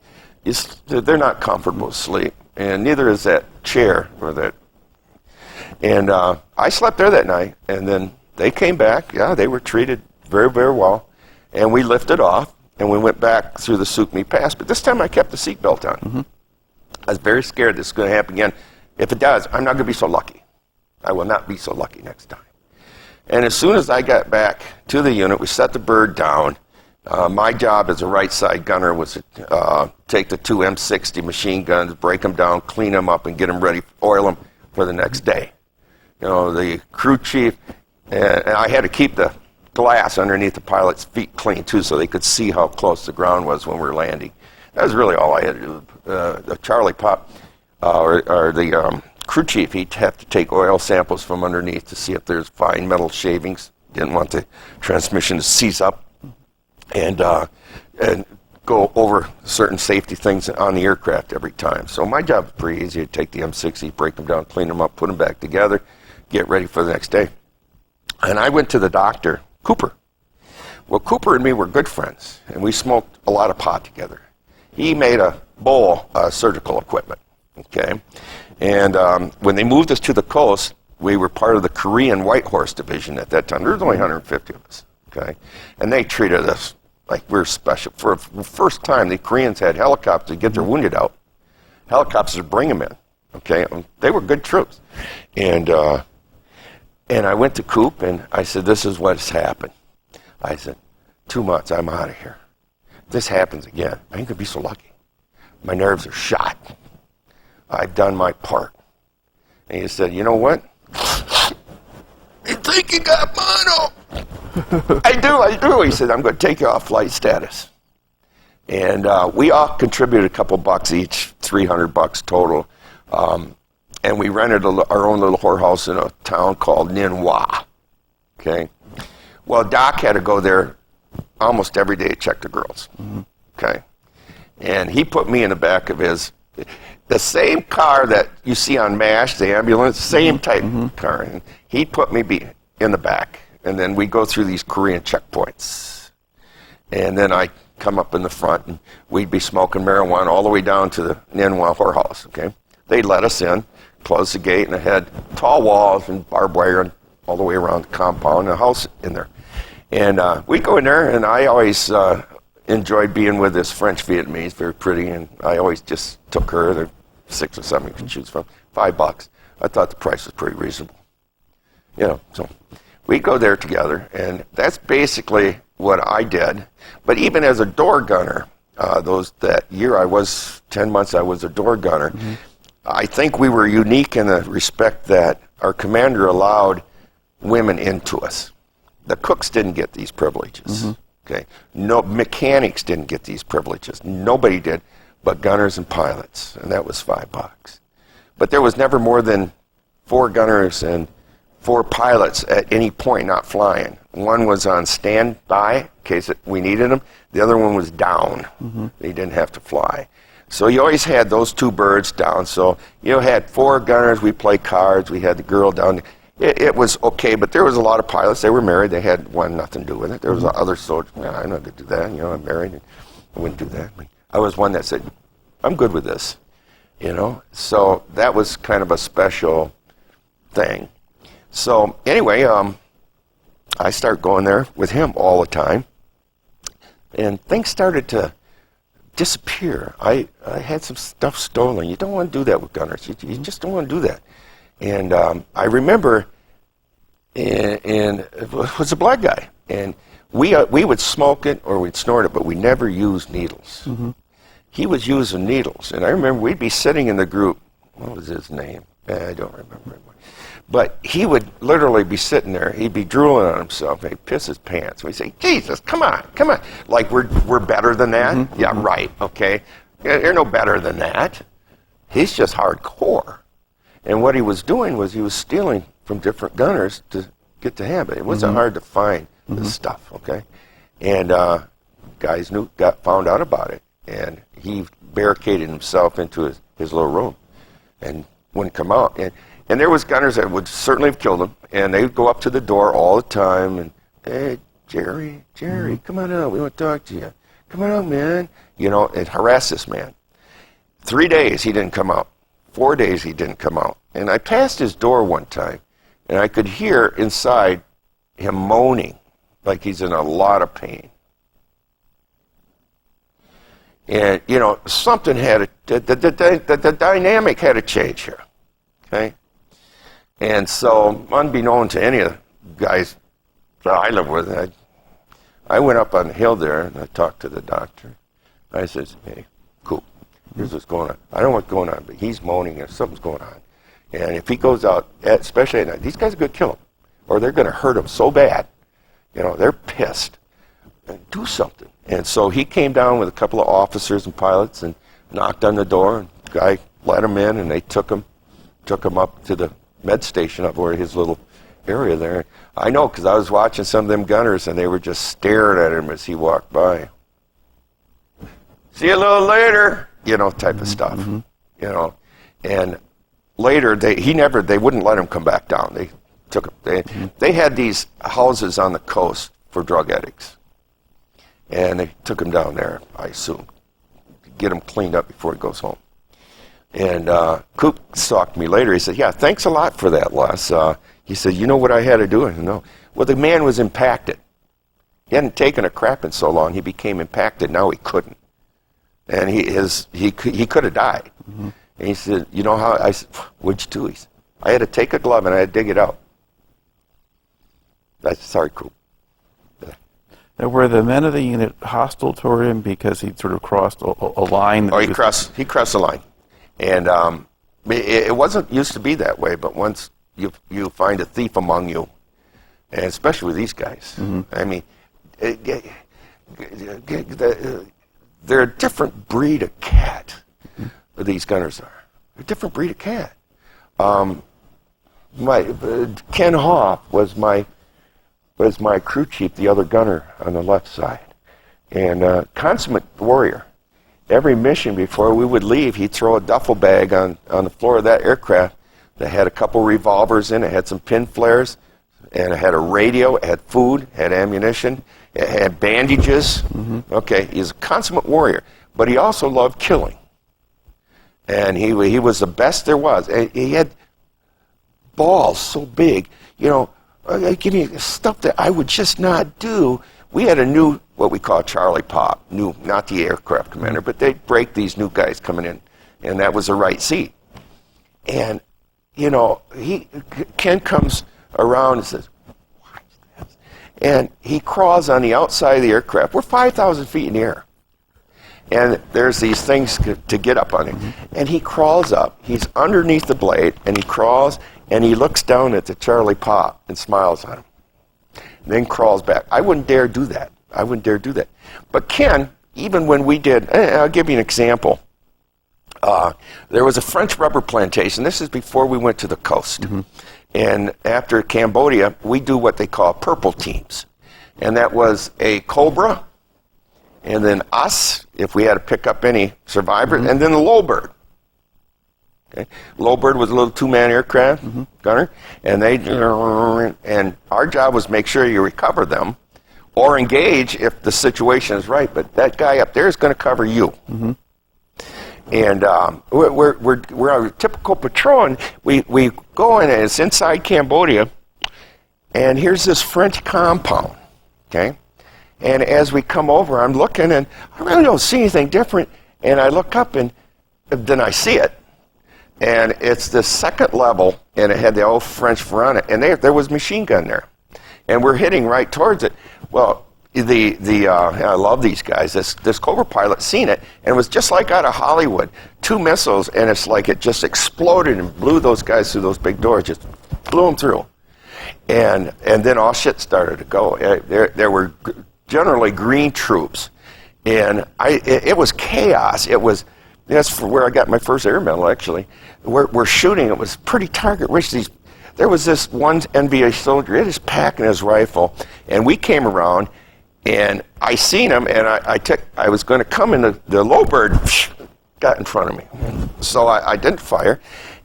S2: they're not comfortable to sleep, and neither is that chair or that. And I slept there that night, and then they came back. Yeah, they were treated very, very well, and we lifted off, and we went back through the Sukmi Pass. But this time I kept the seatbelt on. I was very scared this is going to happen again. If it does, I'm not going to be so lucky. I will not be so lucky next time. And as soon as I got back to the unit, we set the Bird down. My job as a right side gunner was to take the two M60 machine guns, break them down, clean them up, and get them ready, oil them for the next day. You know, the crew chief, and I had to keep the glass underneath the pilot's feet clean too, so they could see how close the ground was when we were landing. That was really all I had to do. The Charlie Pop, or the crew chief, he'd have to take oil samples from underneath to see if there's fine metal shavings. Didn't want the transmission to seize up, and go over certain safety things on the aircraft every time. So my job was pretty easy. I'd take the M60, break them down, clean them up, put them back together, get ready for the next day. And I went to the doctor, Cooper. Well, Cooper and me were good friends, and we smoked a lot of pot together. He made a bowl surgical equipment, okay? And when they moved us to the coast, we were part of the Korean White Horse Division at that time. There was only 150 of us, okay? And they treated us like we were special. For the first time, the Koreans had helicopters to get their wounded out. Helicopters to bring them in, okay? They were good troops. And I went to Coop, and I said, "This is what's happened." I said, 2 months, I'm out of here. If this happens again, I ain't going to be so lucky. My nerves are shot. I've done my part. And he said, "You know what? You think you got mono?" I do. He said, "I'm going to take you off flight status." And we all contributed a couple bucks each, $300 total. And we rented our own little whorehouse in a town called Ninhua. Okay? Well, Doc had to go there almost every day to check the girls. Okay? And he put me in the back of the same car that you see on MASH, the ambulance, same type car. And he put me in the back. And then we go through these Korean checkpoints. And then I come up in the front, and we'd be smoking marijuana all the way down to the Ninhua whorehouse. Okay? They'd let us in, close the gate, and it had tall walls and barbed wire and all the way around the compound and a house in there. And we'd go in there, and I always enjoyed being with this French Vietnamese, very pretty, and I always just took her. There 6 or 7 you could choose from. $5. I thought the price was pretty reasonable. You know, so we'd go there together, and that's basically what I did. But even as a door gunner, that year 10 months I was a door gunner, I think we were unique in the respect that our commander allowed women into us. The cooks didn't get these privileges. Okay, no mechanics didn't get these privileges. Nobody did, but gunners and pilots, and that was $5. But there was never more than 4 gunners and 4 pilots at any point not flying. One was on standby in case we needed them. The other one was down. They didn't have to fly. So you always had those two birds down. So you had 4 gunners. We played cards. We had the girl down. It was okay, but there was a lot of pilots. They were married. They had nothing to do with it. There was other soldiers. I'm not going to do that. I'm married. And I wouldn't do that. I was one that said, I'm good with this. So that was kind of a special thing. So anyway, I started going there with him all the time, and things started to disappear. I had some stuff stolen. You don't want to do that with gunners. You just don't want to do that. And I remember, and it was a black guy, and we would smoke it or we'd snort it, but we never used needles. Mm-hmm. He was using needles, and I remember we'd be sitting in the group. What was his name? I don't remember anymore. But he would literally be sitting there. He'd be drooling on himself, and he'd piss his pants. We'd say, Jesus, come on. Like we're better than that? Mm-hmm. Yeah, right, okay. You're no better than that. He's just hardcore. And what he was doing was he was stealing from different gunners to get to him. But it wasn't hard to find this stuff, okay? And guys found out about it. And he barricaded himself into his little room and wouldn't come out. And there was gunners that would certainly have killed him, and they would go up to the door all the time and, hey, Jerry, come on out. We want to talk to you. Come on out, man. And harass this man. 3 days he didn't come out. 4 days he didn't come out. And I passed his door one time, and I could hear inside him moaning like he's in a lot of pain. And, something had the dynamic had to change here, okay? And so, unbeknown to any of the guys that I live with, I went up on the hill there, and I talked to the doctor. I said, hey, cool, here's what's going on. I don't know what's going on, but he's moaning and something's going on. And if he goes out, especially at night, these guys are going to kill him, or they're going to hurt him so bad. They're pissed. And do something. And so he came down with a couple of officers and pilots and knocked on the door, and the guy let him in, and they took him up to the med station up where his little area there. I know, because I was watching some of them gunners, and they were just staring at him as he walked by. See you a little later, type of stuff. Mm-hmm. And later they wouldn't let him come back down. They took him. They had these houses on the coast for drug addicts. And they took him down there, I assume, to get him cleaned up before he goes home. And Coop talked to me later. He said, yeah, thanks a lot for that, Les. He said, you know what I had to do? I said, no. Well, the man was impacted. He hadn't taken a crap in so long. He became impacted. Now he couldn't. And he could have died. Mm-hmm. And he said, you know how? I said, what'd you do? He said, I had to take a glove and I had to dig it out. I said, sorry, Coop.
S1: Now, were the men of the unit hostile toward him because he sort of crossed a line?
S2: He crossed the line. And it wasn't used to be that way, but once you find a thief among you, and especially with these guys, I mean, they're a different breed of cat, these gunners are. They're a different breed of cat. Ken Hoff was my crew chief, the other gunner on the left side. And consummate warrior. Every mission before we would leave, he'd throw a duffel bag on the floor of that aircraft that had a couple revolvers in it, had some pin flares, and it had a radio, it had food, had ammunition, it had bandages. Mm-hmm. Okay, he's a consummate warrior. But he also loved killing. And he was the best there was. And he had balls so big, give me stuff that I would just not do. We had a new, what we call Charlie Pop, new, not the aircraft commander, but they'd break these new guys coming in, and that was the right seat. And, Ken comes around and says, what is this? And he crawls on the outside of the aircraft. We're 5,000 feet in the air. And there's these things to get up on him. Mm-hmm. And he crawls up. He's underneath the blade, and he crawls, and he looks down at the Charlie Pop and smiles at him. And then crawls back. I wouldn't dare do that. But Ken, even when we did, I'll give you an example. There was a French rubber plantation. This is before we went to the coast. Mm-hmm. And after Cambodia, we do what they call purple teams. And that was a Cobra and then us, if we had to pick up any survivors, and then the low bird. Okay? Low bird was a little two-man aircraft gunner, and and our job was make sure you recover them or engage if the situation is right. But that guy up there is going to cover you. And we're our typical patrol, and we go in, and it's inside Cambodia, and here's this French compound, okay? And as we come over, I'm looking, and I really don't see anything different, and I look up, and then I see it. And it's the second level, and it had the old French Verona, and there was machine gun there. And we're hitting right towards it. Well, I love these guys. This Cobra pilot seen it, and it was just like out of Hollywood. 2 missiles, and it's like it just exploded and blew those guys through those big doors, just blew them through. And then all shit started to go. There were generally green troops, and it was chaos. That's for where I got my first air medal, actually. We're shooting. It was pretty target-rich. There was this one NVA soldier. He was packing his rifle, and we came around, and I seen him, and I was going to come in. The low bird got in front of me. So I didn't fire.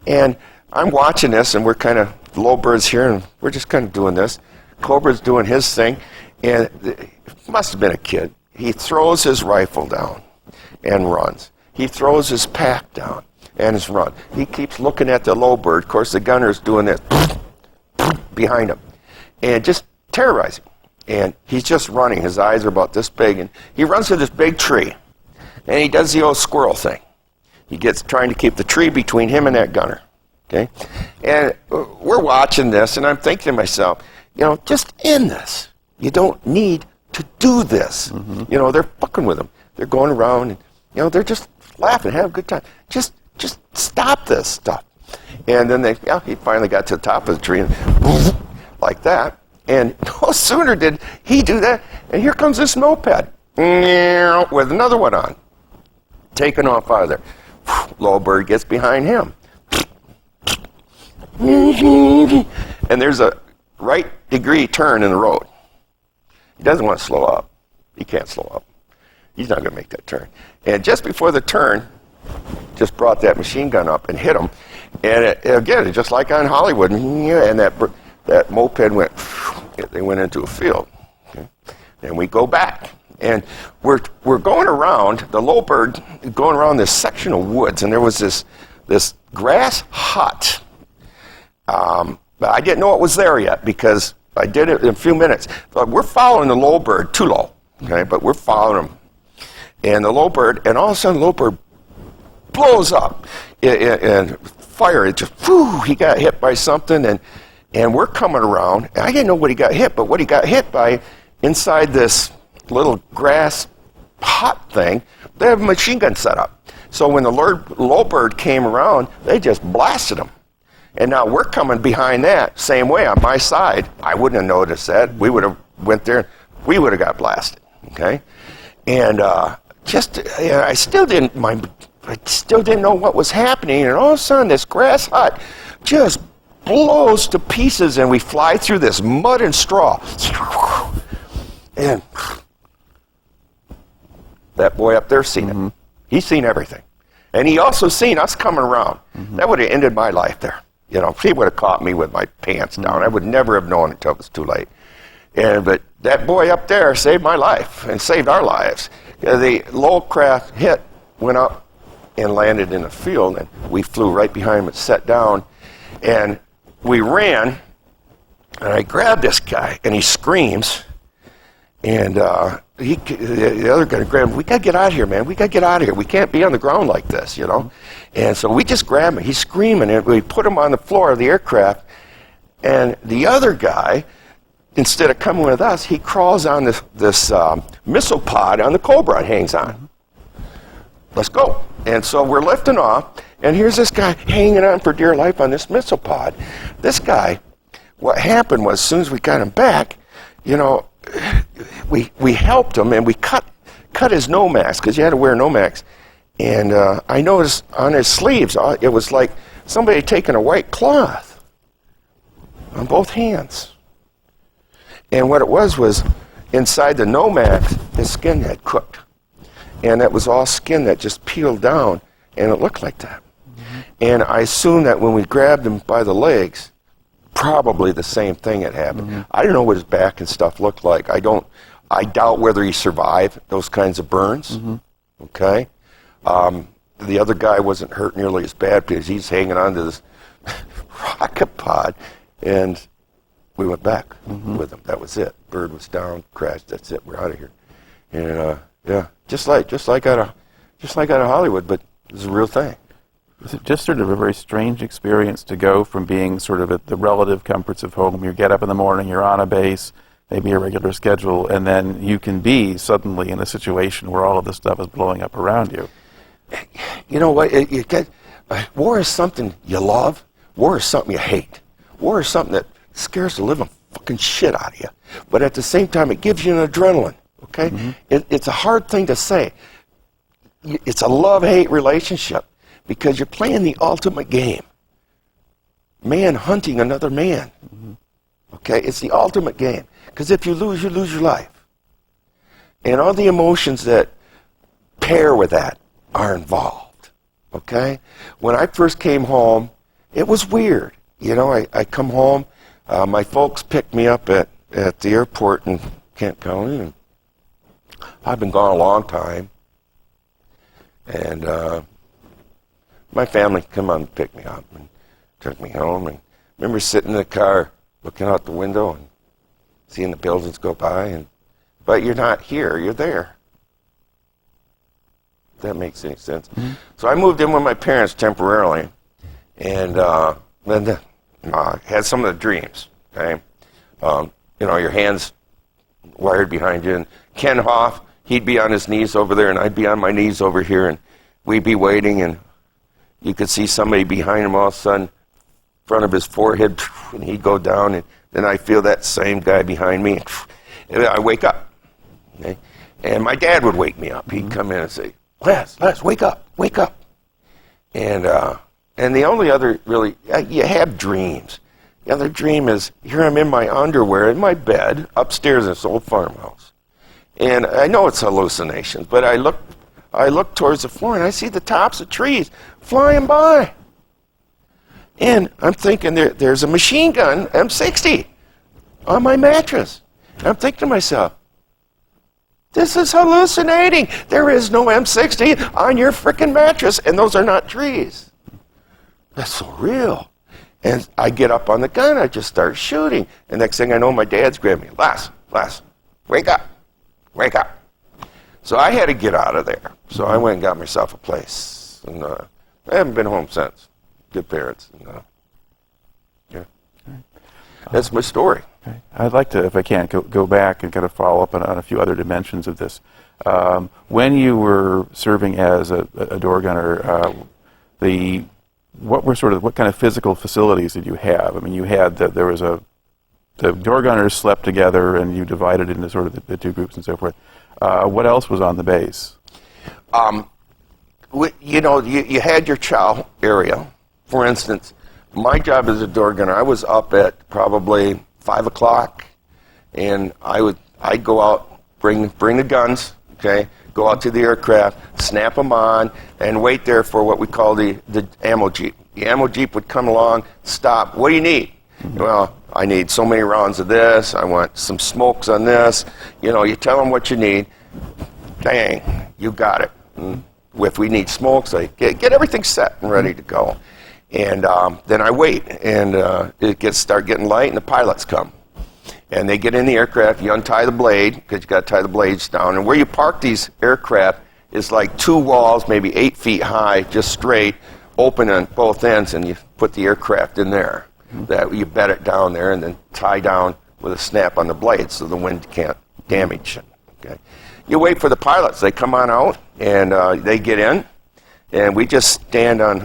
S2: And I'm watching this, and we're kind of, the low bird's here, and we're just kind of doing this. Cobra's doing his thing, and it must have been a kid. He throws his rifle down and runs. He throws his pack down and his run. He keeps looking at the low bird. Of course, the gunner's doing this behind him and just terrorizing. And he's just running. His eyes are about this big. And he runs to this big tree. And he does the old squirrel thing. He gets trying to keep the tree between him and that gunner. Okay? And we're watching this, and I'm thinking to myself, just end this. You don't need to do this. They're fucking with him. They're going around, and, they're just laughing, having a good time. Just stop this stuff. And then he finally got to the top of the tree, and like that. And no sooner did he do that, and here comes this moped with another one on, taking off out of there. Low bird gets behind him. And there's a right degree turn in the road. He doesn't want to slow up. He can't slow up. He's not going to make that turn. And just before the turn, just brought that machine gun up and hit him. And again, just like on Hollywood, and that moped went, they went into a field. Okay? And we go back. And we're going around, the low bird, going around this section of woods, and there was this grass hut. But I didn't know it was there yet because I did it in a few minutes. But we're following the low bird, too low, okay? But we're following him. And the low bird, and all of a sudden the low bird blows up. And fire, it just, he got hit by something, and we're coming around. And I didn't know what he got hit, but what he got hit by inside this little grass hut thing, they have a machine gun set up. So when the low bird came around, they just blasted him. And now we're coming behind that same way on my side. I wouldn't have noticed that. We would have went there. We would have got blasted. Okay, and I still didn't know what was happening. And all of a sudden, this grass hut just blows to pieces, and we fly through this mud and straw. And that boy up there seen it. He's seen everything, and he also seen us coming around. That would have ended my life there. He would have caught me with my pants down. I would never have known until it was too late. But that boy up there saved my life and saved our lives. The low craft went up and landed in a field, and we flew right behind him and sat down. And we ran, and I grabbed this guy, and he screams. And the other guy grabbed him. We got to get out of here, man. We got to get out of here. We can't be on the ground like this, And so we just grabbed him. He's screaming, and we put him on the floor of the aircraft. And the other guy, instead of coming with us, he crawls on this missile pod on the Cobra and hangs on. Let's go. And so we're lifting off, and here's this guy hanging on for dear life on this missile pod. This guy, what happened was, as soon as we got him back, we helped him, and we cut his Nomax, because you had to wear Nomax. And I noticed on his sleeves, it was like somebody had taken a white cloth on both hands. And what it was inside the Nomax, his skin had cooked. and it was all skin that just peeled down, and it looked like that. And I assumed that when we grabbed him by the legs, probably the same thing had happened. I don't know what his back and stuff looked like. I doubt whether he survived those kinds of burns. Okay? The other guy wasn't hurt nearly as bad because he's hanging on to this rocket pod, and we went back with him. That was it. Bird was down, crashed. That's it. We're out of here. And yeah, just like out of Hollywood, but it's a real thing.
S1: Is it just sort of a very strange experience to go from being sort of at the relative comforts of home? You get up in the morning, you're on a base, maybe a regular schedule, and then you can be suddenly in a situation where all of this stuff is blowing up around you.
S2: You know what? War is something you love. War is something you hate. War is something that scares the living fucking shit out of you. But at the same time, it gives you an adrenaline. Okay? It's a hard thing to say. It's a love-hate relationship because you're playing the ultimate game. Man hunting another man. Okay? It's the ultimate game. Because if you lose your life. And all the emotions that pair with that are involved. Okay? When I first came home, it was weird. You know, I come home, my folks picked me up at the airport in Kent County, and I've been gone a long time. And my family come on and picked me up and took me home. And I remember sitting in the car looking out the window and seeing the buildings go by. But you're not here, you're there. If that makes any sense. So I moved in with my parents temporarily. And then had some of the dreams. Okay? You know, your hands wired behind you. And Ken Hoff, he'd be on his knees over there, and I'd be on my knees over here, and we'd be waiting, and you could see somebody behind him all of a sudden, in front of his forehead, and he'd go down, and then I feel that same guy behind me, and I wake up. Okay? And my dad would wake me up. He'd come in and say, Les, wake up. And the only other, really, you have dreams. The other dream is, here I'm in my underwear in my bed upstairs in this old farmhouse. And I know it's hallucinations, but I look towards the floor and I see the tops of trees flying by. And I'm thinking there's a machine gun, M60, on my mattress. And I'm thinking to myself, this is hallucinating. There is no M60 on your frickin' mattress, and those are not trees. That's so real. And I get up on the gun, I just start shooting. And next thing I know, my dad's grabbing me. Les, wake up. So I had to get out of there. So I went and got myself a place. And I haven't been home since. Good parents. And, yeah. That's my story.
S1: Okay. I'd like to, if I can, go back and kind of follow up on a few other dimensions of this. When you were serving as a door gunner, what kind of physical facilities did you have? I mean, you had the door gunners slept together, and you divided into sort of the two groups and so forth. What else was on the base?
S2: You had your chow area. For instance, my job as a door gunner, I was up at probably 5 o'clock, and I'd go out, bring the guns, okay, go out to the aircraft, snap them on, and wait there for what we call the ammo jeep. The ammo jeep would come along, stop. What do you need? Well, I need so many rounds of this. I want some smokes on this. You tell them what you need. Dang, you got it. And if we need smokes, I get everything set and ready to go. And then I wait, and it start getting light, and the pilots come. And they get in the aircraft, you untie the blade, because you got to tie the blades down. And where you park these aircraft is like two walls, maybe 8 feet high, just straight, open on both ends, and you put the aircraft in there. That you bed it down there, and then tie down with a snap on the blade so the wind can't damage it. Okay. You wait for the pilots. They come on out, and they get in, and we just stand on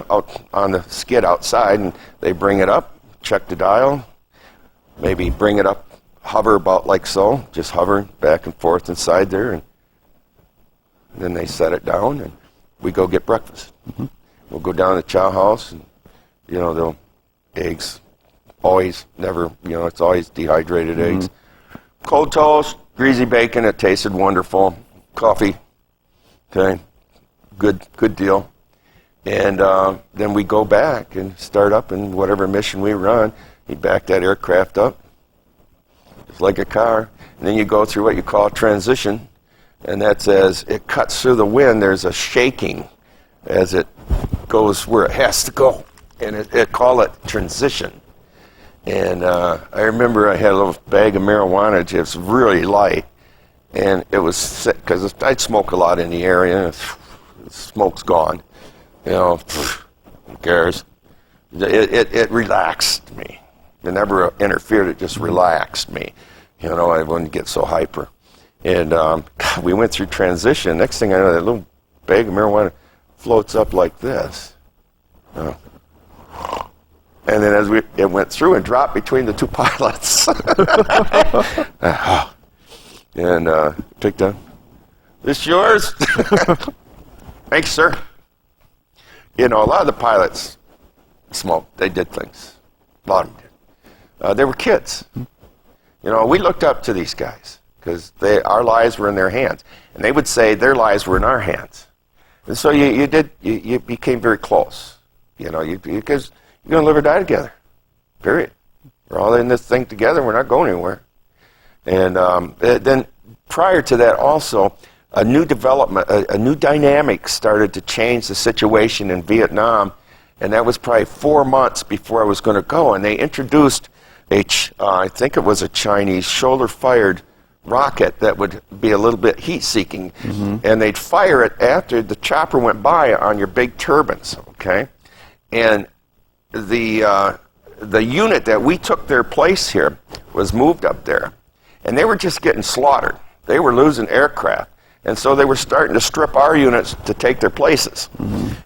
S2: the skid outside, and they bring it up, check the dial, maybe bring it up, hover about like so, just hover back and forth inside there, and then they set it down, and we go get breakfast. We'll go down to the chow house, and they'll eggs, always, never, it's always dehydrated eggs. Cold toast, greasy bacon, it tasted wonderful. Coffee, Okay, good deal. And then we go back and start up in whatever mission we run. You back that aircraft up, just like a car. And then you go through what you call transition. And that's as it cuts through the wind, there's a shaking as it goes where it has to go. And it call it transition. And I remember I had a little bag of marijuana. It was really light. And it was sick because I'd smoke a lot in the area. The smoke's gone. You know, who cares? It relaxed me. It never interfered. It just relaxed me. You know, I wouldn't get so hyper. And we went through transition. Next thing I know, that little bag of marijuana floats up like this. And then as it went through and dropped between the two pilots. And picked up. This yours? Thanks, sir. You know, a lot of the pilots smoked. They did things. A lot of them did. They were kids. You know, we looked up to these guys because our lives were in their hands. And they would say their lives were in our hands. And so you became very close. You know, because you're going to live or die together. Period. We're all in this thing together. We're not going anywhere. And then prior to that also, a new development, a new dynamic started to change the situation in Vietnam, and that was probably 4 months before I was going to go. And they introduced I think it was a Chinese shoulder-fired rocket that would be a little bit heat-seeking, and they'd fire it after the chopper went by on your big turbines, okay? And the unit that we took their place here was moved up there, and they were just getting slaughtered. They were losing aircraft. And so they were starting to strip our units to take their places.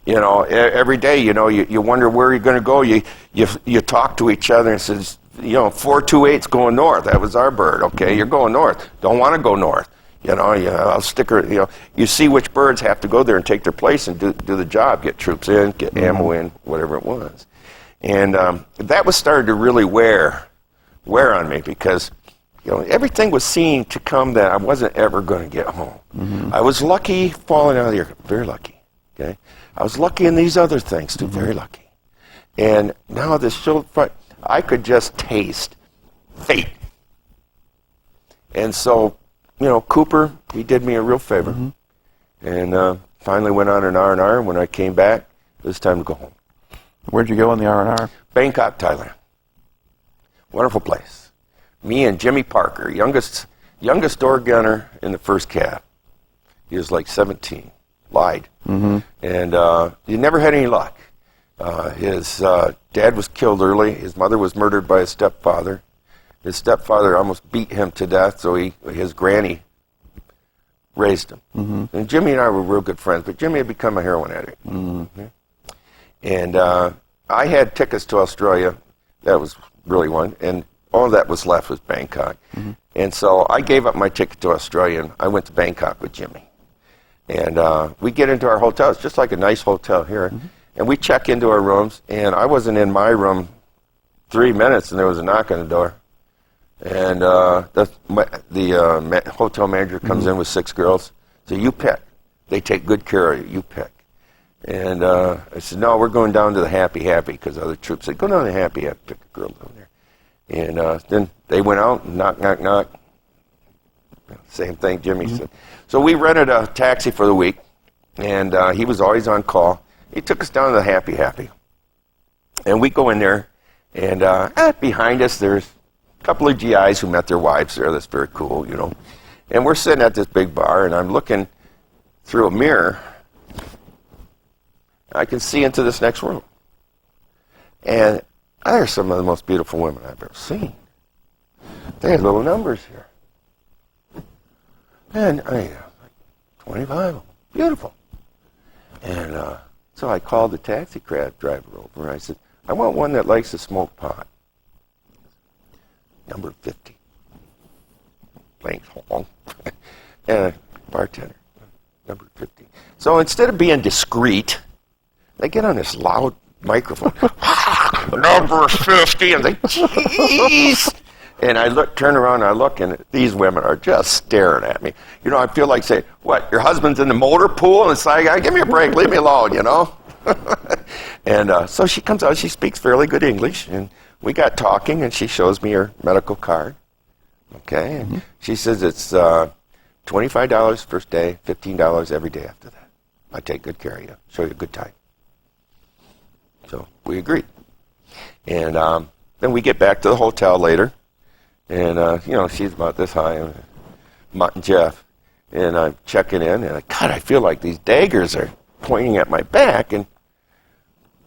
S2: You know, every day, you know, you wonder where you're going to go. You talk to each other and says, you know, 428's going north. That was our bird. Okay, you're going north. Don't want to go north. You know, I'll stick her. You know, you see which birds have to go there and take their place and do the job, get troops in, get ammo in, whatever it was. And that was starting to really wear on me because, you know, everything was seen to come that I wasn't ever going to get home. I was lucky falling out of the air, very lucky. Okay, I was lucky in these other things too, very lucky. And now this shoulder fight, I could just taste fate. And so, you know, Cooper, he did me a real favor, and finally went on an R&R. And when I came back, it was time to go home.
S1: Where'd you go on the R&R?
S2: Bangkok, Thailand. Wonderful place. Me and Jimmy Parker, youngest door gunner in the first cab. He was like 17, lied. And he never had any luck. His dad was killed early. His mother was murdered by his stepfather. His stepfather almost beat him to death, so his granny raised him. And Jimmy and I were real good friends, but Jimmy had become a heroin addict. And I had tickets to Australia. That was really one. And all that was left was Bangkok. And so I gave up my ticket to Australia, and I went to Bangkok with Jimmy. And we get into our hotel. It's just like a nice hotel here. And we check into our rooms, and I wasn't in my room 3 minutes, and there was a knock on the door. And the hotel manager comes in with 6 girls. So you pick. They take good care of you. You pick. And I said, no, we're going down to the Happy because other troops said, go down to the Happy, pick a girl down there. And then they went out and knock, knock, knock. Same thing Jimmy said. So we rented a taxi for the week, and he was always on call. He took us down to the Happy. And we go in there, and behind us there's a couple of GIs who met their wives there. That's very cool, you know. And we're sitting at this big bar, and I'm looking through a mirror. I can see into this next room. And there's some of the most beautiful women I've ever seen. They had little numbers here. And I 25 of them. Beautiful. And so I called the taxi cab driver over, and I said, I want one that likes to smoke pot. Number 50. Playing hong. And a bartender. Number 50. So instead of being discreet, they get on this loud microphone. Number 50. And they, jeez. And I turn around, and I look, and these women are just staring at me. You know, I feel like saying, what, your husband's in the motor pool? And it's like, give me a break, leave me alone, you know? And so she comes out, she speaks fairly good English, and we got talking, and she shows me her medical card. Okay, and she says it's $25 first day, $15 every day after that. I take good care of you, show you a good time. So we agreed. And then we get back to the hotel later, and, you know, she's about this high, Mutt and Jeff, and I'm checking in, and God, I feel like these daggers are pointing at my back, and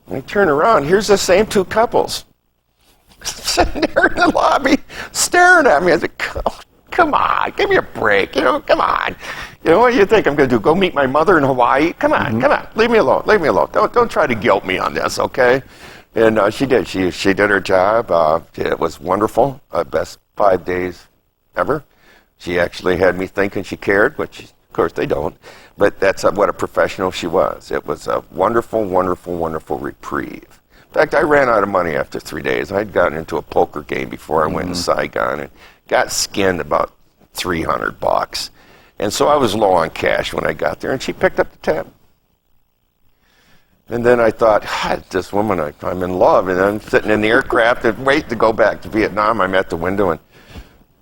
S2: I turn around, here's the same two couples sitting there in the lobby staring at me. I said, oh, come on, give me a break, you know, come on. You know, what do you think I'm going to do, go meet my mother in Hawaii? Come on, come on, leave me alone, leave me alone. Don't try to guilt me on this, okay? And she did. She did her job. It was wonderful. Best 5 days ever. She actually had me thinking she cared, which, of course, they don't. But that's what a professional she was. It was a wonderful, wonderful, wonderful reprieve. In fact, I ran out of money after 3 days. I'd gotten into a poker game before I went to Saigon and got skinned about $300. And so I was low on cash when I got there, and she picked up the tab. And then I thought, God, this woman, I'm in love. And I'm sitting in the aircraft and waiting to go back to Vietnam. I'm at the window, and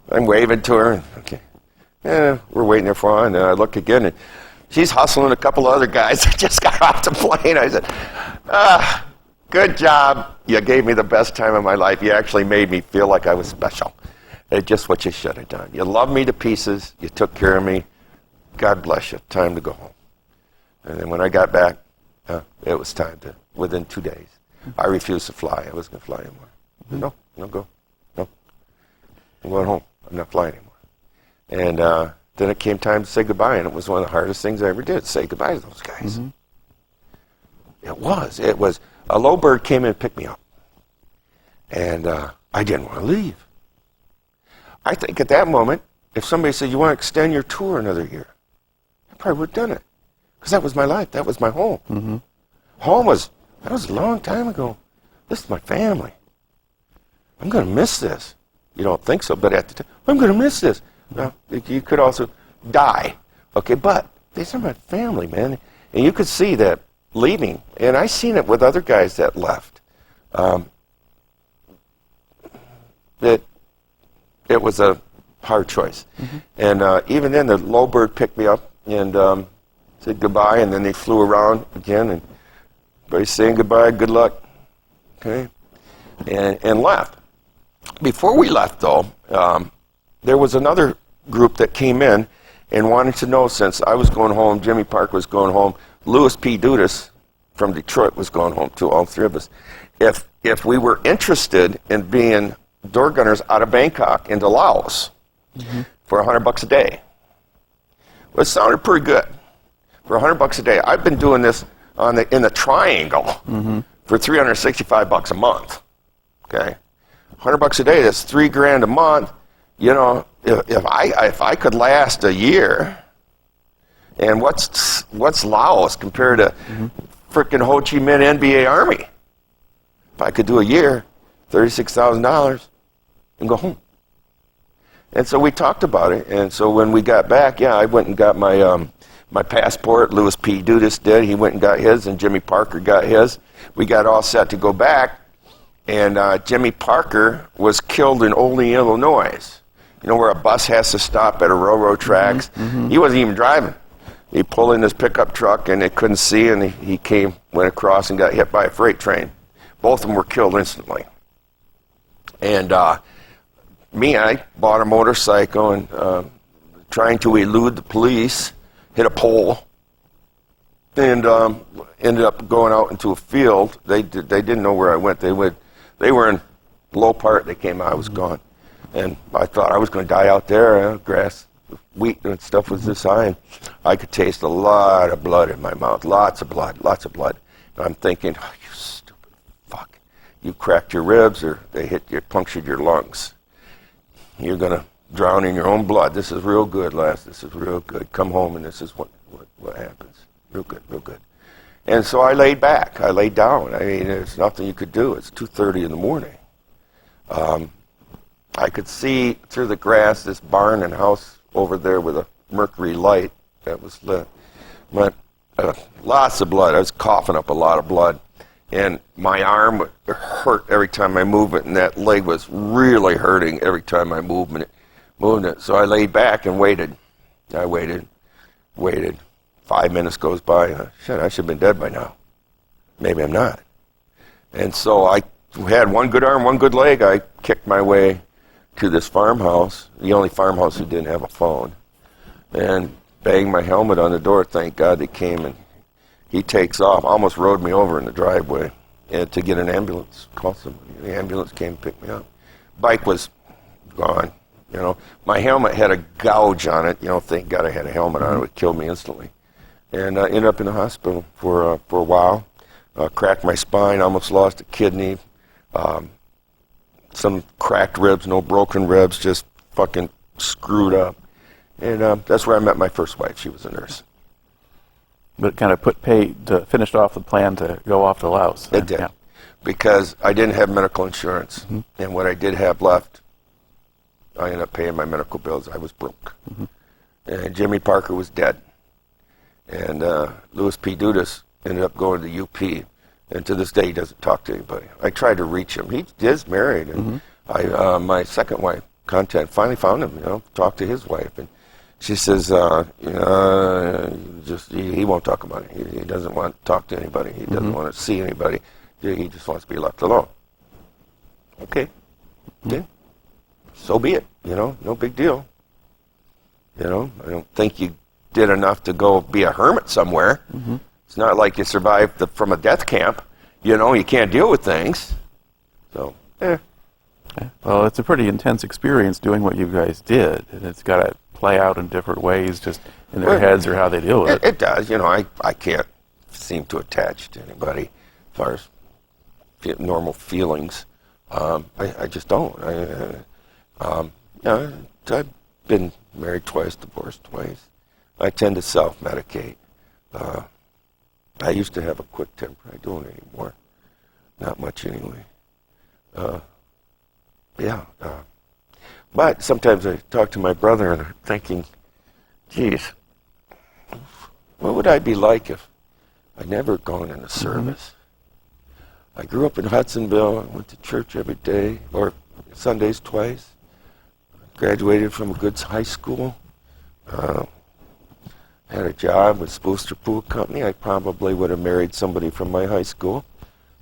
S2: I'm waving to her. And, okay, yeah, we're waiting there for her. And then I look again, and she's hustling a couple of other guys that just got off the plane. I said, good job. You gave me the best time of my life. You actually made me feel like I was special. It's just what you should have done. You loved me to pieces. You took care of me. God bless you. Time to go home. And then when I got back, it was time to, within 2 days. I refused to fly. I wasn't going to fly anymore. No, go. No. I'm going home. I'm not flying anymore. And then it came time to say goodbye, and it was one of the hardest things I ever did, say goodbye to those guys. It was. A low bird came in and picked me up. And I didn't want to leave. I think at that moment, if somebody said, you want to extend your tour another year, I probably would have done it. Because that was my life. That was my home. That was a long time ago. This is my family. I'm going to miss this. You don't think so, but at the time, I'm going to miss this. Now, you could also die. Okay, but these are my family, man. And you could see that leaving, and I seen it with other guys that left, that it was a hard choice. And even then, the low bird picked me up and said goodbye, and then they flew around again, and everybody's saying goodbye, good luck, okay, and left. Before we left, though, there was another group that came in and wanted to know, since I was going home, Jimmy Parker was going home, Louis P. Dudas from Detroit was going home too, all three of us, if we were interested in being door gunners out of Bangkok into Laos for $100 a day. Well, it sounded pretty good. For $100 a day. I've been doing this in the triangle for $365 a month. Okay, $100 a day. That's $3,000 a month. You know, if I could last a year, and what's Laos compared to frickin' Ho Chi Minh NBA Army? If I could do a year, $36,000, and go home. And so we talked about it. And so when we got back, I went and got my my passport. Louis P. Dudas did. He went and got his, and Jimmy Parker got his. We got all set to go back, and Jimmy Parker was killed in Olney, Illinois. You know where a bus has to stop at a railroad tracks? He wasn't even driving. He pulled in his pickup truck, and they couldn't see, and he went across and got hit by a freight train. Both of them were killed instantly. And I bought a motorcycle and trying to elude the police, hit a pole, and ended up going out into a field. They didn't know where I went. They were in low part. They came out. I was gone, and I thought I was going to die out there. Grass, wheat, and stuff was this high, and I could taste a lot of blood in my mouth. Lots of blood. And I'm thinking, oh, you stupid fuck! You cracked your ribs, or they punctured your lungs. You're going to drown in your own blood. This is real good, lass. This is real good. Come home, and this is what happens. Real good, real good. And so I laid back. I laid down. I mean, there's nothing you could do. It's 2:30 in the morning. I could see through the grass this barn and house over there with a mercury light that was lit. But lots of blood. I was coughing up a lot of blood. And my arm would hurt every time I moved it, and that leg was really hurting every time I moved it. So I laid back and waited. I waited. 5 minutes goes by. Shit, I should have been dead by now. Maybe I'm not. And so I had one good arm, one good leg. I kicked my way to this farmhouse, the only farmhouse who didn't have a phone, and banged my helmet on the door. Thank God they came, and he takes off, almost rode me over in the driveway, and to get an ambulance. Call somebody. The ambulance came and picked me up. Bike was gone. My helmet had a gouge on it. Thank God I had a helmet on. It would kill me instantly. And I ended up in the hospital for a while. Cracked my spine, almost lost a kidney. Some cracked ribs, no broken ribs, just fucking screwed up. And that's where I met my first wife. She was a nurse.
S1: But it kind of finished off the plan to go off to Laos.
S2: It did. Yeah. Because I didn't have medical insurance. Mm-hmm. And what I did have left, I ended up paying my medical bills. I was broke. Mm-hmm. And Jimmy Parker was dead. And Louis P. Dudas ended up going to UP. And to this day, he doesn't talk to anybody. I tried to reach him. He is married. And my second wife, finally found him, talked to his wife. And she says, he won't talk about it. He doesn't want to talk to anybody. He doesn't want to see anybody. He just wants to be left alone. Okay. So be it. No big deal. I don't think you did enough to go be a hermit somewhere. Mm-hmm. It's not like you survived from a death camp. You can't deal with things. So,
S1: Well, it's a pretty intense experience doing what you guys did. And it's got to play out in different ways just in their heads or how they deal with it.
S2: It does. I can't seem to attach to anybody as far as normal feelings. I just don't. I've been married twice, divorced twice. I tend to self-medicate. I used to have a quick temper. I don't anymore. Not much anyway. But sometimes I talk to my brother and I'm thinking, geez, what would I be like if I'd never gone into service? I grew up in Hudsonville. I went to church every day, or Sundays twice. Graduated from a good high school. Had a job with Booster Pool Company. I probably would have married somebody from my high school.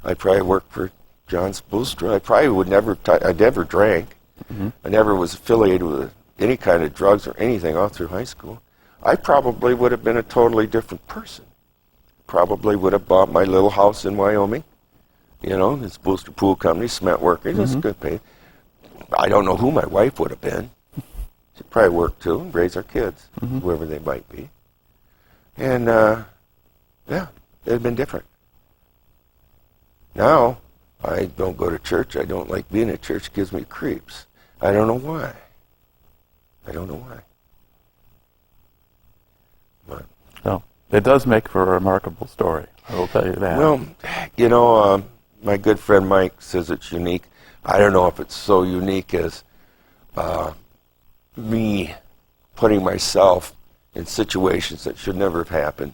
S2: I probably worked for John's Booster. I probably would never. I never drank. Mm-hmm. I never was affiliated with any kind of drugs or anything all through high school. I probably would have been a totally different person. Probably would have bought my little house in Wyoming. This Booster Pool Company, cement worker, just good pay. I don't know who my wife would have been. She'd probably work too and raise our kids, whoever they might be. And, it had been different. Now, I don't go to church. I don't like being at church. It gives me creeps. I don't know why. But,
S1: well, it does make for a remarkable story. I will tell you that.
S2: Well, my good friend Mike says it's unique. I don't know if it's so unique as me putting myself in situations that should never have happened.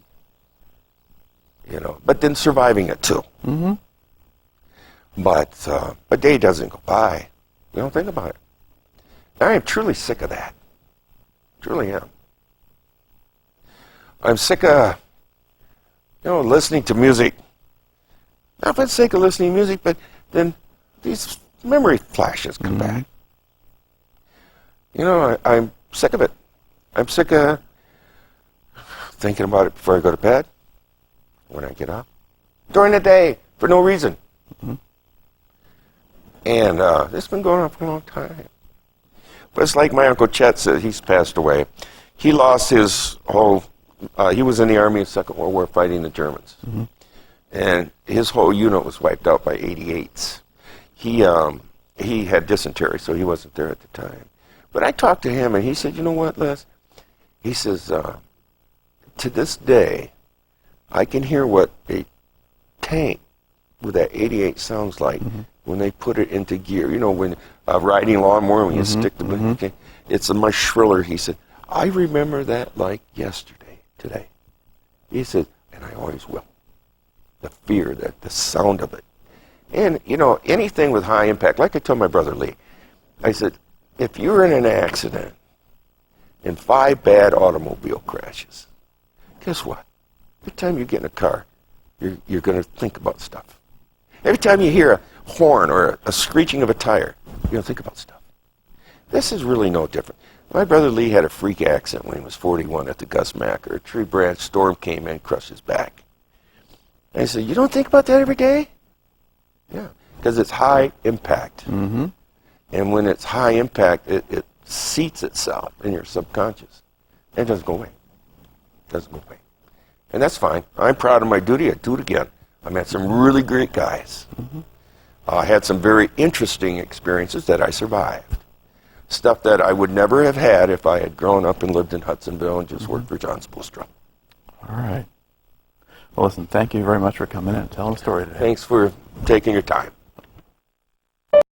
S2: But then surviving it too. Mm-hmm. But a day doesn't go by. You don't think about it. I am truly sick of that. Truly am. I'm sick of, listening to music. Not for the sake of listening to music, but then these memory flashes come back. I'm sick of it. I'm sick of thinking about it before I go to bed, when I get up, during the day, for no reason. Mm-hmm. And this has been going on for a long time. But it's like my Uncle Chet said, he's passed away. He lost his whole, he was in the Army in the Second World War fighting the Germans. Mm-hmm. And his whole unit was wiped out by 88s. He had dysentery, so he wasn't there at the time. But I talked to him, and he said, you know what, Les? He says, to this day, I can hear what a tank with that 88 sounds like when they put it into gear. You know, when riding a lawnmower, when you stick the okay, it's a much shriller. He said, I remember that like yesterday, today. He said, and I always will. The fear, the sound of it. And, you know, anything with high impact, like I told my brother Lee, I said, if you're in an accident and 5 bad automobile crashes, guess what? Every time you get in a car, you're going to think about stuff. Every time you hear a horn or a screeching of a tire, you're going to think about stuff. This is really no different. My brother Lee had a freak accident when he was 41 at the Gus Macker. A tree branch storm came in, crushed his back. And I said, you don't think about that every day? Yeah, because it's high impact. And when it's high impact, it seats itself in your subconscious. And it doesn't go away. It doesn't go away. And that's fine. I'm proud of my duty. I'd do it again. I met some really great guys. I had some very interesting experiences that I survived. Stuff that I would never have had if I had grown up and lived in Hudsonville and just worked for John Spoelstra.
S1: All right. Well, listen, thank you very much for coming in and telling the story today.
S2: Thanks for taking your time.